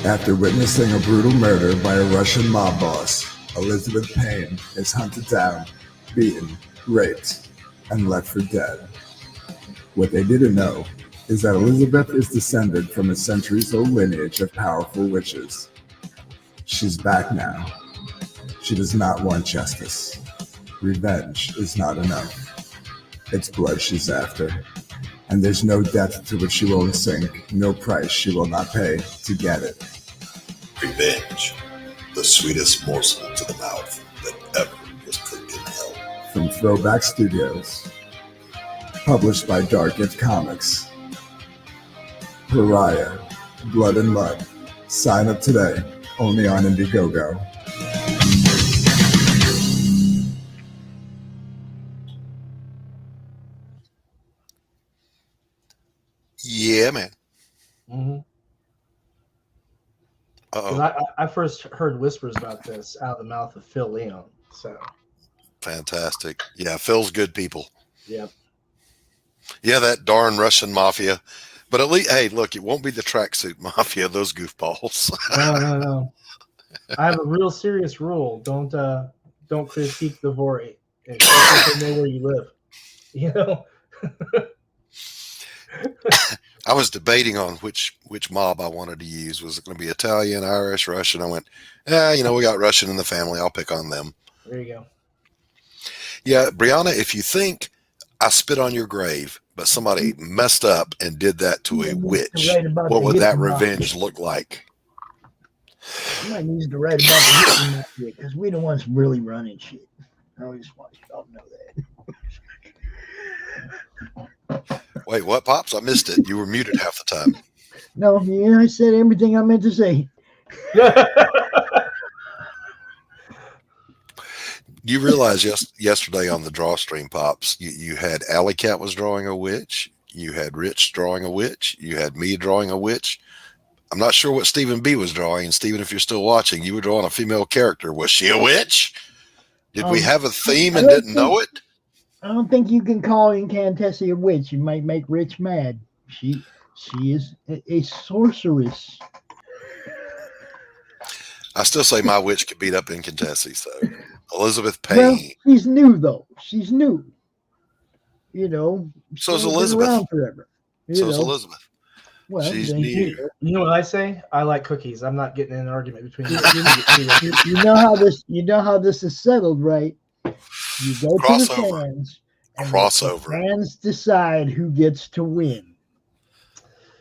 After witnessing a brutal murder by a Russian mob boss, Elizabeth Payne is hunted down, beaten, raped, and left for dead. What they didn't know is that Elizabeth is descended from a centuries-old lineage of powerful witches. She's back now. She does not want justice. Revenge is not enough. It's blood she's after. And there's no depth to which she won't sink, no price she will not pay to get it. Revenge, the sweetest morsel to the mouth that ever was cooked in hell. From Throwback Studios, published by Dark Gift Comics. Pariah, Blood and Mud. Sign up today, only on Indiegogo. Yeah, man. Mm-hmm. I first heard whispers about this out of the mouth of Phil Leon. So fantastic. Yeah, Phil's good people. Yep. Yeah, that darn Russian mafia. But at least, hey, look, it won't be the tracksuit mafia, those goofballs. No. I have a real serious rule. Don't critique the Vori. Especially if they know where you live. You know? I was debating on which mob I wanted to use. Was it going to be Italian, Irish, Russian? I went, we got Russian in the family. I'll pick on them. There you go. Yeah, Brianna, if you think I spit on your grave, but somebody messed up and did that to a witch, what would that revenge look like? Somebody needs to write about the history because we the ones really running shit. I always want y'all to know that. Wait, what, Pops? I missed it. You were muted half the time. No, yeah, I said everything I meant to say. You realize yesterday on the draw stream, Pops, you had Alley Cat was drawing a witch. You had Rich drawing a witch. You had me drawing a witch. I'm not sure what Stephen B was drawing. And Stephen, if you're still watching, you were drawing a female character. Was she a witch? Did we have a theme and didn't know it? I don't think you can call Incantessi a witch. You might make Rich mad. She is a sorceress. I still say my witch could beat up Incantessi. So Elizabeth Payne. Well, she's new though. She's new. You know. So is Elizabeth. Around forever. So is Elizabeth. Well, she's new. You know what I say? I like cookies. I'm not getting in an argument between you. You know how this is settled, right? You go to the fans, and the fans decide who gets to win.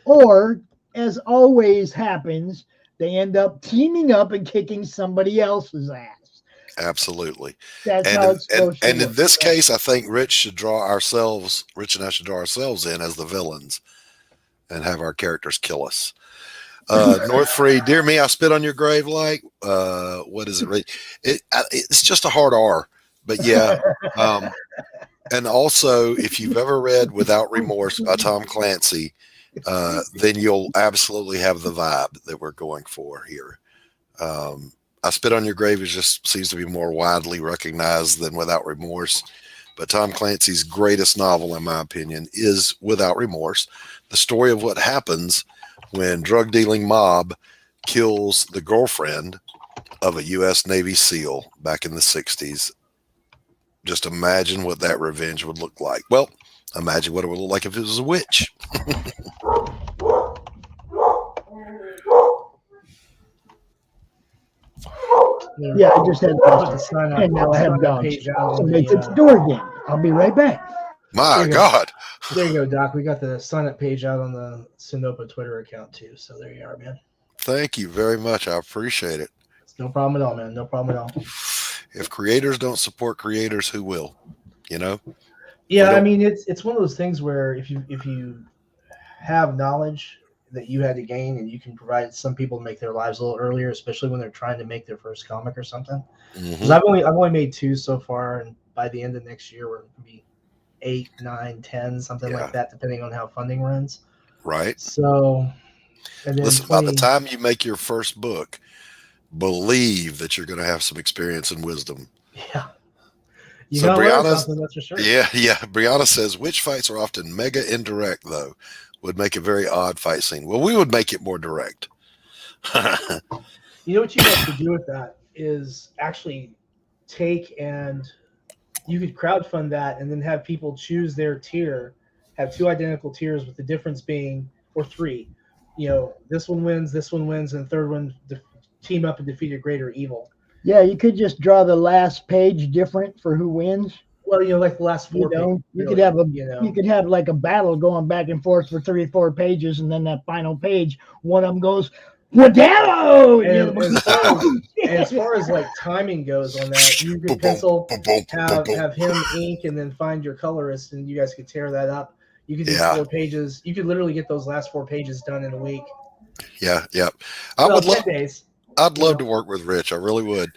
Or, as always happens, they end up teaming up and kicking somebody else's ass. Absolutely. That's how it's supposed to work. In this right? case, I think Rich and I should draw ourselves in as the villains and have our characters kill us. North Free, dear me, I spit on your grave like, what is it? It's just a hard R. But yeah, and also if you've ever read Without Remorse by Tom Clancy, then you'll absolutely have the vibe that we're going for here. I Spit on Your Grave seems to be more widely recognized than Without Remorse, but Tom Clancy's greatest novel, in my opinion, is Without Remorse, the story of what happens when drug-dealing mob kills the girlfriend of a U.S. Navy SEAL back in the 60s. Just imagine what that revenge would look like. Well, imagine what it would look like if it was a witch. Yeah, I just had to sign up. And now I have dogs. Somebody at the door again. I'll be right back. My God. There you go, Doc. We got the sign-up page out on the Sinopa Twitter account, too. So there you are, man. Thank you very much. I appreciate it. It's no problem at all, man. No problem at all. If creators don't support creators, who will? You know? Yeah, I mean, it's one of those things where if you have knowledge that you had to gain and you can provide some people to make their lives a little earlier, especially when they're trying to make their first comic or something. Because I've only made 2 so far, and by the end of next year we're going to be 8, 9, 10, something like that, depending on how funding runs. Right. So, and then listen, by the time you make your first book, believe that you're going to have some experience and wisdom. Yeah. So Brianna's, that's for sure. Yeah. Brianna says, witch fights are often mega indirect, though. Would make a very odd fight scene. Well, we would make it more direct. You know what you have to do with that is actually you could crowdfund that and then have people choose their tier, have 2 identical tiers with the difference being, or 3, this one wins, and the third one team up and defeat a greater evil. Yeah, you could just draw the last page different for who wins. Well, like the last 4 pages. You could have like a battle going back and forth for 3 or 4 pages, and then that final page, one of them goes, Wadamo! And as far as like timing goes on that, you could pencil, have him ink, and then find your colorist, and you guys could tear that up. You could do 4 pages. You could literally get those last 4 pages done in a week. Yeah. I'd love to work with Rich. I really would.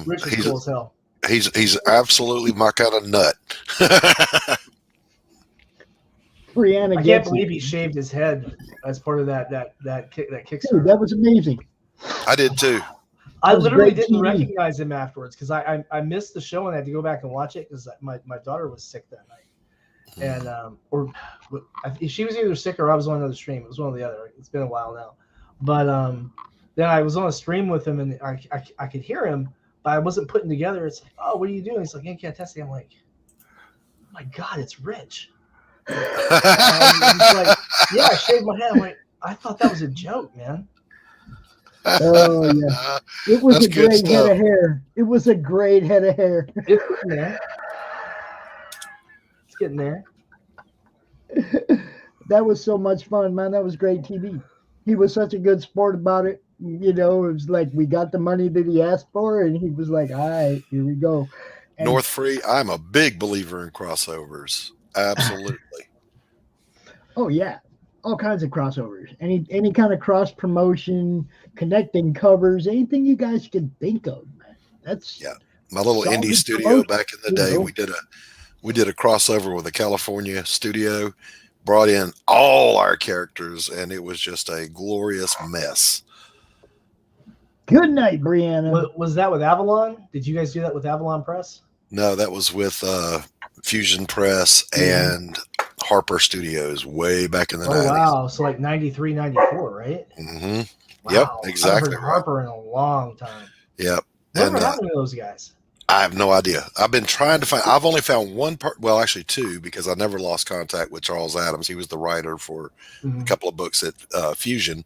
Rich is cool as hell. He's absolutely my kind of nut. Brianna, I can't believe he shaved his head as part of that Kickstarter. Dude, that was amazing. I did too. I literally didn't recognize him afterwards because I missed the show and I had to go back and watch it because my daughter was sick that night, and or she was either sick or I was on another stream. It was one or the other. It's been a while now, but then I was on a stream with him and I could hear him. But I wasn't putting together. It's like, oh, what are you doing? He's like, Incantessi. I'm like, oh my God, it's Rich. Yeah, I shaved my head. I'm like, I thought that was a joke, man. Oh yeah, it was That's a good great head stuff. of hair. It was a great head of hair. It's getting there. It's getting there. That was so much fun, man. That was great TV. He was such a good sport about it. You know, it was like we got the money that he asked for, and he was like, "All right, here we go." And North Free, I'm a big believer in crossovers. Absolutely. oh yeah, all kinds of crossovers. Any kind of cross promotion, connecting covers, anything you guys can think of, man. That's Yeah. My little solid indie studio promotion, back in the you day, know. we did a crossover with a California studio, brought in all our characters, and it was just a glorious mess. Good night, Brianna. Was that with Avalon? Did you guys do that with Avalon Press? No, that was with Fusion Press and Harper Studios way back in the 90s. Wow. So like 93, 94, right? Mm-hmm. Wow. Yep, exactly. I haven't heard Harper in a long time. Yep. Whatever And happened to those guys? I have no idea. I've been trying to find. I've only found one part. Well, actually two, because I never lost contact with Charles Adams. He was the writer for a couple of books at Fusion,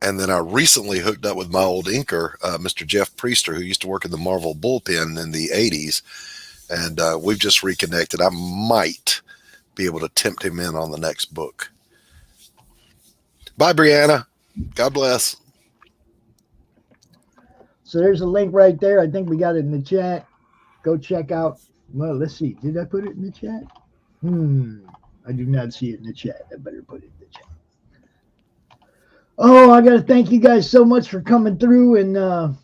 and then I recently hooked up with my old inker, Mr. Jeff Priester, who used to work in the Marvel bullpen in the '80s, and we've just reconnected. I might be able to tempt him in on the next book. Bye, Brianna. God bless. So there's a link right there. I think we got it in the chat. Go check out. Well, let's see. Did I put it in the chat? I do not see it in the chat. I better put it in the chat. Oh, I got to thank you guys so much for coming through and,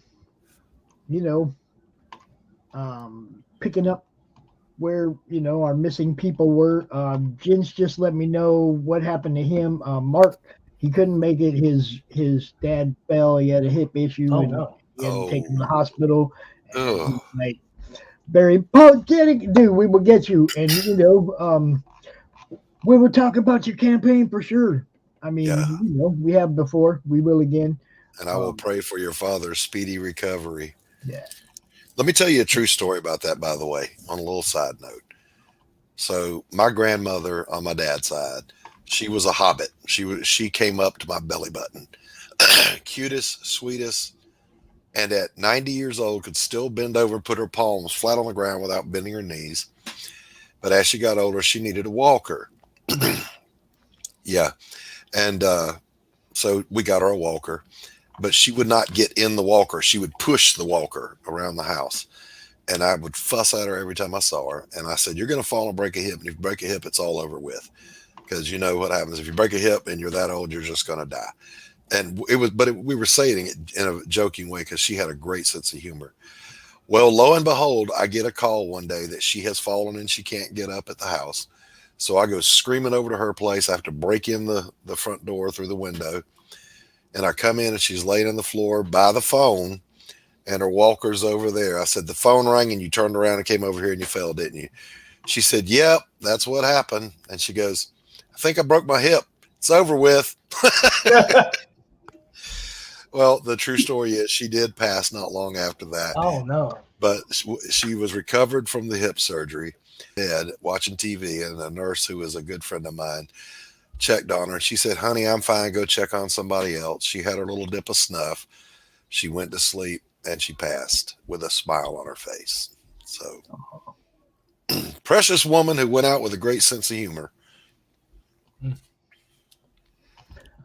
picking up where, our missing people were. Jens just let me know what happened to him. Mark, he couldn't make it. His dad fell. He had a hip issue. Oh, and no. he had to take him to the hospital. Oh. Like, very apologetic. Dude, we will get you. And, we will talk about your campaign for sure. I mean, we have before. We will again. And I will pray for your father's speedy recovery. Yeah. Let me tell you a true story about that, by the way, on a little side note. So my grandmother on my dad's side, she was a hobbit. She came up to my belly button. Cutest, sweetest, and at 90 years old could still bend over and put her palms flat on the ground without bending her knees. But as she got older, she needed a walker. Yeah. And so we got her a walker, but she would not get in the walker. She would push the walker around the house. And I would fuss at her every time I saw her. And I said, you're going to fall and break a hip. And if you break a hip, it's all over with. Because you know what happens. If you break a hip and you're that old, you're just going to die. And we were saying it in a joking way because she had a great sense of humor. Well, lo and behold, I get a call one day that she has fallen and she can't get up at the house. So I go screaming over to her place. I have to break in the front door through the window. And I come in and she's laying on the floor by the phone and her walker's over there. I said, the phone rang and you turned around and came over here and you fell, didn't you? She said, yep, that's what happened. And she goes, I think I broke my hip. It's over with. Well, the true story is she did pass not long after that. Oh, no. But she was recovered from the hip surgery, watching TV, and a nurse who was a good friend of mine checked on her. And she said, honey, I'm fine. Go check on somebody else. She had her little dip of snuff. She went to sleep and she passed with a smile on her face. So precious woman who went out with a great sense of humor.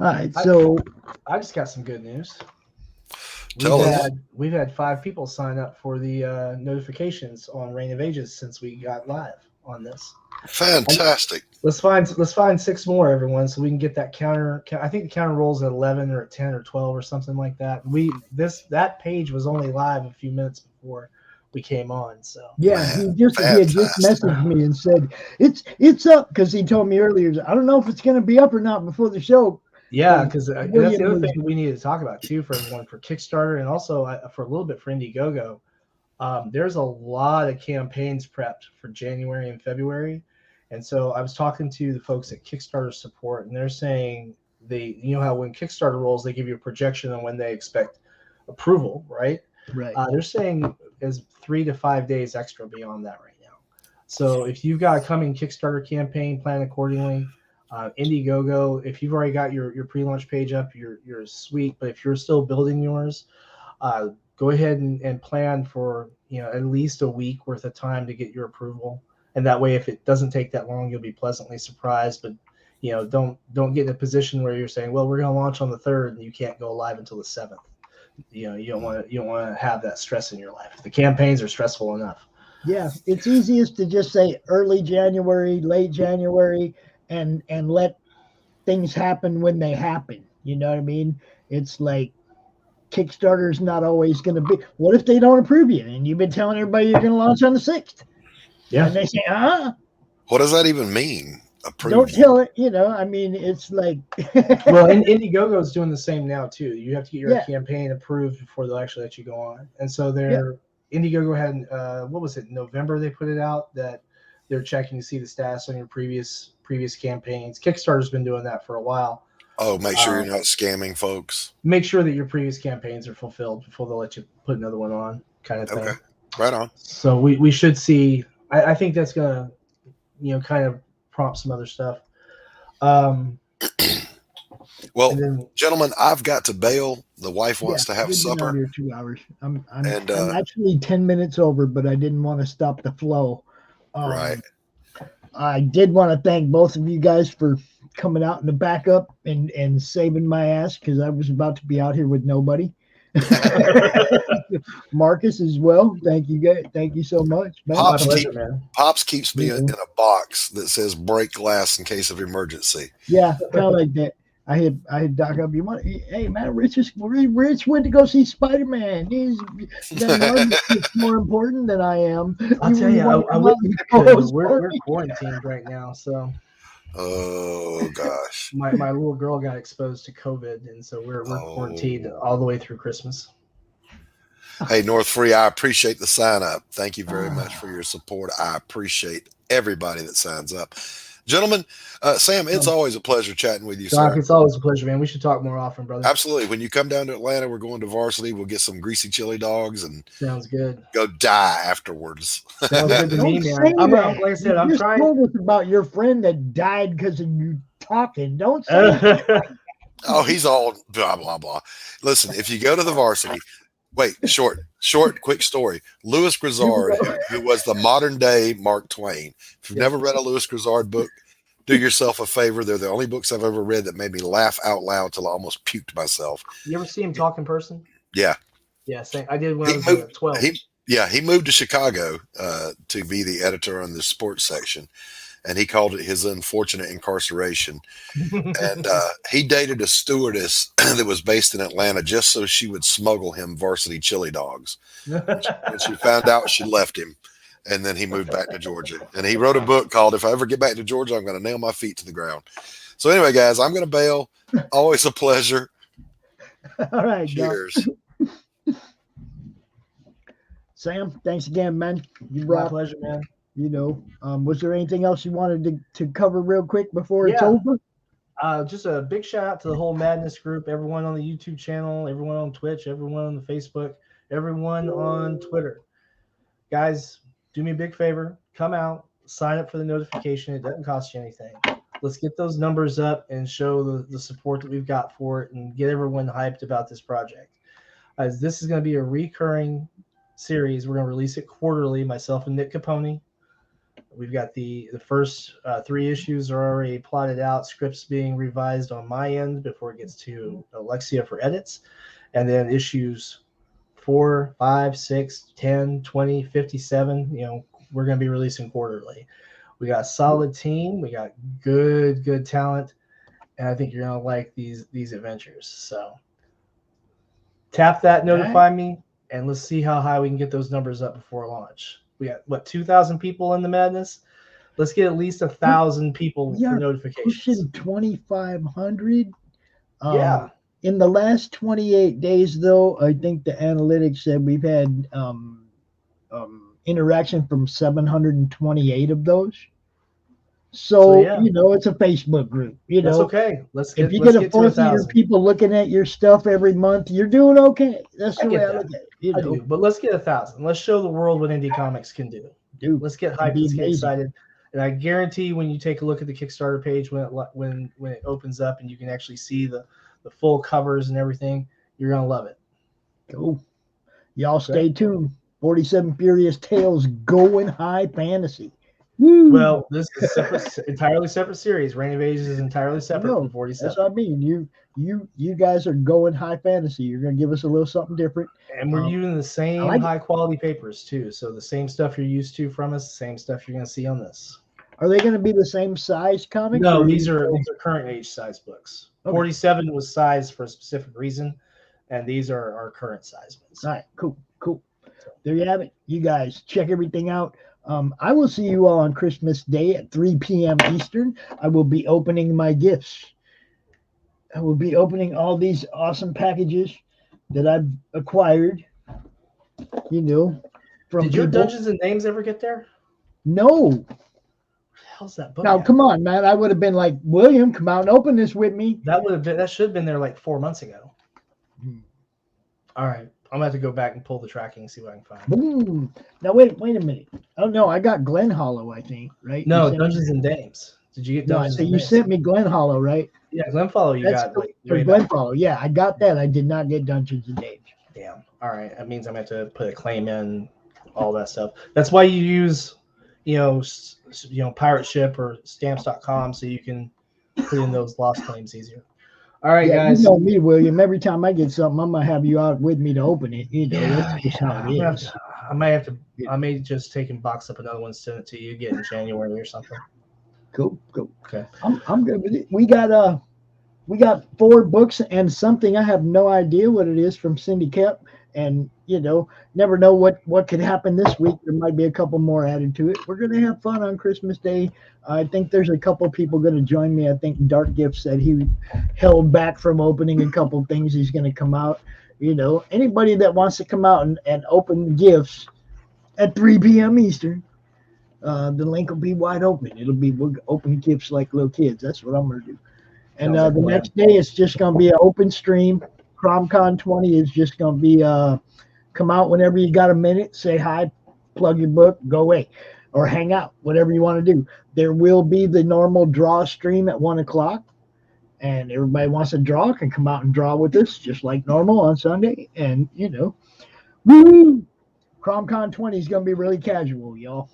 All right, so I just got some good news. Tell us. We've had 5 people sign up for the notifications on Reign of Ages since we got live on this. Fantastic. Let's find 6 more, everyone, so we can get that counter. I think the counter rolls at 11 or at 10 or 12 or something like that. That page was only live a few minutes before we came on. So yeah, he had just messaged me and said it's up because he told me earlier. I don't know if it's going to be up or not before the show. Yeah, because that's the other thing that we need to talk about too for everyone, for Kickstarter and also for a little bit for Indiegogo. There's a lot of campaigns prepped for January and February. And so I was talking to the folks at Kickstarter support, and they're saying how when Kickstarter rolls, they give you a projection on when they expect approval, right? Right. They're saying is 3 to 5 days extra beyond that right now. So if you've got a coming Kickstarter campaign, plan accordingly. Indiegogo, if you've already got your pre-launch page up, you're sweet. But if you're still building yours, go ahead and plan for at least a week worth of time to get your approval. And that way, if it doesn't take that long, you'll be pleasantly surprised. But don't get in a position where you're saying, well, we're going to launch on the 3rd and you can't go live until the 7th. You don't want to have that stress in your life. The campaigns are stressful enough. Yeah, it's easiest to just say early January, late January, and let things happen when they happen. You know what I mean? It's like Kickstarter's not always going to be. What if they don't approve you and you've been telling everybody you're going to launch on the 6th? Yeah. And they say, What does that even mean? Don't tell it. I mean, it's like. Well, Indiegogo is doing the same now too. You have to get your campaign approved before they'll actually let you go on. And so Indiegogo had what was it? November they put it out that they're checking to see the status on your previous campaigns. Kickstarter's been doing that for a while. Oh, make sure you're not scamming folks. Make sure that your previous campaigns are fulfilled before they'll let you put another one on, kind of thing. Okay, right on. So we should see. I think that's gonna, kind of prompt some other stuff. Well, gentlemen, I've got to bail. The wife wants to have supper. Here 2 hours. I'm actually 10 minutes over, but I didn't want to stop the flow. Right. I did want to thank both of you guys for coming out in the backup and saving my ass because I was about to be out here with nobody. Marcus as well. Thank you guys. Thank you so much. Man. Pops keeps me in a box that says break glass in case of emergency. Yeah, kind of like that. I had Doc up. Hey man, Rich went to go see Spider-Man. He's more important than I am. I'll tell you, I wouldn't because we're quarantined right now, so. Oh gosh. My little girl got exposed to COVID, and so we're quarantined all the way through Christmas. Hey, North Free, I appreciate the sign up. Thank you very much for your support. I appreciate everybody that signs up. Gentlemen, Sam, it's always a pleasure chatting with you, Doc, sir. it's always a pleasure, man. We should talk more often, brother. Absolutely. When you come down to Atlanta, we're going to Varsity. We'll get some greasy chili dogs and sounds good. Go die afterwards. Sounds good to me, man. Like I said, I'm trying. Told us about your friend that died because of you talking. Don't say that. Oh, he's all blah blah blah. Listen, if you go to the Varsity, wait, short, quick story. Louis Grizzard, who was the modern day Mark Twain. If you've never read a Louis Grizzard book, do yourself a favor. They're the only books I've ever read that made me laugh out loud till I almost puked myself. You ever see him talk in person? Yeah. Yeah, same. I did when I was 12. He moved to Chicago to be the editor on the sports section, and he called it his unfortunate incarceration. And he dated a stewardess that was based in Atlanta just so she would smuggle him Varsity chili dogs. When she found out, she left him. And then he moved back to Georgia. And he wrote a book called If I Ever Get Back to Georgia, I'm going to nail my feet to the ground. So anyway, guys, I'm going to bail. Always a pleasure. All right. Cheers. Sam, thanks again, man. My pleasure, man. Was there anything else you wanted to cover real quick before it's over? Just a big shout out to the whole Madness group, everyone on the YouTube channel, everyone on Twitch, everyone on the Facebook, everyone on Twitter. Guys, do me a big favor. Come out, sign up for the notification. It doesn't cost you anything. Let's get those numbers up and show the support that we've got for it and get everyone hyped about this project. As this is going to be a recurring series. We're going to release it quarterly, myself and Nick Capone. We've got the first 3 issues are already plotted out, scripts being revised on my end before it gets to Alexia for edits. And then issues 4, 5, 6, 10, 20, 57, we're going to be releasing quarterly. We got a solid team. We got good talent. And I think you're going to like these adventures. So tap that, notify me, and let's see how high we can get those numbers up before launch. We got 2,000 people in the Madness. Let's get at least 1,000 people for notifications. Pushing 2,500. Yeah. In the last 28 days, though, I think the analytics said we've had interaction from 728 of those. So it's a Facebook group. That's okay. If you get a fourth of your people looking at your stuff every month, you're doing okay. That's the way I look at it. I do, but let's get 1,000. Let's show the world what indie comics can do. Dude, let's get hyped. Let's get excited. And I guarantee when you take a look at the Kickstarter page when it opens up and you can actually see the full covers and everything, you're gonna love it. Cool. Y'all stay tuned. 47 Furious Tales going high fantasy. Woo! Well, this is entirely separate series. Reign of Ages is entirely separate from 47. That's what I mean. You guys are going high fantasy. You're gonna give us a little something different. And we're using the same high quality papers too. So the same stuff you're used to from us, the same stuff you're gonna see on this. Are they going to be the same size comics? No, these are current age size books. Okay. 47 was sized for a specific reason, and these are our current size ones. All right, cool. There you have it. You guys check everything out. I will see you all on Christmas Day at 3 p.m. Eastern. I will be opening my gifts. I will be opening all these awesome packages that I've acquired. From Did your Dungeons and Names ever get there? No. How's that book? Now, come on, man. I would have been like, William, come out and open this with me. That should have been there like 4 months ago. All right. I'm going to have to go back and pull the tracking and see what I can find. Boom. Now, wait a minute. Oh, no, I got Glen Hollow, I think, right? No, Dungeons and Dames. Did you get Dungeons and Dames? You sent me Glen Hollow, right? Yeah, Glen Hollow you got. Glen Hollow, yeah, I got that. I did not get Dungeons and Dames. Damn. All right. That means I'm going to have to put a claim in, all that stuff. That's why you use, Pirate Ship or Stamps.com so you can put in those lost claims easier. All right, guys. You know me, William. Every time I get something, I'm gonna have you out with me to open it. That's just how it is. I may just take and box up another one, send it to you, get in January or something. Cool. Okay. I'm good with it. We got 4 books and something. I have no idea what it is from Cindy Kep, and never know what could happen this week. There might be a couple more added to it. We're gonna have fun on Christmas Day. I think there's a couple people going to join me. I think Dark Gift said he held back from opening a couple things. He's going to come out. Anybody that wants to come out and open gifts at 3 p.m. Eastern, the link will be wide open. We'll open gifts like little kids. That's what I'm going to do. And the next day, it's just going to be an open stream. CromCon 20 is just going to be come out whenever you got a minute, say hi, plug your book, go away, or hang out, whatever you want to do. There will be the normal draw stream at 1:00, and everybody wants to draw can come out and draw with us just like normal on Sunday. And woo! CromCon 20 is going to be really casual, y'all.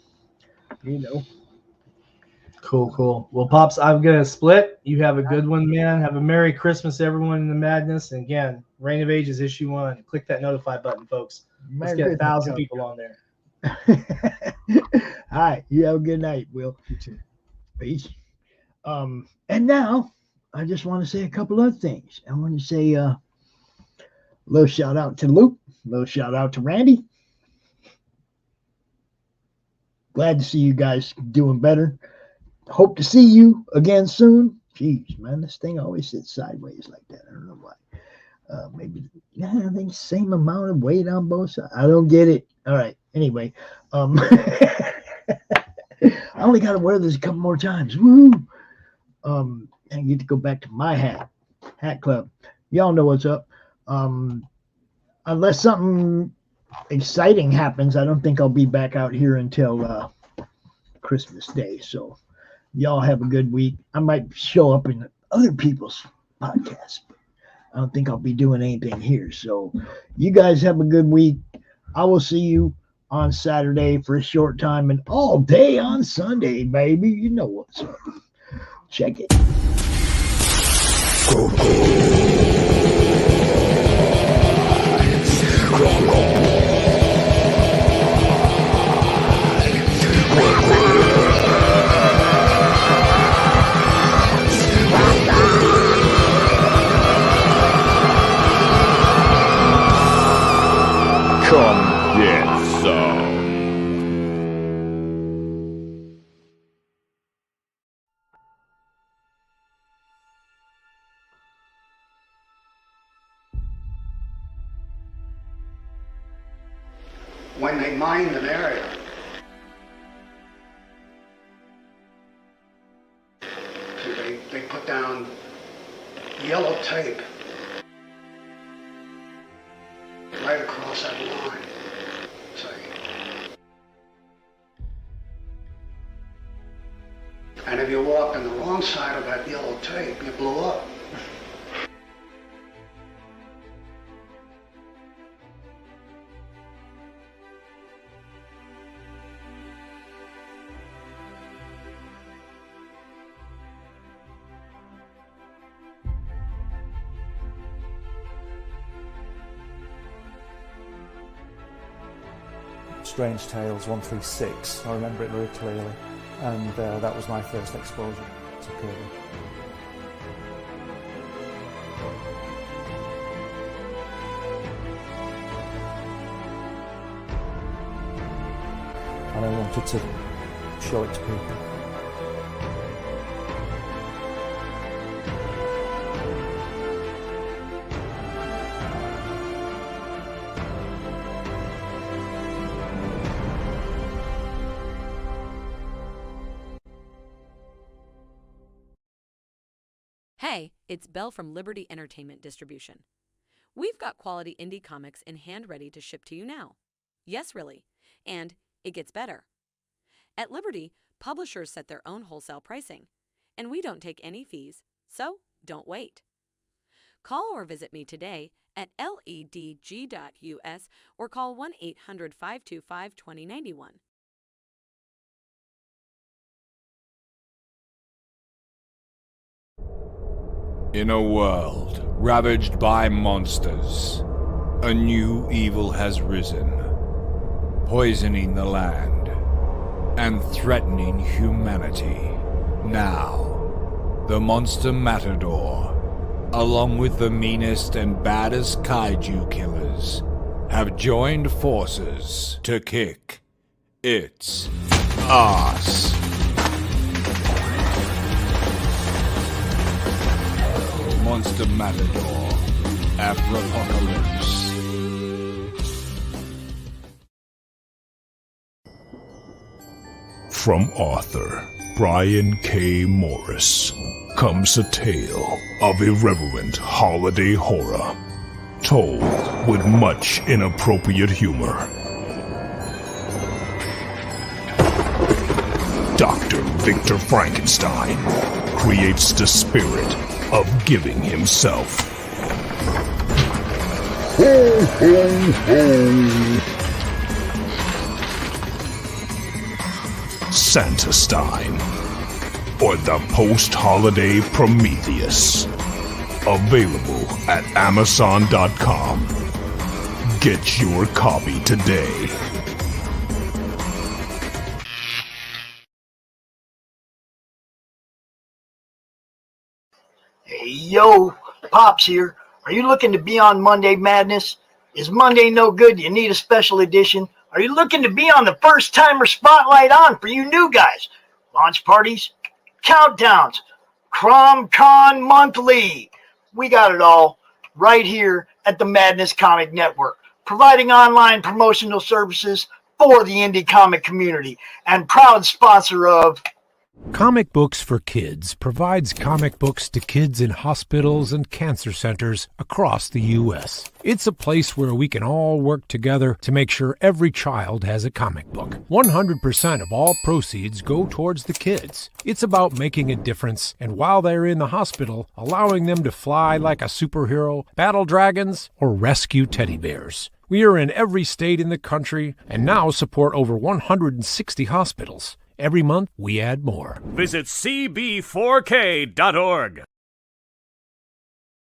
Cool. Well, Pops, I'm going to split. You have a good one, man. Have a Merry Christmas, everyone in the madness. And again, Reign of Ages, issue 1. Click that notify button, folks. Let's get 1,000 people on there. All right. You have a good night, Will. You too. Peace. And now I just want to say a couple other things. I want to say a little shout out to Luke, a little shout out to Randy. Glad to see you guys doing better. Hope to see you again soon. Jeez, man, this thing always sits sideways like that. I don't know why. Maybe I think same amount of weight on both sides. I don't get it. All right. Anyway, I only got to wear this a couple more times. Woo! And get to go back to my hat club. Y'all know what's up. Unless something exciting happens, I don't think I'll be back out here until Christmas Day. So y'all have a good week. I might show up in other people's podcasts, but I don't think I'll be doing anything here. So you guys have a good week. I will see you on Saturday for a short time and all day on Sunday, baby. You know what's up. Check it. Come get some. When they mined an area, they put down yellow tape right across that line. See? And if you walk on the wrong side of that yellow tape, you blew up. Strange Tales 136. I remember it very clearly, and that was my first exposure to Kirby. And I wanted to show it to people. Hey, it's Belle from Liberty Entertainment Distribution. We've got quality indie comics in hand ready to ship to you now. Yes, really. And it gets better. At Liberty, publishers set their own wholesale pricing, and we don't take any fees, so don't wait. Call or visit me today at ledg.us or call 1-800-525-2091. In a world ravaged by monsters, a new evil has risen, poisoning the land and threatening humanity. Now, the Monster Matador, along with the meanest and baddest kaiju killers, have joined forces to kick its ass. Monster Matador, Afropocalypse. From author Brian K. Morris comes a tale of irreverent holiday horror, told with much inappropriate humor. Dr. Victor Frankenstein creates the spirit of giving himself. Ho, ho, ho. Santastein, or the post-holiday Prometheus. Available at Amazon.com. Get your copy today. Hey, yo, Pops here. Are you looking to be on Monday Madness? Is Monday no good? You need a special edition? Are you looking to be on the first timer spotlight on for you new guys? Launch parties, countdowns, CromCon Monthly. We got it all right here at the Madness Comic Network, providing online promotional services for the indie comic community and proud sponsor of Comic Books for Kids provides comic books to kids in hospitals and cancer centers across the U.S. It's a place where we can all work together to make sure every child has a comic book. 100% of all proceeds go towards the kids. It's about making a difference, and while they're in the hospital, allowing them to fly like a superhero, battle dragons, or rescue teddy bears. We are in every state in the country and now support over 160 hospitals. Every month, we add more. Visit cb4k.org.